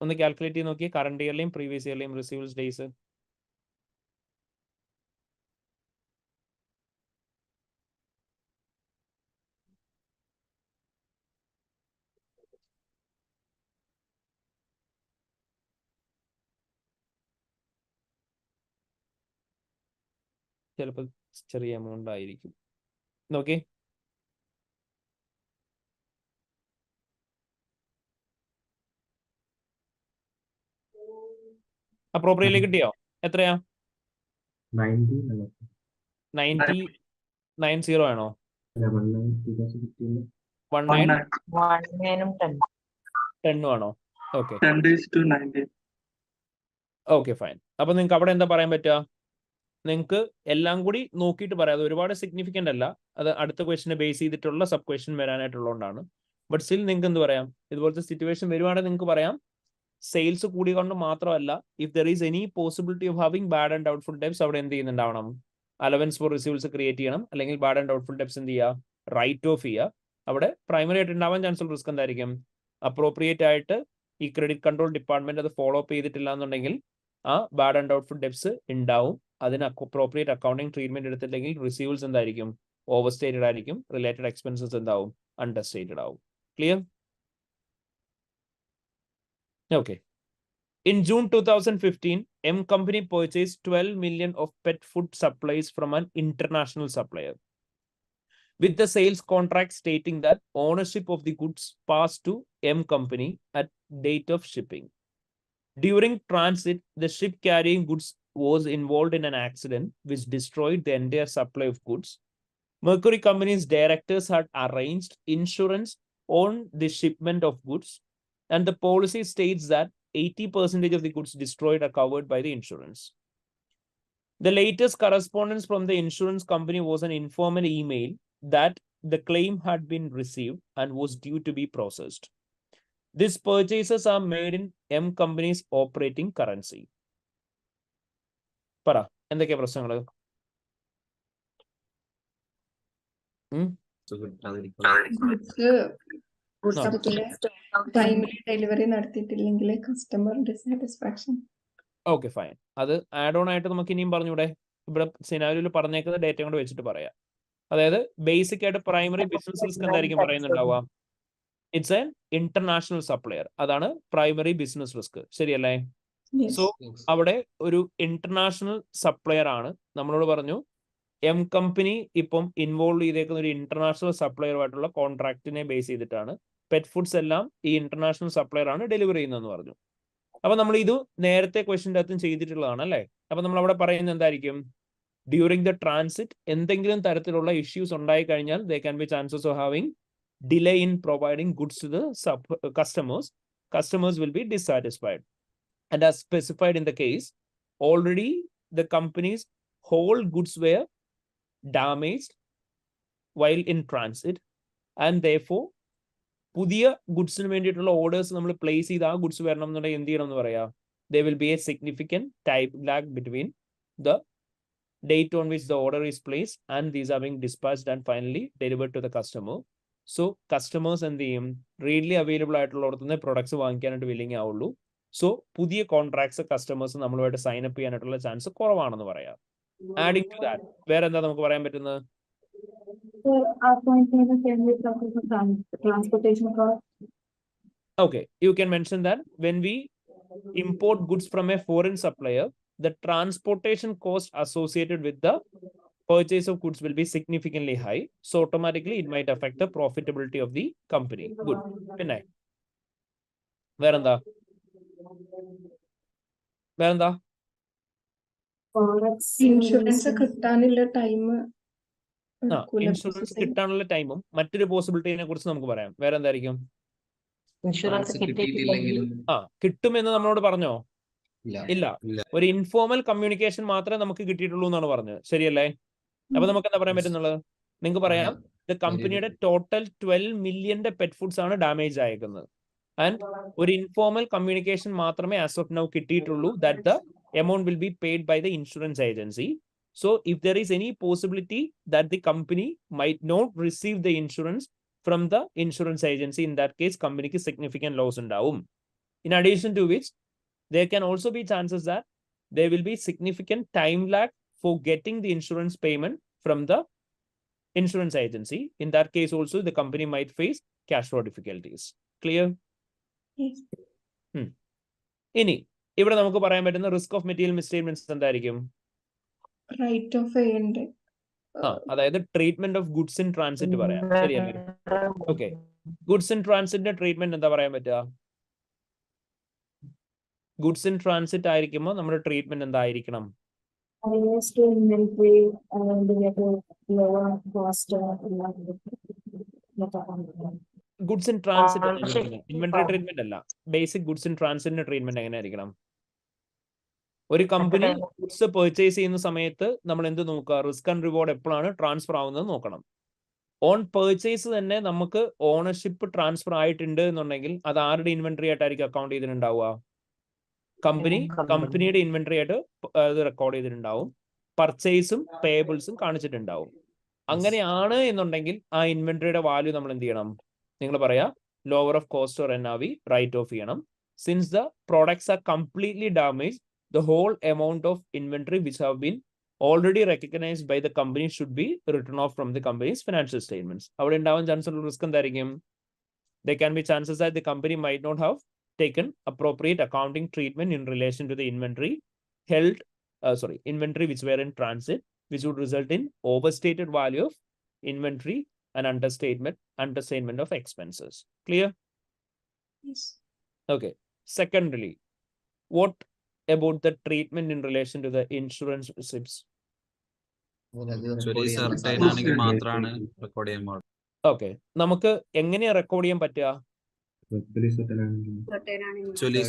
ഒന്ന് കാൽക്കുലേറ്റ് ചെയ്ത് നോക്കിയേ കറണ്ട് ഇയറിലെയും പ്രീവിയസ് ഇയറിലെയും റിസീവ്സ് ഡേയ്സ്. ചിലപ്പോൾ ചെറിയ എമൗണ്ട് ആയിരിക്കും. നോക്കി, അപ്രോപ്രിയറ്റ്ലി കിട്ടിയോ? എത്രയാ? 90 ആണോ? 10 ആണോ? Okay, okay fine. അപ്പൊ നിങ്ങൾക്ക് അവിടെ എന്താ പറയാൻ പറ്റുക? നിങ്ങൾക്ക് എല്ലാം കൂടി നോക്കിയിട്ട് പറയാം. അത് ഒരുപാട് സിഗ്നിഫിക്കൻ്റ് അല്ല, അത് അടുത്ത ക്വസ്റ്റിനെ ബേസ് ചെയ്തിട്ടുള്ള സബ് ക്വസ്റ്റ്യൻ വരാനായിട്ടുള്ളതുകൊണ്ടാണ്. ബട്ട് സ്റ്റിൽ നിങ്ങൾക്ക് എന്ത് പറയാം? ഇതുപോലത്തെ സിറ്റുവേഷൻ വരുവാണെങ്കിൽ നിങ്ങൾക്ക് പറയാം സെയിൽസ് കൂടിക്കൊണ്ട് മാത്രമല്ല, if there is any possibility of having bad and doubtful debts അവിടെ എന്ത് ചെയ്യുന്നുണ്ടാവണം? അലവൻസ് ഫോർ റിസീവ്സ് ക്രിയേറ്റ് ചെയ്യണം. അല്ലെങ്കിൽ ബാഡ് ആൻഡ് ഡൗട്ട്ഫുൾ ഡെബ്റ്റ്സ് എന്ത് ചെയ്യുക? റൈറ്റ് ഓഫ് ചെയ്യുക. അവിടെ പ്രൈമറി ആയിട്ട് ഉണ്ടാവാൻ ചാൻസ് ഉള്ള റിസ്ക് എന്തായിരിക്കും? അപ്രോപ്രിയേറ്റ് ആയിട്ട് ഈ ക്രെഡിറ്റ് കൺട്രോൾ ഡിപ്പാർട്ട്മെന്റ് അത് ഫോളോ അപ്പ് ചെയ്തിട്ടില്ല എന്നുണ്ടെങ്കിൽ ആ ബാഡ് ആൻഡ് ഡൗട്ട്ഫുൾ ഡെബ്റ്റ്സ് ഉണ്ടാവും. അതിന് അപ്രോപ്രിയേറ്റ് അക്കൗണ്ടിങ് ട്രീറ്റ്മെന്റ് എടുത്തില്ലെങ്കിൽ റിസീവ്സ് എന്തായിരിക്കും? ഓവർ സ്റ്റേറ്റഡ് ആയിരിക്കും. റിലേറ്റഡ് എക്സ്പെൻസസ് എന്താവും? അണ്ടർ സ്റ്റേറ്റഡ് ആവും. Clear? Okay. In June 2015, M Company purchased 12 million of pet food supplies from an international supplier, with the sales contract stating that ownership of the goods passed to M Company at date of shipping. During transit, the ship carrying goods was involved in an accident which destroyed the entire supply of goods. Mercury Company's directors had arranged insurance on the shipment of goods, and the policy states that 80% of the goods destroyed are covered by the insurance. The latest correspondence from the insurance company was an informal email that the claim had been received and was due to be processed. These purchases are made in M Company's operating currency. പറ, എന്തൊക്കെയാ പ്രശ്നങ്ങൾ? ടൈമിൽ delivery നടത്തിയിട്ടില്ലെങ്കിൽ customer dissatisfaction. Okay fine. അത് add on ആയിട്ട് നമുക്ക് ഇനിയും പറഞ്ഞൂടെ? ഇവിടെ സിനാരിയോയിൽ പറഞ്ഞേക്കുന്ന ഡേറ്റ കൊണ്ട് വെച്ചിട്ട് പറയാം. അതായത് ബേസിക് ആയിട്ട് പ്രൈമറി ബിസിനസ് റിസ്ക് എന്തായിരിക്കും പറയുന്നുണ്ടാവുക? It's an international supplier. അതാണ് പ്രൈമറി ബിസിനസ് റിസ്ക്. ശരിയല്ലേ? സോ അവിടെ ഒരു ഇന്റർനാഷണൽ സപ്ലയർ ആണ്. നമ്മളോട് പറഞ്ഞു എം കമ്പനി ഇപ്പം ഇൻവോൾവ് ചെയ്തേക്കുന്ന ഒരു ഇന്റർനാഷണൽ സപ്ലയറുമായിട്ടുള്ള കോൺട്രാക്റ്റിനെ ബേസ് ചെയ്തിട്ടാണ് പെറ്റ് ഫുഡ്സ് എല്ലാം ഈ ഇന്റർനാഷണൽ സപ്ലയർ ആണ് ഡെലിവറി ചെയ്യുന്നതെന്ന് പറഞ്ഞു. അപ്പൊ നമ്മൾ ഇത് നേരത്തെ ക്വസ്റ്റിൻ്റെ അകത്തും ചെയ്തിട്ടുള്ളതാണ് അല്ലേ? അപ്പൊ നമ്മൾ അവിടെ പറയുന്നത് എന്തായിരിക്കും? ഡ്യൂറിംഗ് ദ ട്രാൻസിറ്റ് എന്തെങ്കിലും തരത്തിലുള്ള ഇഷ്യൂസ് ഉണ്ടായി കഴിഞ്ഞാൽ they can be chances of having delay in providing goods to the customers will be dissatisfied. And as specified in the case, already the company's whole goods were damaged while in transit, and therefore പുതിയ ഗുഡ്സിന് വേണ്ടിയിട്ടുള്ള orders നമ്മൾ place ചെയ്ത് ആ goods വരണം എന്നുണ്ടെങ്കിൽ എന്ത് ചെയ്യണം എന്ന് പറയാം? They will be a significant time lag between the date on which the order is placed and these are being dispatched and finally delivered to the customer. So customers എന്ത് ചെയ്യും? റീഡ്ലി അവൈലബിൾ ആയിട്ടുള്ളിടത്തുനിന്ന് products വാങ്ങിക്കാനായിട്ട് willing ആവുള്ളൂ. So പുതിയ contracts customers നമ്മളുമായിട്ട് sign up ചെയ്യാനായിട്ടുള്ള chance കുറവാണെന്ന് പറയാം. ആഡിങ് ടു ദാറ്റ് വേറെ എന്താ നമുക്ക് പറയാൻ പറ്റുന്നത്? transportation cost. Okay, you can mention that when we import goods from a foreign supplier, the transportation cost associated with the purchase of goods will be significantly high. So automatically it might affect the profitability of the company. Good. Pinay. Veranda. Veranda. Insurance കിട്ടാനുള്ള time insurance കിട്ടാനുള്ള ടൈമും മറ്റൊരു പോസിബിലിറ്റിനെ കുറിച്ച് നമുക്ക് പറയാം. വേറെ എന്തായിരിക്കും? Insurance കിട്ടിയിട്ടില്ലെങ്കിലും കിട്ടുമെന്ന് നമ്മളോട് പറഞ്ഞോ? ഇല്ല. ഇല്ല. ഒരു ഇൻഫോർമൽ കമ്മ്യൂണിക്കേഷൻ മാത്രമേ നമുക്ക് കിട്ടിയിട്ടുള്ളൂ എന്നാണ് പറഞ്ഞത്. ശരിയല്ലേ? അപ്പൊ നമുക്ക് എന്താ പറയാൻ പറ്റുന്നുള്ളത്? നിങ്ങൾക്ക് പറയാം, കമ്പനിയുടെ ടോട്ടൽ 12 മില്യന്റെ പെറ്റ് ഫുഡ്സ് ആണ് ഡാമേജ് ആയേക്കുന്നത്. ആൻഡ് ഒരു ഇൻഫോർമൽ കമ്മ്യൂണിക്കേഷൻ മാത്രമേ ആസ് ഓഫ് നൗ കിട്ടിയിട്ടുള്ളൂ, that the amount will be paid by the insurance agency. So if there is any possibility that the company might not receive the insurance from the insurance agency, in that case company ki significant loss undavum. In addition to which, there can also be chances that there will be significant time lag for getting the insurance payment from the insurance agency. In that case also the company might face cash flow difficulties. Clear? Yes. Ini ഇവിടെ നമുക്ക് പറയാൻ പറ്റുന്ന risk of material മിസ്സ്റ്റേറ്റ്മെന്റ്സ് എന്തായിരിക്കും? Right of way ഉണ്ട്. അതായത് treatment of goods in transit പറയാം. ശരിയല്ലേ? Okay, goods in ട്രാൻസിറ്റിന്റെ treatment എന്താ പറയാൻ പറ്റുക? ഗുഡ്സ് ഇൻ ട്രാൻസിറ്റ് ആയിരിക്കുമ്പോൾ നമ്മുടെ ട്രീറ്റ്മെന്റ് എന്തായിരിക്കണം? Goods in transit inventory treatment അല്ല, ബേസിക് ഗുഡ്സ് ഇൻ ട്രാൻസിറ്റിന്റെ ട്രീറ്റ്മെന്റ് എങ്ങനെ ആയിരിക്കണം? ഒരു കമ്പനി ഗുഡ്സ് പർച്ചേസ് ചെയ്യുന്ന സമയത്ത് നമ്മൾ എന്ത് നോക്കുക? റിസ്ക് ആൻഡ് റിവാർഡ് എപ്പോഴാണ് ട്രാൻസ്ഫർ ആവുന്നത് നോക്കണം. ഓൺ പർച്ചേസ് തന്നെ നമുക്ക് ഓണർഷിപ്പ് ട്രാൻസ്ഫർ ആയിട്ടുണ്ട് എന്നുണ്ടെങ്കിൽ അത് ആരുടെ ഇൻവെന്ററി ആയിട്ടായിരിക്കും അക്കൗണ്ട് ചെയ്തിട്ടുണ്ടാവുക? കമ്പനിയുടെ ഇൻവെന്ററി ആയിട്ട് അത് റെക്കോർഡ് ചെയ്തിട്ടുണ്ടാവും. പർച്ചേസും പേബിൾസും കാണിച്ചിട്ടുണ്ടാവും. അങ്ങനെയാണ് എന്നുണ്ടെങ്കിൽ ആ ഇൻവെന്ററിയുടെ വാല്യൂ നമ്മൾ എന്ത് ചെയ്യണം? നിങ്ങൾ പറയാ lower of cost or NRV write off ചെയ്യണം. Since the products are completely damage, the whole amount of inventory which have been already recognized by the company should be written off from the company's financial statements. അവിടെ ഉണ്ടാവാൻ chance ഉള്ള risk എന്തായിരിക്കും? There can be chances that the company might not have taken appropriate accounting treatment in relation to the inventory inventory which were in transit, which would result in overstated value of inventory and understatement of expenses. Clear? Yes. Okay. Secondly, what about the treatment in relation to the insurance receipts? Okay, നമുക്ക് എങ്ങനെയാ record ചെയ്യാൻ പറ്റുക? Usually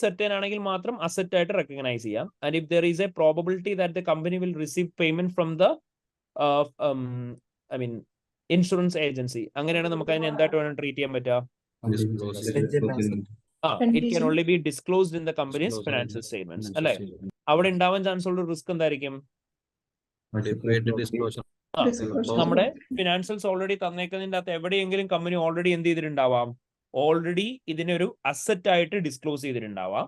certain ആണെങ്കിൽ മാത്രം asset ആയിട്ട് recognise ചെയ്യാം. And if there is a probability that the company will receive payment from the insurance agency, അങ്ങനെയാണ് നമുക്ക് അതിനെ എന്തായിട്ട് വേണം ട്രീറ്റ് ചെയ്യാൻ പറ്റുക? It can only be disclosed in the company's financial statements. അല്ലെ? അവിടെ ഉണ്ടാവാൻ ചാൻസ് ഉള്ള റിസ്ക് എന്തായിരിക്കും? നമ്മുടെ ഫിനാൻഷ്യൽസ് ഓൾറെഡി തന്നേക്കുന്നതിന്റെ അകത്ത് എവിടെയെങ്കിലും കമ്പനി ഓൾറെഡി എന്ത് ചെയ്തിട്ടുണ്ടാവാം? ഓൾറെഡി ഇതിനൊരു അസറ്റ് ആയിട്ട് ഡിസ്ക്ലോസ് ചെയ്തിട്ടുണ്ടാവാം.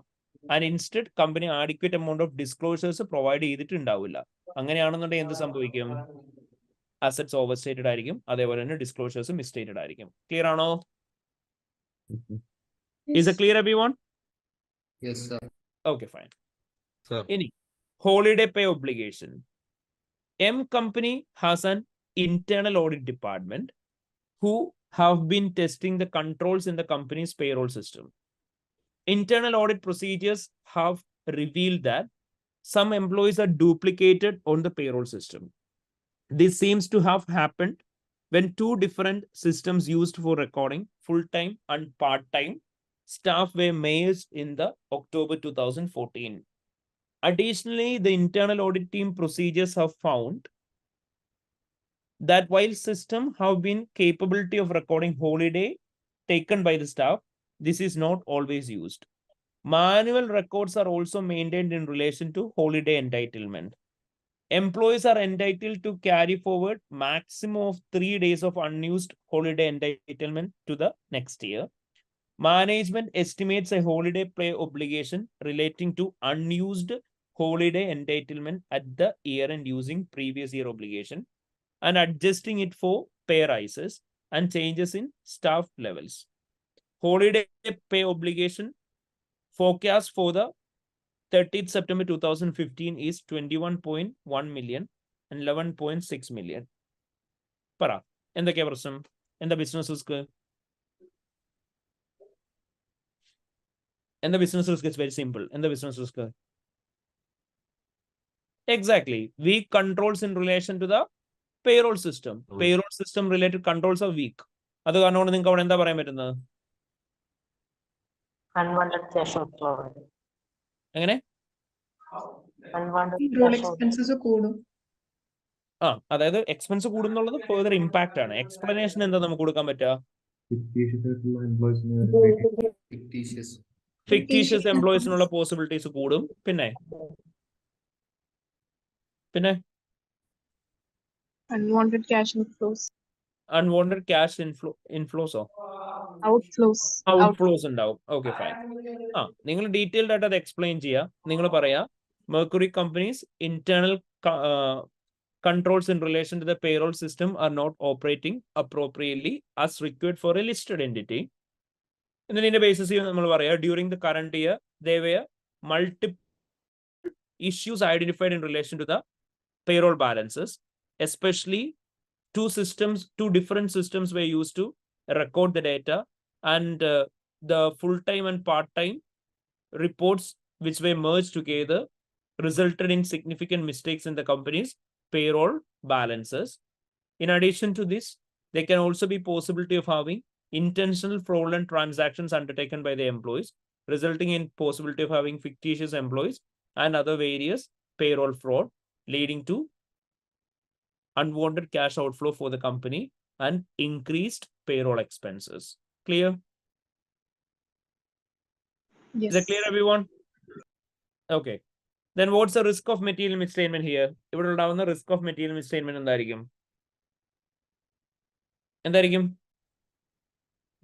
And instead company adequate amount of disclosures provide ചെയ്തിട്ടുണ്ടാവില്ല. അങ്ങനെയാണെന്നുണ്ടെങ്കിൽ എന്ത് സംഭവിക്കും? അസറ്റ്സ് ഓവർ സ്റ്റേറ്റഡ് ആയിരിക്കും, അതേപോലെ തന്നെ ഡിസ്ക്ലോസേഴ്സ് മിസ്സ്റ്റേറ്റഡ് ആയിരിക്കും. ക്ലിയർ ആണോ? Is it clear, everyone? Yes, sir. Okay, fine. Sir. Any holiday pay obligation. M company has an internal audit department who have been testing the controls in the company's payroll system. Internal audit procedures have revealed that some employees are duplicated on the payroll system. This seems to have happened when two different systems used for recording full-time and part-time staff were merged in the October 2014. Additionally, the internal audit team procedures have found that while systems have been capability of recording holiday taken by the staff, this is not always used. Manual records are also maintained in relation to holiday entitlement. Employees are entitled to carry forward maximum of 3 days of unused holiday entitlement to the next year. Management estimates a holiday pay obligation relating to unused holiday entitlement at the year end using previous year obligation and adjusting it for pay rises and changes in staff levels. Holiday pay obligation forecast for the 30th September 2015 is 21.1 million and 11.6 million. Para, എന്തൊക്കെയാ പ്രശ്നം? എന്താ business risk? എന്താ business risk? It's very simple. എന്താ business risk? Exactly. Weak controls in relation to the payroll system. Payroll system related controls are weak. അത് കാരണം കൊണ്ട് നിങ്ങൾക്ക് അവിടെ എന്താ പറയാൻ പറ്റുന്നത്? Unwanted cash outflow. എങ്ങനെ? Unwanted Payroll cash outflow. expenses കൂടും. അതായത് എക്സ്പെൻസ് കൂടുന്നുള്ളത് ഫർദർ ഇമ്പാക്ട് ആണ്. എക്സ്പ്ലനേഷൻ എന്താ നമുക്ക് കൊടുക്കാൻ പറ്റുക? ഫിക്ടീഷ്യസ് എംപ്ലോയീസിനുള്ള പോസിബിലിറ്റീസ് കൂടും. പിന്നെ Unwanted cash inflows. Unwanted cash ഇൻഫ്ലോസോ ഔട്ട്ഫ്ലോസ് ഉണ്ടാവും. Okay fine. നിങ്ങൾ ഡീറ്റെയിൽഡ് ആയിട്ട് അത് എക്സ്പ്ലെയിൻ ചെയ്യുക. നിങ്ങൾ പറയാ Mercury company's internal controls in relation to the payroll system are not operating appropriately as required for a listed entity. And then in the basis during the current year, there were multiple issues identified in relation to the payroll balances, especially two different systems were used to record the data, and the full-time and part-time reports which were merged together resulted in significant mistakes in the company's payroll balances. In addition to this, there can also be possibility of having intentional fraudulent transactions undertaken by the employees, resulting in possibility of having fictitious employees and other various payroll fraud, leading to unwanted cash outflow for the company and increased payroll expenses. Clear? Yes. Is that clear, everyone? Okay. Then what's the risk of material misstatement here? ഇവിടെ ഉണ്ടാവുന്ന risk of material misstatement എന്തായിരിക്കും?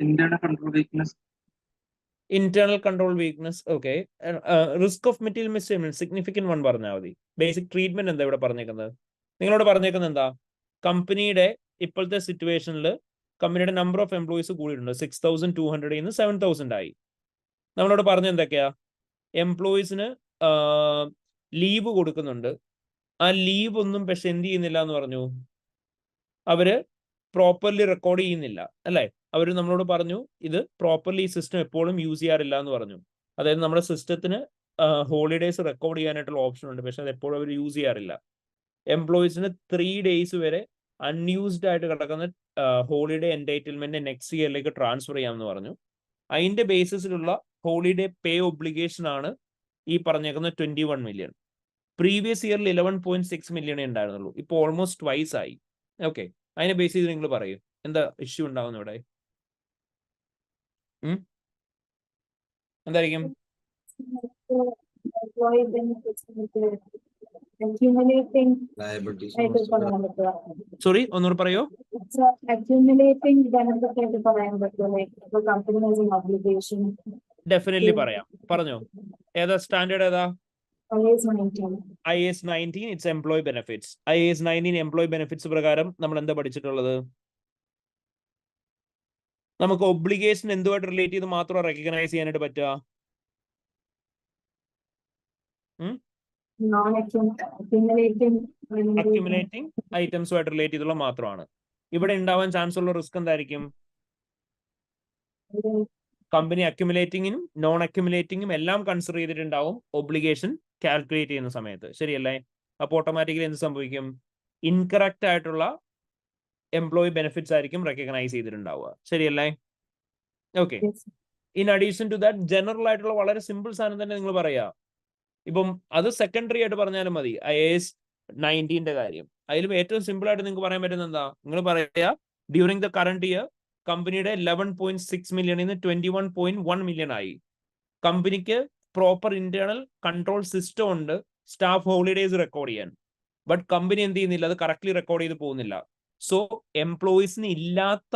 Internal control weakness. Internal control weakness. Okay. Risk of material misstatement, significant one പറഞ്ഞാൽ മതി. Basic treatment എന്താ ഇവിടെ പറഞ്ഞേക്കുന്നത്? നിങ്ങളോട് പറഞ്ഞേക്കുന്നത് എന്താ? കമ്പനിയുടെ ഇപ്പോഴത്തെ സിറ്റുവേഷനിൽ കമ്പനിയുടെ നമ്പർ ഓഫ് എംപ്ലോയീസ് കൂടിയിട്ടുണ്ട്. 6,200 നിന്ന് 7,000 ആയി. നമ്മളോട് പറഞ്ഞ എന്തൊക്കെയാ? എംപ്ലോയീസിന് ലീവ് കൊടുക്കുന്നുണ്ട്. ആ ലീവ് ഒന്നും പക്ഷെ എന്ത് ചെയ്യുന്നില്ല എന്ന് പറഞ്ഞു, അവര് പ്രോപ്പർലി റെക്കോർഡ് ചെയ്യുന്നില്ല അല്ലെ? അവർ നമ്മളോട് പറഞ്ഞു ഇത് പ്രോപ്പർലി ഈ സിസ്റ്റം എപ്പോഴും യൂസ് ചെയ്യാറില്ല എന്ന് പറഞ്ഞു. അതായത് നമ്മുടെ സിസ്റ്റത്തിന് ഹോളിഡേയ്സ് റെക്കോർഡ് ചെയ്യാനായിട്ടുള്ള ഓപ്ഷൻ ഉണ്ട്, പക്ഷെ അത് എപ്പോഴും അവർ യൂസ് ചെയ്യാറില്ല. എംപ്ലോയീസിന് 3 days വരെ അൺയൂസ്ഡ് ആയിട്ട് കിടക്കുന്ന ഹോളിഡേ എൻടൈറ്റിൽമെന്റ് നെക്സ്റ്റ് ഇയറിലേക്ക് ട്രാൻസ്ഫർ ചെയ്യാമെന്ന് പറഞ്ഞു. അതിന്റെ ബേസിസിലുള്ള ഹോളിഡേ പേ ഒബ്ലിഗേഷൻ ആണ് ഈ പറഞ്ഞേക്കുന്ന 21 million. പ്രീവിയസ് ഇയറിൽ 11.6 million ഉണ്ടായിരുന്നുള്ളൂ. ഇപ്പൊ ഓൾമോസ്റ്റ് ട്വൈസ് ആയി. ഓക്കെ, അതിനെ ബേസ് ചെയ്ത് നിങ്ങൾ പറയും എന്താ ഇഷ്യൂ ഉണ്ടാവുന്ന ഇവിടെ? എന്തായിരിക്കും? സോറി, ഒന്നുകൂടെ പറയോ? ഡെഫിനറ്റ്ലി പറയാം. പറഞ്ഞോ, ഏതാ സ്റ്റാൻഡേർഡ്? ഏതാ? IAS 19. It's employee benefits. IAS 19 employee benefits പ്രകാരം നമ്മൾ എന്താ പഠിച്ചിട്ടുള്ളത്? നമുക്ക് ഒബ്ലിഗേഷൻ എന്തുമായിട്ട് റിലേറ്റ് ചെയ്ത് മാത്രം റെക്കഗ്നൈസ് ചെയ്യാനായിട്ട് പറ്റുക? അക്യുമുലേറ്റിംഗ് ഐറ്റംസുമായിട്ട് റിലേറ്റ് ചെയ്തുള്ള മാത്രമാണ്. ഇവിടെ ഉണ്ടാവാൻ ചാൻസ് ഉള്ള റിസ്ക് എന്തായിരിക്കും? കമ്പനി അക്യുമുലേറ്റിംഗിനും നോൺ അക്യുമുലേറ്റിംഗും എല്ലാം കൺസിഡർ ചെയ്തിട്ടുണ്ടാവും ഒബ്ലിഗേഷൻ കാൽക്കുലേറ്റ് ചെയ്യുന്ന സമയത്ത്, ശരിയല്ലേ? അപ്പോൾ ഓട്ടോമാറ്റിക്കലി എന്ത് സംഭവിക്കും? ഇൻകറക്റ്റ് ആയിട്ടുള്ള എംപ്ലോയി ബെനിഫിറ്റ്സ് ആയിരിക്കും റെക്കഗ്നൈസ് ചെയ്തിട്ടുണ്ടാവുക, ശരിയല്ലേ? Okay. In addition to that, general ആയിട്ടുള്ള വളരെ സിമ്പിൾ സാധനം തന്നെ നിങ്ങൾ പറയാ. ഇപ്പം അത് സെക്കൻഡറി ആയിട്ട് പറഞ്ഞാലും മതി. IAS 19 കാര്യം അതിലും ഏറ്റവും സിമ്പിൾ ആയിട്ട് നിങ്ങൾക്ക് പറയാൻ പറ്റുന്ന എന്താ? നിങ്ങൾ പറയാ ഡ്യൂറിംഗ് ദ കറണ്ട് ഇയർ കമ്പനിയുടെ 11.6 million നിന്ന് 21.1 million ആയി. കമ്പനിക്ക് പ്രോപ്പർ ഇന്റേണൽ കൺട്രോൾ സിസ്റ്റം ഉണ്ട് സ്റ്റാഫ് ഹോളിഡേയ്സ് റെക്കോർഡ് ചെയ്യാൻ. ബട്ട് കമ്പനി എന്ത് ചെയ്യുന്നില്ല, അത് കറക്റ്റ്ലി റെക്കോർഡ് ചെയ്ത് പോകുന്നില്ല. സോ എംപ്ലോയീസിന് ഇല്ലാത്ത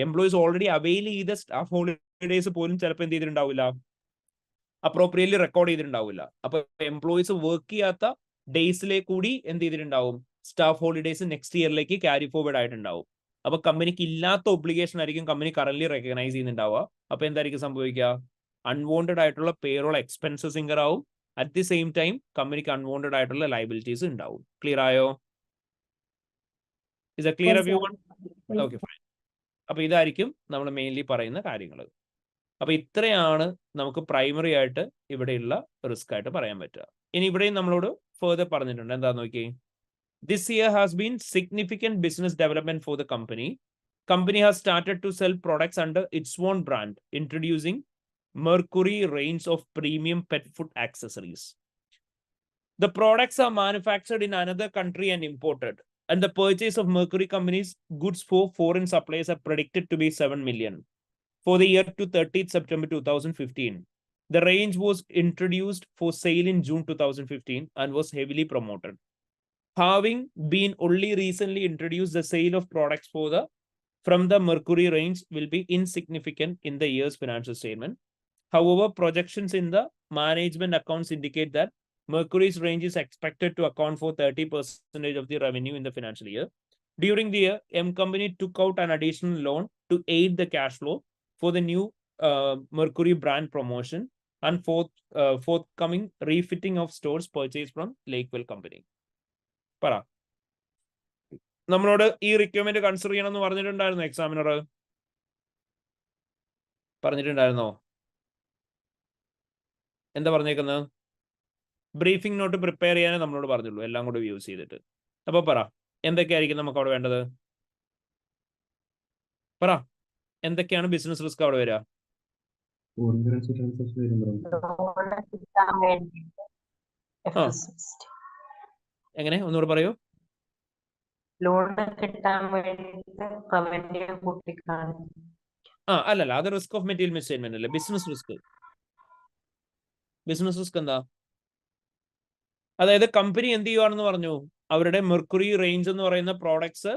എംപ്ലോയീസ് ഓൾറെഡി അവൈൽ ചെയ്ത സ്റ്റാഫ് ഹോളിഡേയ്സ് പോലും ചിലപ്പോൾ എന്ത് ചെയ്തിട്ടുണ്ടാവില്ല, അപ്രോപ്രിയറ്റ്ലി റെക്കോർഡ് ചെയ്തിട്ടുണ്ടാവില്ല. അപ്പൊ എംപ്ലോയീസ് വർക്ക് ചെയ്യാത്ത ഡേയ്സിലേക്ക് കൂടി എന്ത് ചെയ്തിട്ടുണ്ടാവും, സ്റ്റാഫ് ഹോളിഡേയ്സ് നെക്സ്റ്റ് ഇയറിലേക്ക് ക്യാരി ഫോർവേഡ് ആയിട്ടുണ്ടാവും. അപ്പൊ കമ്പനിക്ക് ഇല്ലാത്ത ഒബ്ലിഗേഷൻ ആയിരിക്കും കമ്പനി കറന്റ് റെക്കഗ്നൈസ് ചെയ്യുന്നുണ്ടാവുക. അപ്പൊ എന്തായിരിക്കും സംഭവിക്കുക, അൺവോണ്ടഡ് ആയിട്ടുള്ള പേറോൾ എക്സ്പെൻസസ് ഇൻകർ ആവും. അറ്റ് ദി സെയിം ടൈം കമ്പനിക്ക് അൺവോണ്ടഡ് ആയിട്ടുള്ള ലയബിലിറ്റീസ് ഉണ്ടാവും. ക്ലിയർ ആയോ? Is a clear everyone? Okay fine. അപ്പൊ ഇതായിരിക്കും നമ്മൾ മെയിൻലി പറയുന്ന കാര്യങ്ങൾ. അപ്പൊ ഇത്രയാണ് നമുക്ക് പ്രൈമറി ആയിട്ട് ഇവിടെയുള്ള റിസ്ക് ആയിട്ട് പറയാൻ പറ്റുക. ഇനി ഇവിടെയും നമ്മളോട് ഫർദർ പറഞ്ഞിട്ടുണ്ട്. എന്താന്ന് നോക്കി, this year has been significant business development for the company. Company has started to sell products under its own brand, introducing Mercury range of premium pet food accessories. The products are manufactured in another country and imported, and the purchase of Mercury company's goods for foreign suppliers are predicted to be 7 million for the year to 30th September 2015. The range was introduced for sale in June 2015 and was heavily promoted. Having been only recently introduced, the sale of products from the Mercury range will be insignificant in the year's financial statement. However, projections in the management accounts indicate that Mercury's range is expected to account for 30% of the revenue in the financial year. During the year, M Company took out an additional loan to aid the cash flow for the new Mercury brand promotion and forthcoming refitting of stores purchased from Lakewell Company. പറ, നമ്മളോട് ഈ requirement consider ചെയ്യണമെന്ന് പറഞ്ഞിട്ടുണ്ടായിരുന്നോ examiner? പറഞ്ഞിട്ടുണ്ടായിരുന്നോ? എന്താ പറഞ്ഞേക്കുന്നത്? Briefing not prepare ചെയ്യാനേ നമ്മളോട് പറഞ്ഞുള്ളൂ, എല്ലാം കൂടെ യൂസ് ചെയ്തിട്ട്. അപ്പൊ പറ, എന്തൊക്കെയായിരിക്കും നമുക്ക് അവിടെ വേണ്ടത്? പറ, എന്തൊക്കെയാണ് ബിസിനസ് റിസ്ക് അവിടെ വരിക? എങ്ങനെ, ഒന്നുകൂടെ പറയൂ. ലോൺ കിട്ടാൻ വേണ്ടിയിട്ട് റവന്യൂ കൂട്ടിക്കാണും. അല്ലല്ല, അത് റിസ്ക് ഓഫ് മെറ്റീരിയൽ മിസ്സ്റ്റേറ്റ്മെന്റ് അല്ലേ, ബിസിനസ് റിസ്ക്. ബിസിനസ് റിസ്ക് എന്താ? അതായത് കമ്പനി എന്ത് ചെയ്യുവാണെന്ന് പറഞ്ഞു, അവരുടെ മെർക്കുറി റേഞ്ച് എന്ന് പറയുന്ന പ്രോഡക്ട്സ്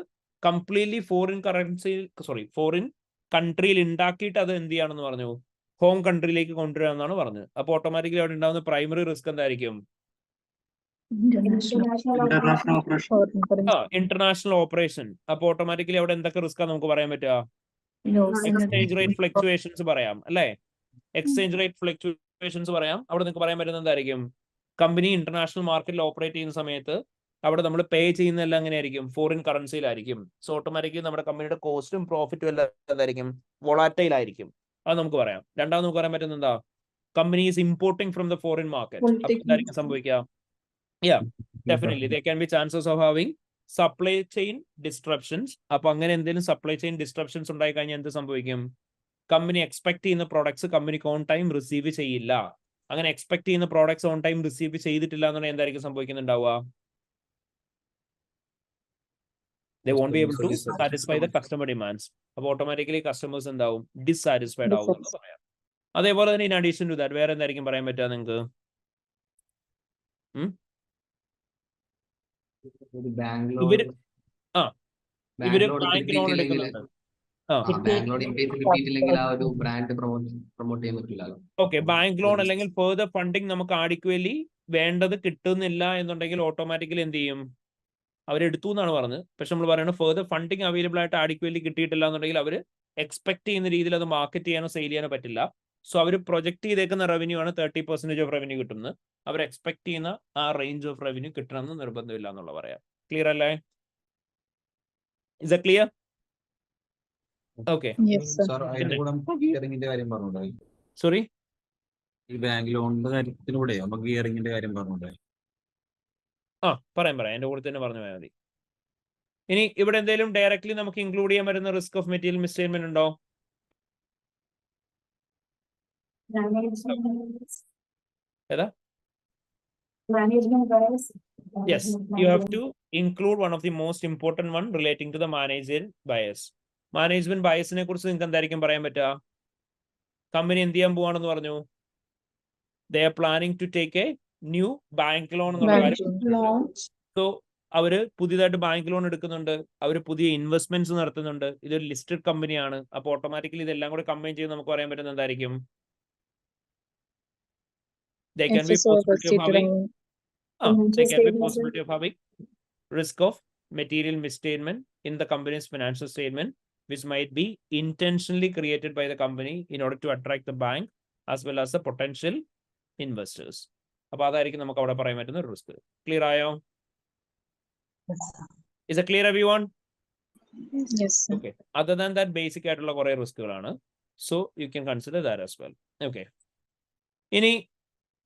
കംപ്ലീറ്റ്ലി ഫോറിൻ കൺട്രിയിൽ ഉണ്ടാക്കിയിട്ട് അത് എന്ത് ചെയ്യാണെന്ന് പറഞ്ഞു, ഹോം കൺട്രിയിലേക്ക് കൊണ്ടുവരിക എന്നാണ് പറഞ്ഞത്. അപ്പൊ ഓട്ടോമാറ്റിക്കലി അവിടെ ഉണ്ടാകുന്ന പ്രൈമറി റിസ്ക് എന്തായിരിക്കും? International operation. അപ്പൊ ഓട്ടോമാറ്റിക്കലി അവിടെ എന്തൊക്കെ റിസ്ക് നമുക്ക് പറയാൻ പറ്റുക? എക്സ്ചേഞ്ച് റേറ്റ് ഫ്ലക്ച്വേഷൻസ് പറയാം അല്ലെ? എക്സ്ചേഞ്ച് റേറ്റ് ഫ്ലക്ച്വേഷൻസ് പറയാം. അവിടെ നിങ്ങൾക്ക് പറയാൻ പറ്റുന്നത് എന്തായിരിക്കും? കമ്പനി ഇന്റർനാഷണൽ മാർക്കറ്റിൽ ഓപ്പറേറ്റ് ചെയ്യുന്ന സമയത്ത് അവിടെ നമ്മൾ പേ ചെയ്യുന്നതെല്ലാം എങ്ങനെയായിരിക്കും? ഫോറിൻ കറൻസിയിലായിരിക്കും. സോ ഓട്ടോമാറ്റിക്കലി നമ്മുടെ കമ്പനിയുടെ കോസ്റ്റും പ്രോഫിറ്റും എല്ലാം എന്തായിരിക്കും? വോളാറ്റൈൽ ആയിരിക്കും. അത് നമുക്ക് പറയാം. രണ്ടാമത് നമുക്ക് പറയാൻ പറ്റുന്നത് എന്താ? Company is importing from the foreign market. അപ്പൊ എന്തായിരിക്കും സംഭവിക്കുക? Yeah, definitely. There can be chances of having supply chain disruptions. അപ്പൊ അങ്ങനെ എന്തെങ്കിലും സപ്ലൈ ചെയിൻ ഡിസ്ട്രപ്ഷൻസ് ഉണ്ടായി കഴിഞ്ഞാൽ എന്ത് സംഭവിക്കും? കമ്പനി എക്സ്പെക്ട് ചെയ്യുന്ന പ്രോഡക്ട്സ് കമ്പനിക്ക് ഓൺ ടൈം റിസീവ് ചെയ്യില്ല. അങ്ങനെ എക്സ്പെക്ട് ചെയ്യുന്ന പ്രോഡക്ട്സ് ഓൺ ടൈം റിസീവ് ചെയ്തിട്ടില്ല എന്നുണ്ടെങ്കിൽ എന്തായിരിക്കും സംഭവിക്കുന്നുണ്ടാവുക? They won't be able to satisfy the customer demands. അപ്പൊ ഓട്ടോമാറ്റിക്കലി കസ്റ്റമേഴ്സ് എന്താവും? ഡിസാറ്റിസ്ഫൈഡ് ആവും എന്ന് പറയാം. അതേപോലെ തന്നെ ഇൻ അഡീഷൻ ടു ദാറ്റ് വേറെ എന്തായിരിക്കും പറയാൻ പറ്റുക നിങ്ങൾക്ക്? ഇവര് ബാങ്ക് ലോൺ എടുക്കുന്നുണ്ട്. ഓക്കെ, ബാങ്ക് ലോൺ അല്ലെങ്കിൽ ഫെർദർ ഫണ്ടിങ് നമുക്ക് ആഡിക്വലി വേണ്ടത് കിട്ടുന്നില്ല എന്നുണ്ടെങ്കിൽ ഓട്ടോമാറ്റിക്കലി എന്ത് ചെയ്യും? അവരെടുത്തു എന്നാണ് പറഞ്ഞത്. പക്ഷെ നമ്മൾ പറയുന്നത് ഫെർദർ ഫണ്ടിങ് അവൈലബിൾ ആയിട്ട് ആഡിക്വലി കിട്ടിയിട്ടില്ല എന്നുണ്ടെങ്കിൽ അവർ എക്സ്പെക്ട് ചെയ്യുന്ന രീതിയിൽ അത് മാർക്കറ്റ് ചെയ്യാനോ സെയിൽ ചെയ്യാനോ പറ്റില്ല. സോ അവർ പ്രൊജക്ട് ചെയ്തേക്കുന്ന റവന്യൂ ആണ് 30% ഓഫ് റവന്യൂ കിട്ടുന്നത്. അവർ എക്സ്പെക്ട് ചെയ്യുന്ന ആ റേഞ്ച് ഓഫ് റവന്യൂ കിട്ടണമെന്ന് നിർബന്ധമില്ല എന്നുള്ള പറയാം. ക്ലിയർ അല്ലേ? Is that clear? Okay. Sorry, ഈ ബാങ്ക് ലോണിന്റെ കാര്യത്തിലൂടെ നമുക്ക് ഗിയറിംഗിന്റെ കാര്യം പറഞ്ഞൂടെ? പറയാം. എന്റെ കൂടെ തന്നെ പറഞ്ഞു പോയാൽ മതി. ഇനി ഇവിടെ എന്തെങ്കിലും ഡയറക്ട്ലി നമുക്ക് ഇൻക്ലൂഡ് ചെയ്യാൻ പറ്റുന്ന റിസ്ക് ഓഫ് മെറ്റീരിയൽ മിസ്സ്റ്റേറ്റ്മെന്റ് ഉണ്ടോ? ഏതാ? Yes, you have to include one of the most important one relating to the managerial bias. Management biasനെ കുറിച്ച് നിങ്ങൾക്ക് എന്തായിരിക്കും പറയാൻ പറ്റുക? കമ്പനി എന്ത് ചെയ്യാൻ പോവാണെന്ന് പറഞ്ഞു? They are planning to take a new bank loan എന്നുള്ള കാര്യം. സോ അവര് പുതിയതായിട്ട് ബാങ്ക് ലോൺ എടുക്കുന്നുണ്ട്, അവർ പുതിയ ഇൻവെസ്റ്റ്മെന്റ്സ് നടത്തുന്നുണ്ട്. ഇതൊരു ലിസ്റ്റഡ് കമ്പനിയാണ്. അപ്പൊ ഓട്ടോമാറ്റിക്കലി ഇതെല്ലാം കൂടി കമ്പൈൻ ചെയ്ത് നമുക്ക് പറയാൻ പറ്റുന്ന എന്തായിരിക്കും? There can be FSO possibility of stated having, financial there can be statements. possibility of having risk of material misstatement in the company's financial statement, which might be intentionally created by the company in order to attract the bank as well as the potential investors. അപ്പൊ അതായിരിക്കും നമുക്ക് അവിടെ പറയാൻ പറ്റുന്ന ഒരു risk. Clear ആയോ? Is it clear everyone? Yes, sir. Okay. Other than that, basic ആയിട്ടുള്ള കുറെ റിസ്കുകളാണ്. So you can consider that as well. Okay. ഇനി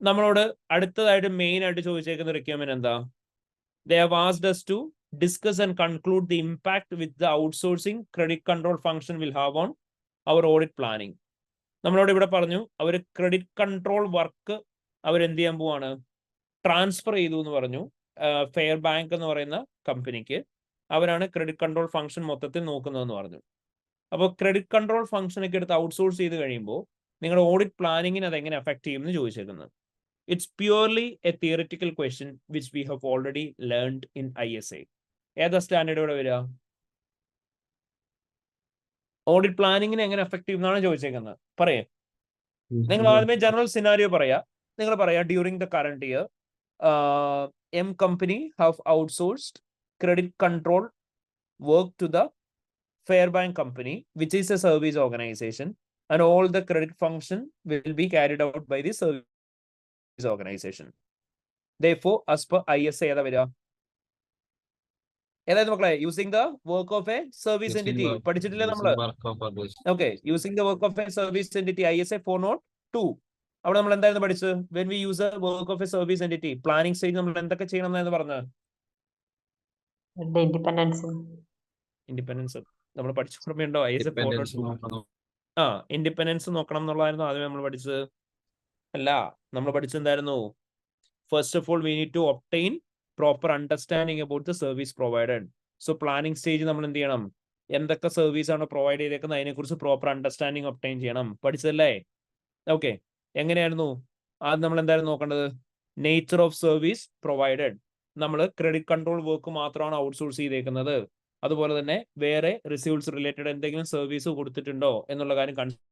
നമ്മളോട് അടുത്തതായിട്ട് മെയിൻ ആയിട്ട് ചോദിച്ചേക്കുന്ന റിക്വയർമെന്റ് എന്താ? They have asked us to discuss and conclude the impact with the outsourcing credit control function will have on our audit planning. നമ്മളോട് ഇവിടെ പറഞ്ഞു അവർ credit control work അവരെന്ത് ചെയ്യാൻ പോവാണ്, ട്രാൻസ്ഫർ ചെയ്തു എന്ന് പറഞ്ഞു ഫെയർ ബാങ്ക് എന്ന് പറയുന്ന കമ്പനിക്ക്. അവരാണ് ക്രെഡിറ്റ് കൺട്രോൾ ഫംഗ്ഷൻ മൊത്തത്തിൽ നോക്കുന്നതെന്ന് പറഞ്ഞു. അപ്പോൾ ക്രെഡിറ്റ് കൺട്രോൾ ഫംഗ്ഷൻ ഒക്കെ എടുത്ത് ഔട്ട്സോഴ്സ് ചെയ്ത് കഴിയുമ്പോൾ നിങ്ങളുടെ ഓഡിറ്റ് പ്ലാനിങ്ങിന് അത് എങ്ങനെ അഫക്ട് ചെയ്യും എന്ന് ചോദിച്ചേക്കുന്നത്. It's purely a theoretical question which we have already learned in ISA. ഏതാ സ്റ്റാൻഡേർഡ് ഇവിടെ വരിക? ഓഡിറ്റ് പ്ലാനിങ്ങിനെ എങ്ങനെ അഫക്ട് ചെയ്യുന്നതാണ് ചോദിച്ചേക്കുന്നത്. പറയേ, നിങ്ങൾ ആദ്യമേ ജനറൽ സിനാരിയോ പറയാ. നിങ്ങൾ പറയാ during the current year M company have outsourced credit control work to the Fairbank company, which is a service organization, and all the credit function will be carried out by the service organization. Therefore, as per ISA ഏതാ വരിക? ഏതായത് മക്കളെ? Using the work of a service entity. പഠിച്ചിട്ടില്ലേ നമ്മള്? ഓക്കെ, using the work of a service entity, ISA 402. അവിടെ നമ്മൾ എന്തായിരുന്നു പഠിച്ചത്? When we use a work of a service entity, planning stage നമ്മൾ എന്തൊക്കെ ചെയ്യണം എന്ന് പറഞ്ഞത്? ഇൻഡിപെൻഡൻസ് നമ്മൾ പഠിച്ച ഓർമ്മയുണ്ടോ? ISA 402. ഇൻഡിപെൻഡൻസ് നോക്കണം എന്നുള്ളതായിരുന്നു ആദ്യം നമ്മൾ പഠിച്ചത്. അല്ല, നമ്മൾ പഠിച്ചത് എന്തായിരുന്നു? First of all we need to obtain proper understanding about the service provided. So planning stage നമ്മൾ എന്ത് ചെയ്യണം? എന്തൊക്കെ സർവീസ് ആണ് പ്രൊവൈഡ് ചെയ്തേക്കുന്നത് അതിനെക്കുറിച്ച് പ്രോപ്പർ അണ്ടർസ്റ്റാൻഡിങ് ഒബ്റ്റെയിൻ ചെയ്യണം. പഠിച്ചതല്ലേ? ഓക്കെ, എങ്ങനെയായിരുന്നു ആദ്യം നമ്മൾ എന്തായിരുന്നു നോക്കേണ്ടത്? Nature of service provided. നമ്മൾ ക്രെഡിറ്റ് കൺട്രോൾ വർക്ക് മാത്രമാണ് ഔട്ട്സോഴ്സ് ചെയ്തേക്കുന്നത്. അതുപോലെ തന്നെ വേറെ റിസീവ്സ് റിലേറ്റഡ് എന്തെങ്കിലും സർവീസ് കൊടുത്തിട്ടുണ്ടോ എന്നുള്ള കാര്യം കൺസിഡർ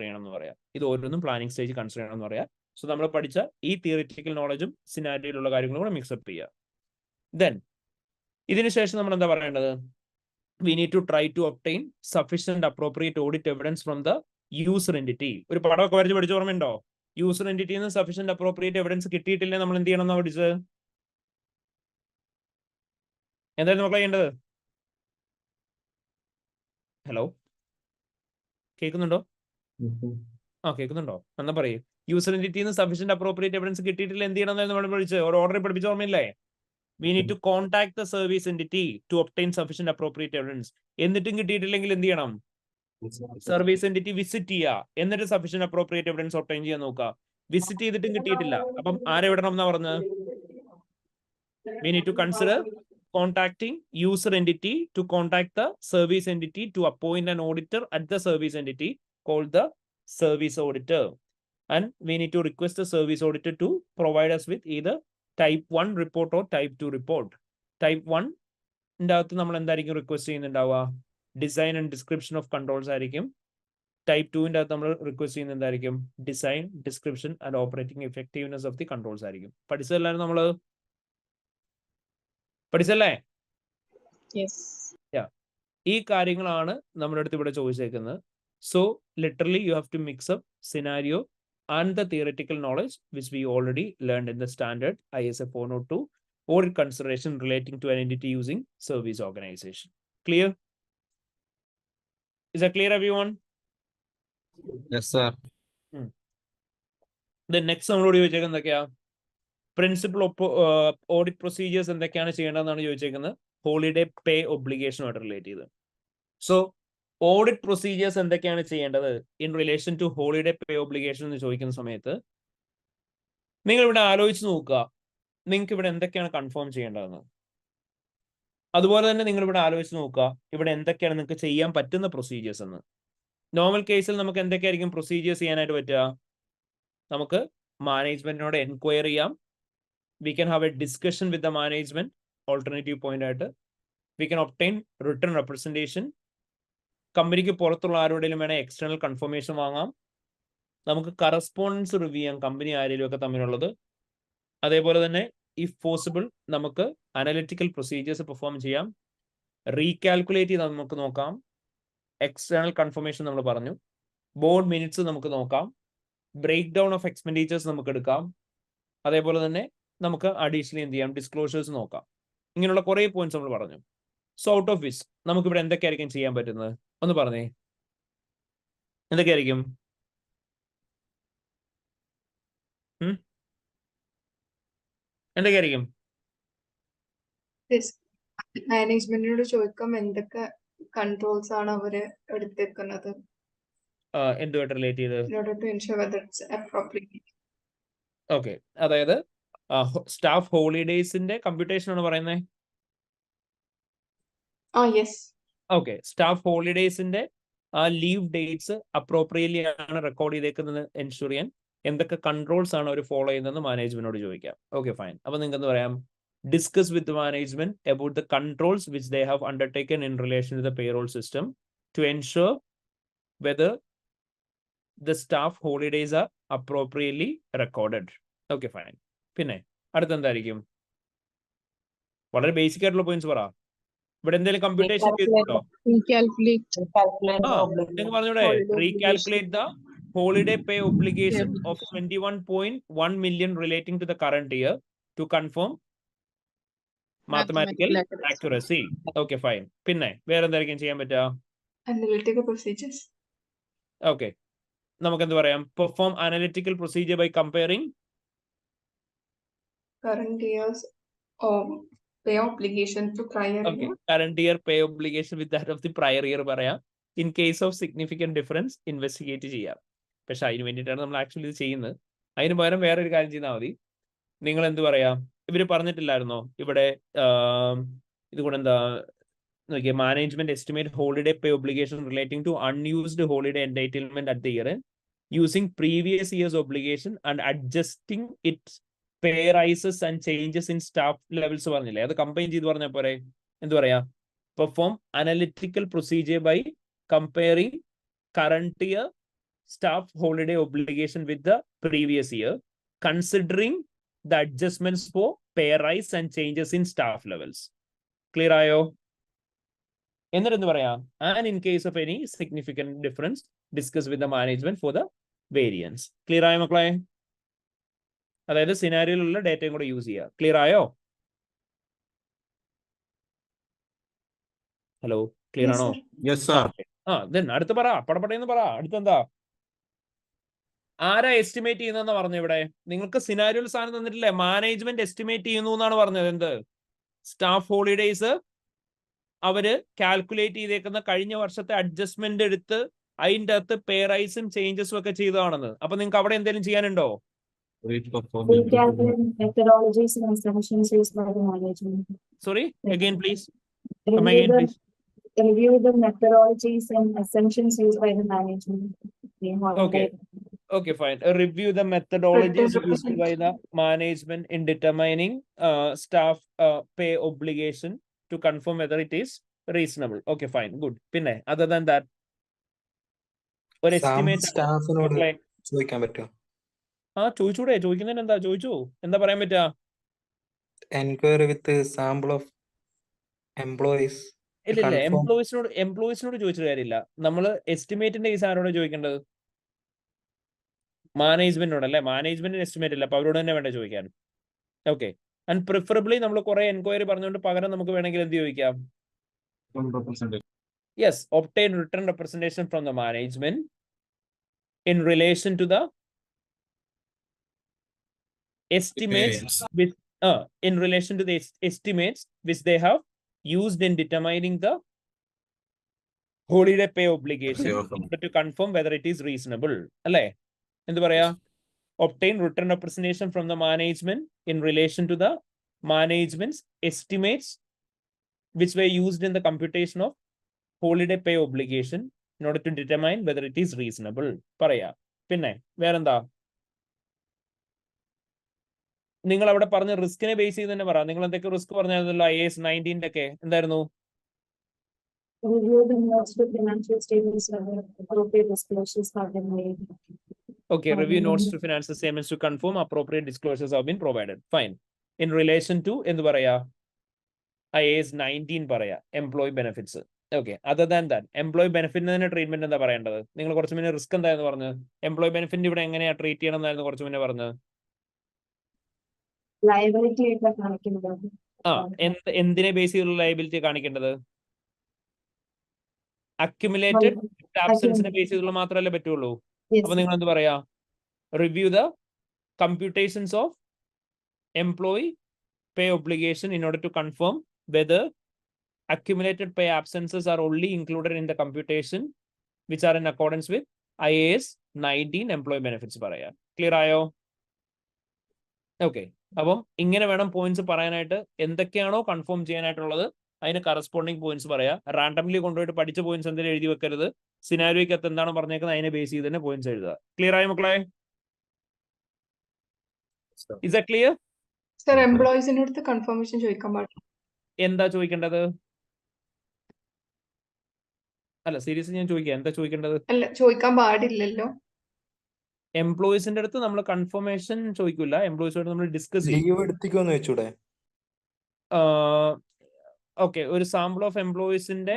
ചെയ്യണം എന്ന് പറയാം. ഇത് ഓരോന്നും പ്ലാനിംഗ് സ്റ്റേജ് കൺസിഡർ ചെയ്യണം എന്ന് പറയാം. സോ നമ്മൾ പഠിച്ച ഈ തിയറിറ്റിക്കൽ നോളജും സിനാരിയോയിലുള്ള കാര്യങ്ങളും കൂടെ മിക്സപ്പ് ചെയ്യുക. ദെൻ ഇതിനുശേഷം നമ്മൾ എന്താ പറയേണ്ടത്? We need to try to obtain sufficient appropriate audit evidence from the user entity. ഒരു പടമൊക്കെ വരച്ച് പഠിച്ച ഓർമ്മയുണ്ടോ? യൂസർ എൻറ്റിറ്റിയിൽ നിന്ന് സഫിഷ്യന്റ് അപ്രോപ്രിയേറ്റ് എവിഡൻസ് കിട്ടിയിട്ടില്ലേ നമ്മൾ എന്ത് ചെയ്യണം എന്നാ പഠിച്ചത്? എന്തായിരുന്നു മക്കളെ ചെയ്യേണ്ടത്? ഹലോ, കേൾക്കുന്നുണ്ടോ? കേൾക്കുന്നുണ്ടോ? എന്നാ പറയൂ. യൂസർ എൻറ്റിറ്റിയിൽ നിന്ന് സഫിഷ്യന്റ് അപ്രോപ്രിയേറ്റ് എവിഡൻസ് കിട്ടിയിട്ടില്ല എന്ത് ചെയ്യണം എന്നായിരുന്നു നമ്മൾ പഠിച്ചത്? ഒരു ഓർഡർ പഠിപ്പിച്ച ഓർമ്മയില്ലേ? We need to contact the service entity to obtain sufficient appropriate evidence. എന്നിട്ടും കിട്ടിയിട്ടില്ലെങ്കിൽ എന്ത് ചെയ്യണം? സർവീസ് എൻറ്റിറ്റി വിസിറ്റ് ചെയ്യുക, എന്നിട്ട് സഫിഷ്യന്റ് അപ്രോപ്രിയേറ്റ് എവിഡൻസ് ഒബ്റ്റെയിൻ ചെയ്യാൻ നോക്കുക. വിസിറ്റ് ചെയ്തിട്ടും കിട്ടിയിട്ടില്ല, അപ്പം ആരെ വിടണം എന്നാ പറഞ്ഞത്? We need to consider contacting user entity to contact the service entity to appoint an auditor at the service entity called the service auditor. And we need to request the service auditor to provide us with either type 1 report or type 2 report. Type 1 അകത്ത് നമ്മൾ എന്തായിരിക്കും request ചെയ്യുന്നുണ്ടാവുക? Design and description of controls ആയിരിക്കും. Type 2 അകത്ത് നമ്മൾ request ചെയ്യുന്നത് എന്തായിരിക്കും? Design, description and operating effectiveness of the controls ആയിരിക്കും. പഠിച്ചതല്ലായിരുന്നു നമ്മള്? പഠിച്ചല്ലേ? ഈ കാര്യങ്ങളാണ് നമ്മുടെ അടുത്ത് ഇവിടെ ചോദിച്ചേക്കുന്നത്. So literally you have to mix up scenario and the theoretical knowledge which we already learned in the standard ISA 402 audit consideration relating to an entity using service organization. Clear? Is that clear everyone? Yes sir. The next നമ്മളോട് ചോദിച്ചേക്കുന്നത് എന്തൊക്കെയാ? Principal audit procedures എന്തൊക്കെയാണ് ചെയ്യേണ്ടതെന്നാണ് ചോദിച്ചേക്കുന്നത്. Holiday pay ഒബ്ലിഗേഷനുമായിട്ട് relate ചെയ്ത്. So audit procedures എന്തൊക്കെയാണ് ചെയ്യേണ്ടത് in relation to holiday pay obligation എന്ന് ചോദിക്കുന്ന സമയത്ത് നിങ്ങൾ ഇവിടെ ആലോചിച്ച് നോക്കുക, നിങ്ങൾക്ക് ഇവിടെ എന്തൊക്കെയാണ് കൺഫേം ചെയ്യേണ്ടതെന്ന്. അതുപോലെ തന്നെ നിങ്ങൾ ഇവിടെ ആലോചിച്ച് നോക്കുക ഇവിടെ എന്തൊക്കെയാണ് നിങ്ങൾക്ക് ചെയ്യാൻ പറ്റുന്ന പ്രൊസീജിയേഴ്സ് എന്ന്. നോർമൽ കേസിൽ നമുക്ക് എന്തൊക്കെയായിരിക്കും പ്രൊസീജിയേഴ്സ് ചെയ്യാനായിട്ട് പറ്റുക? നമുക്ക് മാനേജ്മെന്റിനോട് എൻക്വയറി ചെയ്യാം. We can have a discussion with the management, alternative point ആയിട്ട്. We can obtain written representation. കമ്പനിക്ക് പുറത്തുള്ള ആരോടെങ്കിലും വേണേൽ എക്സ്റ്റേണൽ കൺഫർമേഷൻ വാങ്ങാം. നമുക്ക് കറസ്പോണ്ടൻസ് റിവ്യൂ ചെയ്യാം കമ്പനി ആരെങ്കിലും ഒക്കെ തമ്മിലുള്ളത്. അതേപോലെ തന്നെ ഇഫ് പോസിബിൾ നമുക്ക് അനലിറ്റിക്കൽ പ്രൊസീജിയേഴ്സ് പെർഫോം ചെയ്യാം. റീകാൽക്കുലേറ്റ് ചെയ്ത് നമുക്ക് നോക്കാം. എക്സ്റ്റേണൽ കൺഫർമേഷൻ നമ്മൾ പറഞ്ഞു. ബോർഡ് മിനിറ്റ്സ് നമുക്ക് നോക്കാം. ബ്രേക്ക് ഡൗൺ ഓഫ് എക്സ്പെൻഡിച്ചേഴ്സ് നമുക്ക് എടുക്കാം. അതേപോലെ തന്നെ നമുക്ക് അഡീഷണലി എന്ത് ചെയ്യാം, ഡിസ്ക്ലോഷേഴ്സ് നോക്കാം. ഇങ്ങനെയുള്ള കുറേ പോയിന്റ്സ് നമ്മൾ പറഞ്ഞു. സോ ഔട്ട് ഓഫ് വിച്ച് നമുക്ക് ഇവിടെ എന്തൊക്കെയായിരിക്കും ചെയ്യാൻ പറ്റുന്നത് ഒന്ന് പറഞ്ഞേ. എന്തൊക്കെയായിരിക്കും? എന്തൊക്കെയായിരിക്കും? മാനേജ്മെന്റിനോട് ചോദിക്കാം എന്തൊക്കെ കൺട്രോൾസ് ആണ് അവര് എടുത്തേക്കുന്നത്. എന്തുമായിട്ട് റിലേറ്റ് ചെയ്ത്? In order to ensure whether it's appropriate. Okay, അതായത് സ്റ്റാഫ് ഹോളിഡേയ്സിന്റെ കമ്പ്യൂട്ടേഷൻ ആണ് പറയുന്നത്. Yes. ഓക്കെ, സ്റ്റാഫ് ഹോളിഡേയ്സിന്റെ ലീവ് ഡേറ്റ്സ് അപ്രോപ്രിയറ്റ്ലി ആണ് റെക്കോർഡ് ചെയ്തേക്കുന്നത് എൻഷുർ ചെയ്യാൻ എന്തൊക്കെ കൺട്രോൾസ് ആണ് അവർ ഫോളോ ചെയ്യുന്നതെന്ന് മാനേജ്മെന്റിനോട് ചോദിക്കാം. Okay fine. അപ്പൊ നിങ്ങൾക്ക് എന്ത് പറയാം? Discuss with management about the controls which they have undertaken in relation to the payroll system to ensure whether the staff holidays are appropriately recorded. Okay fine. പിന്നെ അടുത്ത എന്തായിരിക്കും? വളരെ ബേസിക് ആയിട്ടുള്ള പോയിന്റ്സ് പറ. ഇവിടെ എന്തെങ്കിലും കമ്പ്യൂട്ടേഷൻ ചെയ്തിട്ടുണ്ടോ? നിങ്ങൾ പറഞ്ഞൂടെ recalculate the holiday pay obligation of 21.1 million relating to the current year to confirm mathematical accuracy. Okay fine. പിന്നെ വേറെ എന്തായിരിക്കും ചെയ്യാൻ പറ്റുക? Analytical procedures. Okay, നമുക്ക് എന്ത് പറയാം? Perform analytical procedure by comparing current year's pay obligation to prior okay year. current year pay obligation with that of the prior year പറയാം. In case of significant difference investigate ചെയ്യാം. പക്ഷെ അതിന് വേണ്ടിയിട്ടാണ് നമ്മൾ actually ഇത് ചെയ്യുന്നത്. അതിന് പകരം വേറൊരു കാര്യം ചെയ്താൽ മതി. നിങ്ങൾ എന്ത് പറയാ, ഇവര് പറഞ്ഞിട്ടില്ലായിരുന്നോ ഇവിടെ ഇതുകൊണ്ട് എന്താ നോക്കിയേ, management estimate holiday pay obligation relating to unused holiday entitlement at the year using previous year's obligation and adjusting its pay rises and changes in staff levels പറഞ്ഞില്ലേ? അത് കമ്പൈൻ ചെയ്ത് പറഞ്ഞ പോരെ. എന്ത് പറയാ? Perform analytical procedure by comparing current year staff holiday obligation with the previous year, considering the adjustments for pay rise and changes in staff levels. Clear ആയോ? എന്നിട്ട് എന്ത് പറയാ? And in case of any significant difference, discuss with the management for the variance. Clear ആയോ മക്കളെ? അതായത് സിനാരിയോയിലുള്ള ഡേറ്റയും കൂടെ use ചെയ്യുക. Clear ആയോ? ഹലോ, ക്ലിയർ ആണോ? Yes sir. ദെൻ അടുത്ത് പറ, പടപടയെന്ന് പറ. അടുത്തെന്താ? ആരാ എസ്റ്റിമേറ്റ് ചെയ്യുന്നതെന്ന് പറഞ്ഞു ഇവിടെ? നിങ്ങൾക്ക് സിനാരിയോയിൽ സാധനം തന്നിട്ടില്ലേ? മാനേജ്മെന്റ് എസ്റ്റിമേറ്റ് ചെയ്യുന്നു എന്നാണ് പറഞ്ഞത്. എന്ത്? സ്റ്റാഫ് ഹോളിഡേയ്സ് അവര് കാൽക്കുലേറ്റ് ചെയ്തേക്കുന്ന കഴിഞ്ഞ വർഷത്തെ അഡ്ജസ്റ്റ്മെന്റ് എടുത്ത് അതിൻ്റെ അകത്ത് പേ റൈസും ചേഞ്ചസും ഒക്കെ ചെയ്തതാണെന്ന്. അപ്പൊ നിങ്ങൾക്ക് അവിടെ എന്തെങ്കിലും ചെയ്യാനുണ്ടോ? Sorry, again please. Review the methodologies and assumptions used by the management. Okay, fine. Review the methodologies used by the management in determining staff pay obligation to confirm whether it is reasonable. Okay, fine, good. Pinne, other than that, ഒരു estimate സ്റ്റാഫിനോട് ചോദിക്കാൻ പറ്റുമോ? ചോദിച്ചൂടെ? ചോദിക്കുന്നതിന് എന്താ? ചോദിച്ചു, എന്താ പറയാൻ പറ്റുക? Enquiry with sample of employees. ഇല്ല, എംപ്ലോയീസിനോട് ചോദിച്ചിട്ട് കാര്യമില്ല. നമ്മൾ എസ്റ്റിമേറ്റിന്റെ കേസ് ആരോട് ചോദിക്കേണ്ടത്? മാനേജ്മെന്റിനോട് അല്ലേ? മാനേജ്മെന്റിന് എസ്റ്റിമേറ്റ് ഇല്ല, അപ്പൊ അവരോട് തന്നെ വേണ്ട ചോദിക്കാൻ. ഓക്കെ, ആൻഡ് പ്രിഫറബിളി നമ്മൾ കുറെ എൻക്വയറി പറഞ്ഞുകൊണ്ട് പകരം നമുക്ക് വേണമെങ്കിൽ എന്ത് ചോദിക്കാം? Yes, obtain written representation from the management in relation to the estimates with in relation to the estimates which they have used in determining the holiday pay obligation to confirm whether it is reasonable. അല്ലേ? എന്ത് പറയാ? obtain written representation from the management in relation to the management's estimates which were used in the computation of holiday pay obligation in order to determine whether it is reasonable. പറയാ. പിന്നെ വേറെന്താ? നിങ്ങൾ അവിടെ പറഞ്ഞ റിസ്കിനെ base ചെയ്ത് തന്നെ പറ. നിങ്ങൾ എന്തൊക്കെ റിസ്ക് പറഞ്ഞായിരുന്നല്ലോ IAS 19 ഒക്കെ? എന്തായിരുന്നു? Okay, review notes to financial statements to confirm appropriate disclosures have been provided. Fine. In relation to എന്ത് പറയാ IAS 19 പറയാ employee benefits. Okay, other than that employee ബെനിഫിറ്റിന് തന്നെ ട്രീറ്റ്മെന്റ് എന്താ പറയേണ്ടത്? നിങ്ങൾ കുറച്ച് മുന്നേ റിസ്ക് എന്തായിരുന്നു പറഞ്ഞത്? എംപ്ലോയി ബെനിഫിറ്റ് ഇവിടെ എങ്ങനെയാ ട്രീറ്റ് ചെയ്യണം എന്നായിരുന്നു കുറച്ച് മുന്നേ പറഞ്ഞത്. ലയബിലിറ്റി ആയിട്ട് കാണിക്കുന്നത്. എന്തിനെ ബേസ് ചെയ്തുള്ള ലയബിലിറ്റി കാണിക്കേണ്ടത്? അക്യുമുലേറ്റഡ് ആബ്സെൻസിനെ ബേസ് ചെയ്തുള്ള മാത്രമല്ലേ പറ്റുള്ളൂ. അപ്പൊ നിങ്ങൾ എന്ത് പറയാ? Review the computations of employee pay obligation in order to confirm whether accumulated pay absences are only included in the computation which are in accordance with IAS 19 employee benefits പറയാ. Clear ആയോ? Okay, അപ്പം ഇങ്ങനെ വേണം points പറയാനായിട്ട്. എന്തൊക്കെയാണോ confirm ചെയ്യാനായിട്ടുള്ളത് അതിന് corresponding points പറയാം. Randomly കൊണ്ടുപോയിട്ട് പഠിച്ച പോയിന്റ്സ് എന്തെങ്കിലും എഴുതി വെക്കരുത്. സിനാരിയോയ്ക്കകത്ത് എന്താണോ പറഞ്ഞേക്കുന്നത് അതിനെ ബേസ് ചെയ്ത് തന്നെ പോയിന്റ്സ് എഴുതുക. ക്ലിയർ ആയോ മക്കളെ? Is that clear? സർ, എംപ്ലോയീസിന്റെ അടുത്ത് കൺഫർമേഷൻ ചോദിക്കാൻ പാടില്ല. എന്താ ചോദിക്കേണ്ടത്? അല്ല, സീരിയസ് ഞാൻ ചോദിക്കാം, എന്താ ചോദിക്കേണ്ടത്? അല്ല, ചോദിക്കാൻ പാടില്ലല്ലോ. എംപ്ലോയീസിന്റെ അടുത്ത് നമ്മൾ കൺഫർമേഷൻ ചോദിക്കില്ല. എംപ്ലോയീസോട് നമ്മൾ ഡിസ്കസ് ചെയ്യും. ലീവ് എടുത്തിക്കോന്ന് വെച്ചൂടെ? ഓക്കെ, ഒരു സാമ്പിൾ ഓഫ് എംപ്ലോയീസിന്റെ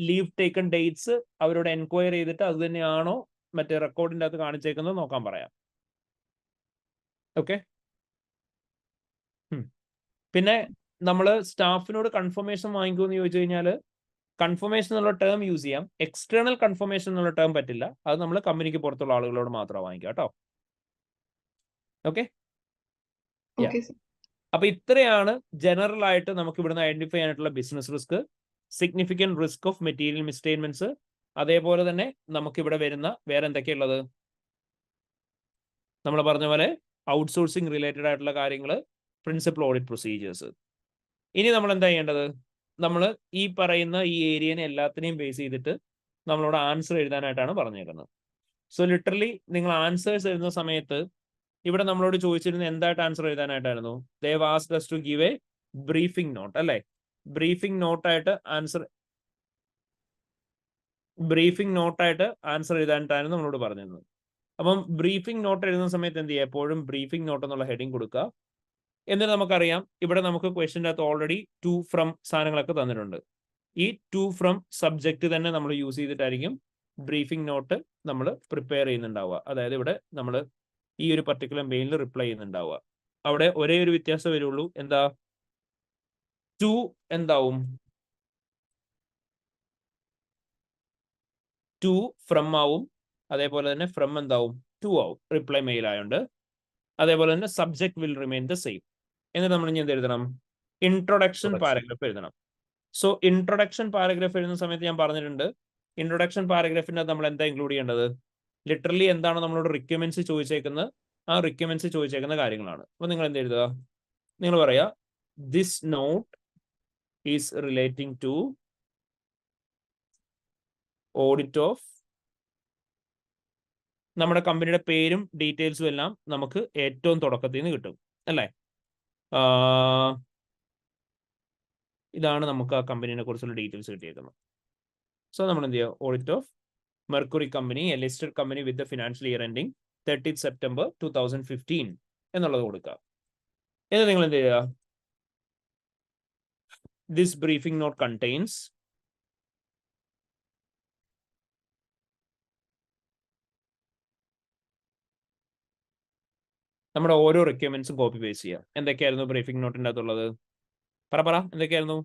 ലീവ് ടേക്കൺ ഡേറ്റ്സ് അവരോട് എൻക്വയറി ചെയ്തിട്ട് അത് തന്നെയാണോ മറ്റേ റെക്കോർഡിന്റെ അകത്ത് കാണിച്ചേക്കുന്നത് നോക്കാൻ പറയാം. ഓക്കെ, പിന്നെ നമ്മൾ സ്റ്റാഫിനോട് കൺഫർമേഷൻ വാങ്ങിക്കുമെന്ന് ചോദിച്ചു കഴിഞ്ഞാൽ കൺഫർമേഷൻ എന്നുള്ള ടേം യൂസ് ചെയ്യാം. എക്സ്റ്റേണൽ കൺഫർമേഷൻ എന്നുള്ള ടേം പറ്റില്ല. അത് നമ്മൾ കമ്പനിക്ക് പുറത്തുള്ള ആളുകളോട് മാത്രം വാങ്ങിക്കാം കേട്ടോ. ഓക്കെ, അപ്പൊ ഇത്രയാണ് ജനറൽ ആയിട്ട് നമുക്ക് ഇവിടുന്ന് ഐഡന്റിഫൈ ചെയ്യാനായിട്ടുള്ള business risk, significant risk of material misstatements. അതേപോലെ തന്നെ നമുക്കിവിടെ വരുന്ന വേറെ എന്തൊക്കെയുള്ളത്? നമ്മൾ പറഞ്ഞ പോലെ ഔട്ട്സോഴ്സിംഗ് റിലേറ്റഡ് ആയിട്ടുള്ള കാര്യങ്ങൾ, പ്രിൻസിപ്പൽ ഓഡിറ്റ് പ്രൊസീജിയേഴ്സ്. ഇനി നമ്മൾ എന്താ ചെയ്യേണ്ടത്? നമ്മൾ ഈ പറയുന്ന ഈ ഏരിയനെ എല്ലാത്തിനെയും ബേസ് ചെയ്തിട്ട് നമ്മളോട് ആൻസർ എഴുതാനായിട്ടാണ് പറഞ്ഞേക്കുന്നത്. സോ ലിറ്ററലി നിങ്ങൾ ആൻസേഴ്സ് എഴുതുന്ന സമയത്ത് ഇവിടെ നമ്മളോട് ചോദിച്ചിരുന്നത് എന്തായിട്ട് ആൻസർ എഴുതാനായിട്ടായിരുന്നു? They have asked us to give a briefing note, അല്ലേ? ബ്രീഫിംഗ് നോട്ടായിട്ട് ആൻസർ എഴുതാനായിട്ടായിരുന്നു നമ്മളോട് പറഞ്ഞിരുന്നത്. അപ്പം ബ്രീഫിംഗ് നോട്ട് എഴുതുന്ന സമയത്ത് എന്ത് ചെയ്യുക? എപ്പോഴും ബ്രീഫിംഗ് നോട്ട് എന്നുള്ള ഹെഡിങ് കൊടുക്കുക. എന്നിട്ട് നമുക്കറിയാം ഇവിടെ നമുക്ക് ക്വസ്റ്റ്യൻ്റെ അകത്ത് ഓൾറെഡി ടു ഫ്രം സാധനങ്ങളൊക്കെ തന്നിട്ടുണ്ട്. ഈ ടു ഫ്രം സബ്ജക്റ്റ് തന്നെ നമ്മൾ യൂസ് ചെയ്തിട്ടായിരിക്കും ബ്രീഫിംഗ് നോട്ട് നമ്മൾ പ്രിപ്പയർ ചെയ്യുന്നുണ്ടാവുക. അതായത് ഇവിടെ നമ്മൾ ഈ ഒരു പർട്ടിക്കുലർ മെയിലിൽ റിപ്ലൈ ചെയ്യുന്നുണ്ടാവുക. അവിടെ ഒരേ ഒരു വ്യത്യാസം വരുള്ളൂ. എന്താ? ടു എന്താവും? ടു ഫ്രം ആവും. അതേപോലെ തന്നെ ഫ്രം എന്താവും? ടു ആവും, റിപ്ലൈ മെയിൽ ആയതുകൊണ്ട്. അതേപോലെ തന്നെ subject will remain the same. എന്നിട്ട് നമ്മൾ ഇനി എന്ത് എഴുതണം? ഇൻട്രൊഡക്ഷൻ പാരഗ്രാഫ് എഴുതണം. സോ ഇൻട്രൊഡക്ഷൻ പാരഗ്രാഫ് എഴുതുന്ന സമയത്ത് ഞാൻ പറഞ്ഞിട്ടുണ്ട്, ഇൻട്രൊഡക്ഷൻ പാരഗ്രാഫിൻ്റെ നമ്മൾ എന്താ ഇൻക്ലൂഡ് ചെയ്യേണ്ടത്? ലിറ്ററലി എന്താണോ നമ്മളോട് റിക്വയർമെന്റ്സ് ചോദിച്ചേക്കുന്നത് ആ റിക്വയർമെന്റ്സ് ചോദിച്ചേക്കുന്ന കാര്യങ്ങളാണ്. അപ്പോൾ നിങ്ങൾ എന്ത് എഴുതുക? നിങ്ങൾ പറയാ this note is relating to audit of, നമ്മുടെ കമ്പനിയുടെ പേരും ഡീറ്റെയിൽസും എല്ലാം നമുക്ക് ഏറ്റവും തുടക്കത്തിൽ നിന്ന് കിട്ടും, അല്ലേ? ഇതാണ് നമുക്ക് ആ കമ്പനീനെ കുറിച്ചുള്ള ഡീറ്റെയിൽസ് കിട്ടിയേക്കുന്നത്. സോ നമ്മൾ എന്ത് ചെയ്യുക? Audit of mercury company, A listed company with the financial year ending 30th September 2015 എന്നുള്ളത് കൊടുക്കുക. എന്നിട്ട് നിങ്ങൾ എന്ത് ചെയ്യുക? ദിസ് ബ്രീഫിംഗ് നോട്ട് കണ്ടെയ്ൻസ് നമ്മുടെ ഓരോ റിക്വയർമെന്റ്സും കോപ്പി പേസ്റ്റ് ചെയ്യുക. എന്തൊക്കെയായിരുന്നു ബ്രീഫിംഗ് നോട്ടിൻ്റെ അകത്തുള്ളത്? പറ എന്തൊക്കെയായിരുന്നു?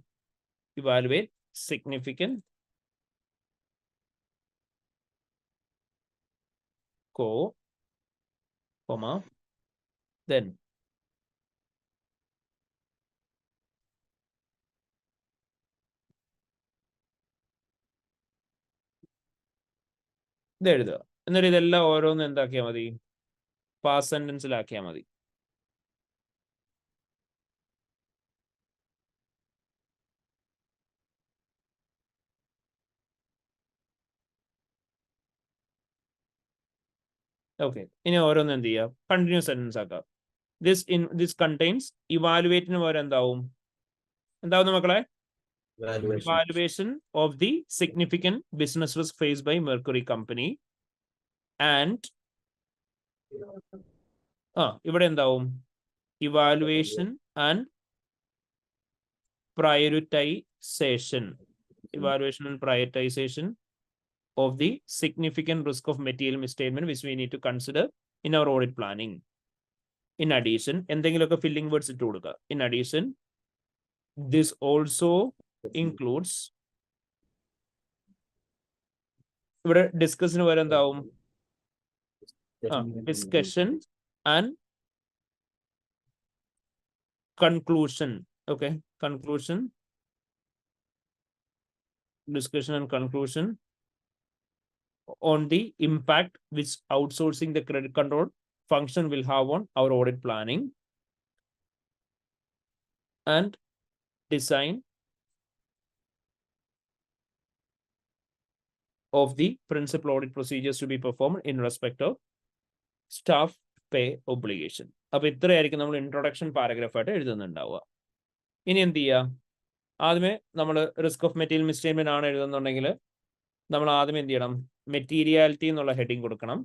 ഇവാലുവേറ്റ് സിഗ്നിഫിക്കന്റ് then ഇത് എഴുതുക. എന്നിട്ട് ഇതെല്ലാം ഓരോന്ന് എന്താക്കിയാൽ മതി? പാസ്റ്റ് സെന്റൻസിലാക്കിയാൽ മതി. ഓക്കെ, ഇനി ഓരോന്ന് എന്ത് ചെയ്യുക? കണ്ടിന്യൂസ് സെന്റൻസ് ആക്കുക. ദിസ് കണ്ടെയ്ൻസ് ഇവാലുവേറ്റിന് പകരം എന്താവും മക്കളെ? Evaluation of the significant business risk faced by Mercury company and ഇവിടെ എന്താവും? Evaluation and prioritization. Evaluation and prioritization of the significant risk of material misstatement which we need to consider in our audit planning. In addition, എന്തെങ്കിലുമൊക്കെ filling words ഇട്ട് കൊടുക്കുക. In addition, this also includes ഇവിടെ ഡിസ്കഷന് വരെ എന്താവും? Discussion and conclusion. Okay, conclusion, discussion and conclusion on the impact which outsourcing the credit control function will have on our audit planning, and design of the principal audit procedures to be performed in respect of staff pay obligation. അപ്പോൾ ഇത്രയായിരിക്കും നമ്മൾ introduction പാരഗ്രാഫായിട്ട് എഴുതുന്നുണ്ടാവുക. ഇനി എന്ത് ചെയ്യുക? ആദ്യമേ നമ്മൾ risk of material മിസ്സ്റ്റേറ്റ്മെന്റ് ആണ് എഴുതുന്നുണ്ടെങ്കിൽ നമ്മൾ ആദ്യം എന്ത് ചെയ്യണം? മെറ്റീരിയാലിറ്റി എന്നുള്ള ഹെഡിങ് കൊടുക്കണം.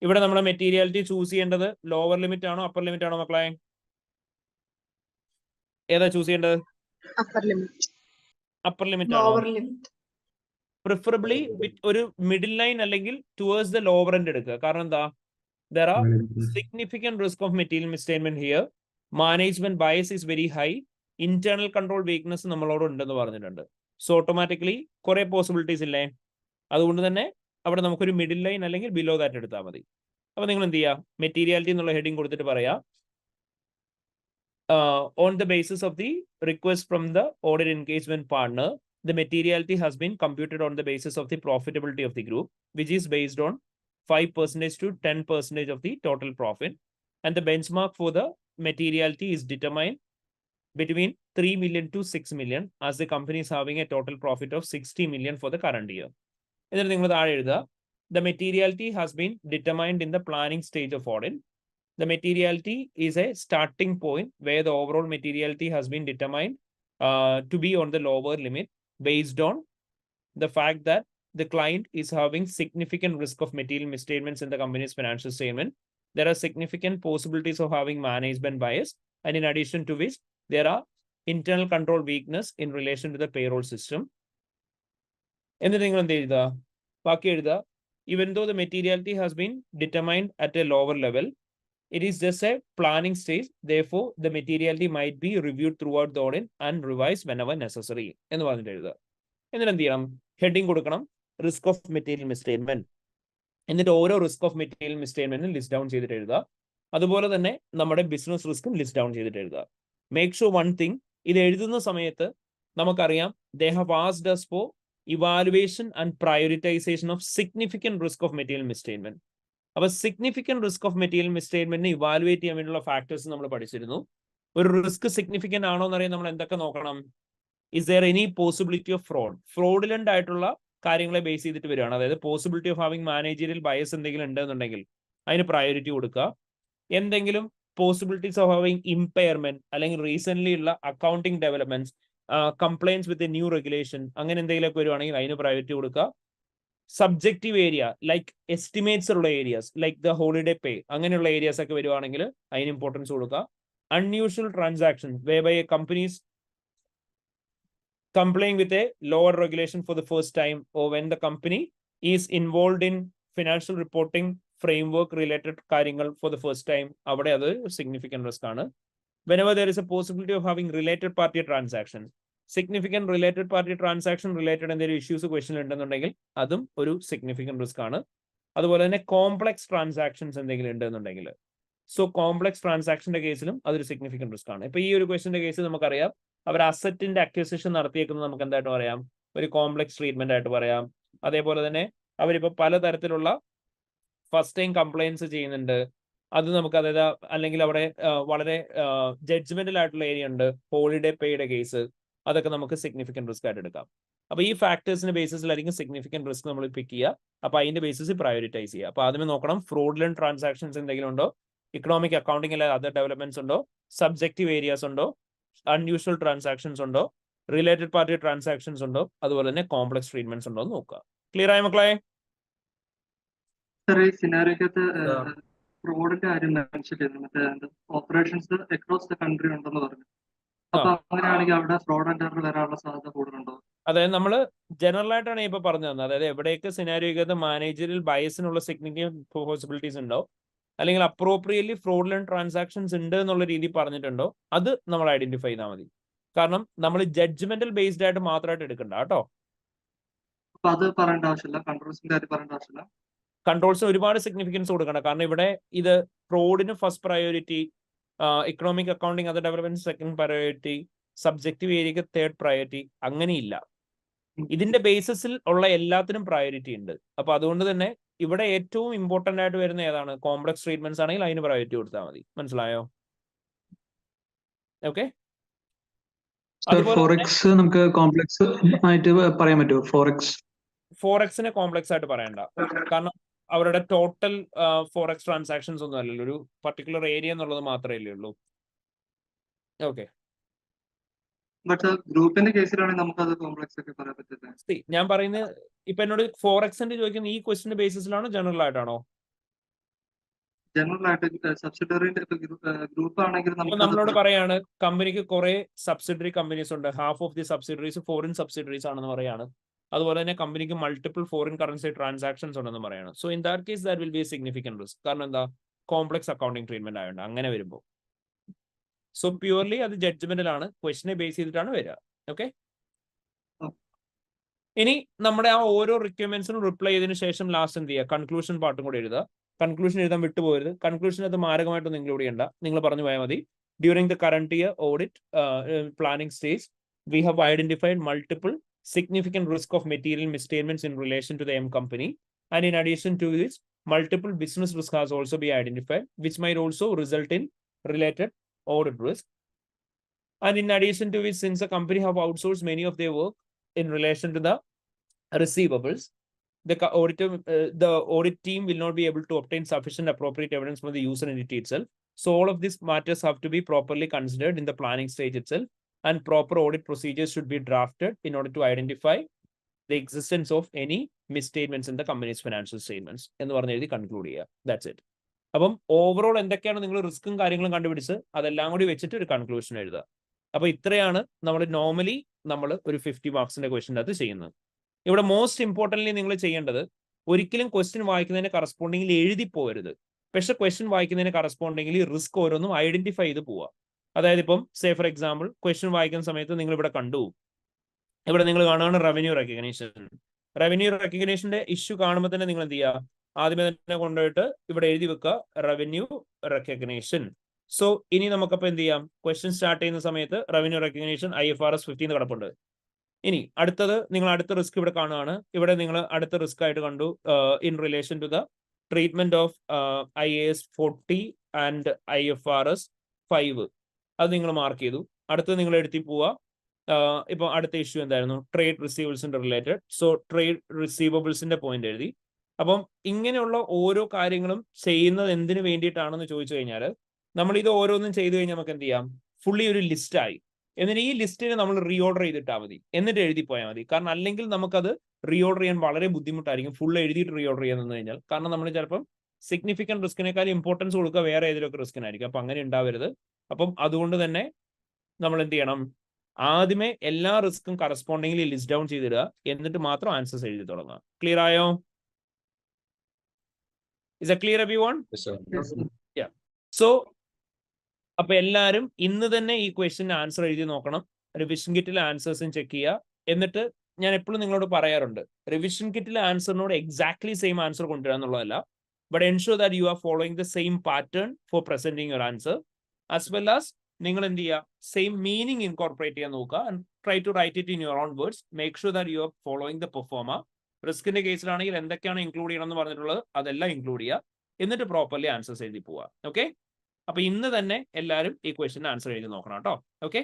ഇവിടെ നമ്മൾ മെറ്റീരിയാലിറ്റി ചൂസ് ചെയ്യേണ്ടത് ലോവർ ലിമിറ്റ് ആണോ അപ്പർ ലിമിറ്റ് ആണോ മക്കളെ? ഏതാ ചൂസ് ചെയ്യേണ്ടത്? അപ്പർ ലിമിറ്റ് ആണോ? പ്രിഫറബിളി ഒരു മിഡിൽ ലൈൻ അല്ലെങ്കിൽ ടുവേഴ്സ് ദ ലോവർ എൻഡ് എടുക്കുക. കാരണം എന്താ? There are significant risk of material misstatement here. Management bias is very high. Internal control weakness നമ്മളോട് ഉണ്ടെന്ന് പറഞ്ഞിട്ടുണ്ട്. സോ ഓട്ടോമാറ്റിക്കലി കുറെ പോസിബിലിറ്റീസ് ഇല്ലേ? അതുകൊണ്ട് തന്നെ അവിടെ നമുക്കൊരു മിഡിൽ ലൈൻ അല്ലെങ്കിൽ ബിലോ ദാറ്റ് എടുത്താൽ മതി. അപ്പൊ നിങ്ങൾ എന്ത് ചെയ്യുക? മെറ്റീരിയാലിറ്റി എന്നുള്ള ഹെഡിങ് കൊടുത്തിട്ട് പറയാം, on the basis of the request from the audit engagement partner, the materiality has been computed on the basis of the profitability of the group, which is based on 5% to 10% of the total profit, and the benchmark for the materiality is determined between 3 million to 6 million, as the company is having a total profit of 60 million for the current year. The materiality has been determined in the planning stage of audit. The materiality is a starting point where the overall materiality has been determined to be on the lower limit based on the fact that the client is having significant risk of material misstatements in the company's financial statement. There are significant possibilities of having management bias, and in addition to which, there are internal control weakness in relation to the payroll system. Even though the materiality has been determined at a lower level, it is just a planning stage. Therefore, the materiality might be reviewed throughout the audit and revised whenever necessary. Heading risk of material misstatement, എന്നിട്ട് ഓരോ risk of material മിസ്സ്റ്റേറ്റ്മെന്റും list down ചെയ്തിട്ട് എഴുതുക. അതുപോലെ തന്നെ നമ്മുടെ business റിസ്ക്കും list down ചെയ്തിട്ട് എഴുതുക. മേക്ക് ഷുവർ വൺ തിങ്, ഇത് എഴുതുന്ന സമയത്ത് നമുക്കറിയാം ദേ have asked us for evaluation and prioritization of significant risk of material misstatement. അപ്പൊ സിഗ്നിഫിക്കന്റ് റിസ്ക് ഓഫ് മെറ്റീരിയൽ മിസ്സ്റ്റേറ്റ്മെന്റിനെ ഇവാലുവേറ്റ് ചെയ്യാൻ വേണ്ടിയുള്ള ഫാക്ടേഴ്സ് നമ്മൾ പഠിച്ചിരുന്നു. ഒരു റിസ്ക് സിഗ്നിഫിക്കന്റ് ആണോ എന്ന് അറിയാൻ നമ്മൾ എന്തൊക്കെ നോക്കണം? Is there any possibility of fraud? Fraudulent ആയിട്ടുള്ള കാര്യങ്ങളെ ബേസ് ചെയ്തിട്ട് വരികയാണ്. അതായത് possibility of having managerial bias എന്തെങ്കിലും ഉണ്ടെന്നുണ്ടെങ്കിൽ അതിന് പ്രയോറിറ്റി കൊടുക്കുക. എന്തെങ്കിലും പോസിബിലിറ്റീസ് ഓഫ് ഹാവിംഗ് ഇമ്പയർമെന്റ് അല്ലെങ്കിൽ റീസെന്റ് ഉള്ള accounting developments, compliance with new regulation, അങ്ങനെ എന്തെങ്കിലുമൊക്കെ വരുവാണെങ്കിൽ അതിന് പ്രയോറിറ്റി കൊടുക്കുക. സബ്ജക്റ്റീവ് ഏരിയ ലൈക്ക് എസ്റ്റിമേറ്റ്സ് ഉള്ള areas like the holiday pay, അങ്ങനെയുള്ള ഏരിയാസ് ഒക്കെ വരുവാണെങ്കിൽ അതിന് ഇമ്പോർട്ടൻസ് കൊടുക്കുക. Unusual transaction whereby a companies complying with a lower regulation for the first time, or when the company is involved in financial reporting framework related കാര്യങ്ങൾ for the first time, അവിടെ അത് significant risk ആണ്. Whenever there is a possibility of having related party transaction, significant related party transaction related എന്തെങ്കിലും issues question ഉണ്ടെന്നുണ്ടെങ്കിൽ അതും ഒരു significant risk ആണ്. അതുപോലെ തന്നെ കോംപ്ലക്സ് ട്രാൻസാക്ഷൻസ് എന്തെങ്കിലും ഉണ്ടെന്നുണ്ടെങ്കിൽ, സോ കോംപ്ലക്സ് ട്രാൻസാക്ഷന്റെ കേസിലും അതൊരു സിഗ്നിഫിക്കന്റ് റിസ്ക് ആണ്. ഇപ്പൊ ഈ ഒരു ക്വസ്റ്റിന്റെ കേസിൽ നമുക്കറിയാം അവർ അസറ്റിന്റെ അക്വിസിഷൻ നടത്തിയേക്കുന്നത് നമുക്ക് എന്തായിട്ട് പറയാം? ഒരു കോംപ്ലക്സ് ട്രീറ്റ്മെന്റ് ആയിട്ട് പറയാം. അതേപോലെ തന്നെ അവരിപ്പോ പലതരത്തിലുള്ള ഫസ്റ്റ് ടൈം കംപ്ലൈൻസ് ചെയ്യുന്നുണ്ട്. അത് നമുക്ക് അതായത് അല്ലെങ്കിൽ അവിടെ വളരെ ജഡ്ജ്മെന്റൽ ആയിട്ടുള്ള ഏരിയ ഉണ്ട്, ഹോളിഡേ പേയുടെ കേസ്, അതൊക്കെ നമുക്ക് സിഗ്നിഫിക്കന്റ് റിസ്ക് ആയിട്ട് എടുക്കാം. അപ്പൊ ഈ ഫാക്ടേഴ്സിന്റെ ബേസിസിലായിരിക്കും സിഗ്നിഫിക്കന്റ് റിസ്ക് നമ്മൾ പിക്ക് ചെയ്യുക. അപ്പൊ അതിന്റെ ബേസിസ് പ്രയോറിറ്റൈസ് ചെയ്യുക. അപ്പൊ ആദ്യമേ നോക്കണം ഫ്രോഡുലന്റ് ട്രാൻസാക്ഷൻസ് എന്തെങ്കിലും ഉണ്ടോ, ഇക്കണോമിക് അക്കൗണ്ടിംഗ് അല്ലാതെ അതർ ഡെവലപ്മെന്റ്സ് ഉണ്ടോ, സബ്ജക്റ്റീവ് ഏരിയാസ് ഉണ്ടോ, അൺയൂഷ്വൽ ട്രാൻസാക്ഷൻസ് ഉണ്ടോ, റിലേറ്റഡ് പാർട്ടി ട്രാൻസാക്ഷൻസ് ഉണ്ടോ, അതുപോലെ തന്നെ കോംപ്ലക്സ് ട്രീറ്റ്മെന്റ്സ് ഉണ്ടോ എന്ന് നോക്കുക. ക്ലിയർ ആയ മക്കളെ? സിനാരിയോക്കകത്ത് ഫ്രോഡിന്റെ കാര്യം മെൻഷൻ ചെയ്തു, മറ്റേ ഓപ്പറേഷൻസ് അക്രോസ് ദ കൺട്രി ഉണ്ടെന്ന് പറഞ്ഞു. അപ്പൊ അങ്ങനെയാണെങ്കിൽ അവിടെ ഫ്രോഡ് ആൻഡ് എറർ വരാനുള്ള സാധ്യത കൂടുതലുണ്ടോ? അതായത് നമ്മൾ ജനറൽ ആയിട്ടാണ് ഇപ്പൊ പറഞ്ഞു തന്നത്. അതായത് എവിടെയൊക്കെ സിനാരിയോക്കകത്ത് മാനേജറിൽ ബയസിനുള്ള സിഗ്നിഫിക്കന്റ് പോസിബിലിറ്റീസ് ഉണ്ടോ, അല്ലെങ്കിൽ അപ്രോപ്രിയറ്റ്ലി ഫ്രോഡുലന്റ് ട്രാൻസാക്ഷൻസ് ഉണ്ട് എന്നുള്ള രീതി പറഞ്ഞിട്ടുണ്ടോ, അത് നമ്മൾ ഐഡന്റിഫൈ ചെയ്താൽ മതി. കാരണം നമ്മൾ ജഡ്ജ്മെന്റൽ ബേസ്ഡ് ആയിട്ട് മാത്രമായിട്ട് എടുക്കണ്ട കേട്ടോ. അപ്പൊ അത് പറയേണ്ട ആവശ്യമില്ല, കൺട്രോൾസിന്റെ കാര്യം പറയേണ്ട ആവശ്യമില്ല. കൺട്രോൾസിന് ഒരുപാട് സിഗ്നിഫിക്കൻസ് കൊടുക്കണം. കാരണം ഇവിടെ ഇത് ഫ്രോഡിന് first priority, economic accounting other development second priority, subjective ഏരിയക്ക് തേർഡ് പ്രയോറിറ്റി, അങ്ങനെയില്ല. ഇതിന്റെ ബേസിസിൽ ഉള്ള എല്ലാത്തിനും പ്രയോറിറ്റി ഉണ്ട്. അപ്പൊ അതുകൊണ്ട് തന്നെ ഇവിടെ ഏറ്റവും ഇമ്പോർട്ടന്റ് ആയിട്ട് വരുന്ന ഏതാണ്? കോംപ്ലക്സ് ട്രീറ്റ്മെന്റ്സ് ആണെങ്കിൽ അതിന് പ്രയോറിറ്റി കൊടുത്താൽ മതി. മനസ്സിലായോ? ഓക്കെ. ഫോറക്സ് നമുക്ക് കോംപ്ലക്സ് ആയിട്ട് പറയാൻ പറ്റുമോ? ഫോറക്സിനെ കോംപ്ലക്സ് ആയിട്ട് പറയണ്ട. കാരണം അവരുടെ ടോട്ടൽ ഫോറക്സ് ട്രാൻസാക്ഷൻസ് ഒന്നും അല്ലല്ലോ, ഒരു പർട്ടിക്കുലർ ഏരിയ എന്നുള്ളത് മാത്രമേ ഉള്ളൂ. ഓക്കെ. ഗ്രൂപ്പിന്റെ കേസിലാണെങ്കിൽ നമുക്കത് കോംപ്ലക്സ് ഒക്കെ പറയാൻ പറ്റില്ല. ഞാൻ പറയുന്നത് ഇപ്പൊ എന്നോട് ഫോറക്സിന്റെ ചോദിക്കുന്ന ഈ ക്വസ്റ്റിന്റെ ബേസിസിലാണോ ജനറൽ ആയിട്ടാണോ? ജനറൽ ആയിട്ട് സബ്സിഡറിന്റെ ഗ്രൂപ്പ് ആണെങ്കിൽ നമ്മളോട് പറയാണ് കമ്പനിക്ക് കുറെ സബ്സിഡറി കമ്പനീസ് ഉണ്ട്, half of the subsidiaries foreign subsidiaries ആണെന്ന് പറയാണ്. അതുപോലെ തന്നെ കമ്പനിക്ക് മൾട്ടിപ്പിൾ ഫോറിൻ കറൻസി ട്രാൻസാക്ഷൻസ് ഉണ്ടെന്ന് പറയാണ്. So in that case that will be A significant risk. കാരണം എന്താ? കോംപ്ലക്സ് അക്കൗണ്ടിങ് ട്രീറ്റ്മെന്റ് ആയതുകൊണ്ട്. അങ്ങനെ വരുമ്പോൾ സോ പ്യൂർലി അത് ജഡ്ജ്മെന്റിലാണ്, ക്വസ്റ്റിനെ ബേസ് ചെയ്തിട്ടാണ് വരിക. ഓക്കെ. ഇനി നമ്മുടെ ആ ഓരോ റിക്വയർമെന്റ്സിനും റിപ്ലൈ ചെയ്തതിനു ശേഷം ലാസ്റ്റ് എന്ത് ചെയ്യുക? കൺക്ലൂഷൻ പാർട്ടും കൂടെ എഴുതുക. കൺക്ലൂഷൻ എഴുതാൻ വിട്ടുപോകരുത്. കൺക്ലൂഷൻ അത് മാരകമായിട്ടൊന്നും ഇൻക്ലൂഡ് ചെയ്യണ്ട. നിങ്ങൾ പറഞ്ഞു പോയാൽ മതി. During the current year audit planning stage we have identified multiple significant risk of material misstatements in relation to the M company, and in addition to this, multiple business risk has also been identified, which might also result in related audit risk. And in addition to which, since the company have outsourced many of their work in relation to the receivables, the audit team will not be able to obtain sufficient appropriate evidence from the user entity itself. So all of these matters have to be properly considered in the planning stage itself, and proper audit procedures should be drafted in order to identify the existence of any misstatements in the company's financial statements. എന്ന് പറഞ്ഞ് എഴുതി conclude ചെയ്യുക. That's it. അപ്പം overall എന്തൊക്കെയാണ് നിങ്ങൾ റിസ്ക്കും കാര്യങ്ങളും കണ്ടുപിടിച്ച് അതെല്ലാം കൂടി വെച്ചിട്ട് ഒരു കൺക്ലൂഷൻ എഴുതുക. അപ്പൊ ഇത്രയാണ് നമ്മൾ നോർമലി ഒരു 50 മാർക്സിന്റെ ക്വസ്റ്റിൻ്റെ അകത്ത് ചെയ്യുന്നത്. ഇവിടെ മോസ്റ്റ് ഇമ്പോർട്ടൻ്റ്ലി നിങ്ങൾ ചെയ്യേണ്ടത്, ഒരിക്കലും ക്വസ്റ്റ്യൻ വായിക്കുന്നതിന് കറസ്പോണ്ടിങ്ങിൽ എഴുതി പോകരുത്. പക്ഷെ ക്വസ്റ്റ്യൻ വായിക്കുന്നതിന് കറസ്പോണ്ടിങ്ങിൽ റിസ്ക് ഓരോന്നും ഐഡന്റിഫൈ ചെയ്ത് പോവുക. അതായത് ഇപ്പം സേ ഫോർ എക്സാമ്പിൾ ക്വസ്റ്റ്യൻ വായിക്കുന്ന സമയത്ത് നിങ്ങൾ ഇവിടെ കണ്ടു, ഇവിടെ നിങ്ങൾ കാണുകയാണ് റവന്യൂ റെക്കഗ്നീഷൻ. റവന്യൂ റെക്കഗ്നീഷന്റെ ഇഷ്യൂ കാണുമ്പോൾ തന്നെ നിങ്ങൾ എന്ത് ചെയ്യുക? ആദ്യമേ തന്നെ കൊണ്ടുപോയിട്ട് ഇവിടെ എഴുതി വെക്കുക റവന്യൂ റെക്കഗ്നീഷൻ. സോ ഇനി നമുക്കപ്പോൾ എന്ത് ചെയ്യാം? ക്വസ്റ്റ്യൻ സ്റ്റാർട്ട് ചെയ്യുന്ന സമയത്ത് റവന്യൂ റെക്കഗ്നീഷൻ IFRS 15 കിടപ്പുണ്ട്. ഇനി അടുത്തത് നിങ്ങൾ അടുത്ത റിസ്ക് ഇവിടെ കാണുകയാണ്. ഇവിടെ നിങ്ങൾ അടുത്ത റിസ്ക് ആയിട്ട് കണ്ടു in relation to the treatment of IAS 40 and IFRS 5. അത് നിങ്ങൾ മാർക്ക് ചെയ്തു. അടുത്തത് നിങ്ങൾ എടുത്തി പോവുക. ഇപ്പൊ അടുത്ത ഇഷ്യൂ എന്തായിരുന്നു? ട്രേഡ് റിസീവബിൾസിന്റെ റിലേറ്റഡ്. സോ ട്രേഡ് റിസീവബിൾസിന്റെ പോയിന്റ് എഴുതി. അപ്പം ഇങ്ങനെയുള്ള ഓരോ കാര്യങ്ങളും ചെയ്യുന്നത് എന്തിനു വേണ്ടിയിട്ടാണെന്ന് ചോദിച്ചു കഴിഞ്ഞാൽ, നമ്മൾ ഇത് ഓരോന്നും ചെയ്തു കഴിഞ്ഞാൽ നമുക്ക് എന്ത് ചെയ്യാം? ഫുള്ളി ഒരു ലിസ്റ്റായി. എന്നിട്ട് ഈ ലിസ്റ്റിനെ നമ്മൾ റീഓർഡർ ചെയ്തിട്ടാൽ മതി, എന്നിട്ട് എഴുതി പോയാൽ മതി. കാരണം അല്ലെങ്കിൽ നമുക്കത് റീഓർഡർ ചെയ്യാൻ വളരെ ബുദ്ധിമുട്ടായിരിക്കും ഫുൾ എഴുതിയിട്ട് റീഓർഡർ ചെയ്യാൻ നിന്ന് കഴിഞ്ഞാൽ. കാരണം നമ്മൾ ചിലപ്പം സിഗ്നിഫിക്കന്റ് റിസ്കിനേക്കാൾ ഇമ്പോർട്ടൻസ് കൊടുക്കുക വേറെ ഏതെങ്കിലുമൊക്കെ റിസ്കിനായിരിക്കും. അപ്പൊ അങ്ങനെ ഉണ്ടാവരുത്. അപ്പം അതുകൊണ്ട് തന്നെ നമ്മൾ എന്ത് ചെയ്യണം? ആദ്യമേ എല്ലാ റിസ്ക്കും കറസ്പോണ്ടിങ്ങിൽ ലിസ്റ്റ് ഡൗൺ ചെയ്തിടുക, എന്നിട്ട് മാത്രം ആൻസേഴ്സ് എഴുതി തുടങ്ങുക. ക്ലിയർ ആയോ? Is a clear everyone? Yeah. So അപ്പൊ എല്ലാവരും ഇന്ന് തന്നെ ഈ ക്വസ്റ്റ്യൻ ആൻസർ എഴുതി നോക്കണം. റിവിഷൻ കിറ്റിലെ ആൻസേഴ്സും ചെക്ക് ചെയ്യുക. എന്നിട്ട് ഞാൻ എപ്പോഴും നിങ്ങളോട് പറയാറുണ്ട്, റിവിഷൻ കിറ്റിലെ ആൻസറിനോട് എക്സാക്ട്ലി സെയിം ആൻസർ കൊണ്ടുവരിക എന്നുള്ളതല്ല, but ensure that you are following the same pattern for presenting your answer, as well as നിങ്ങൾ എന്ത് ചെയ്യുക? സെയിം മീനിങ് ഇൻകോർപ്പറേറ്റ് ചെയ്യാൻ നോക്കുക. And try to write it in your own words. Make sure that you are following the performer. റിസ്കിന്റെ കേസിലാണെങ്കിൽ എന്തൊക്കെയാണ് include ചെയ്യണം എന്ന് പറഞ്ഞിട്ടുള്ളത് അതെല്ലാം ഇൻക്ലൂഡ് ചെയ്യുക. എന്നിട്ട് പ്രോപ്പർലി ആൻസേഴ്സ് എഴുതി പോവുക. ഓക്കെ. അപ്പൊ ഇന്ന് തന്നെ എല്ലാവരും ഈ ക്വസ്റ്റ്യൻ ആൻസർ എഴുതി നോക്കണം കേട്ടോ. ഓക്കെ.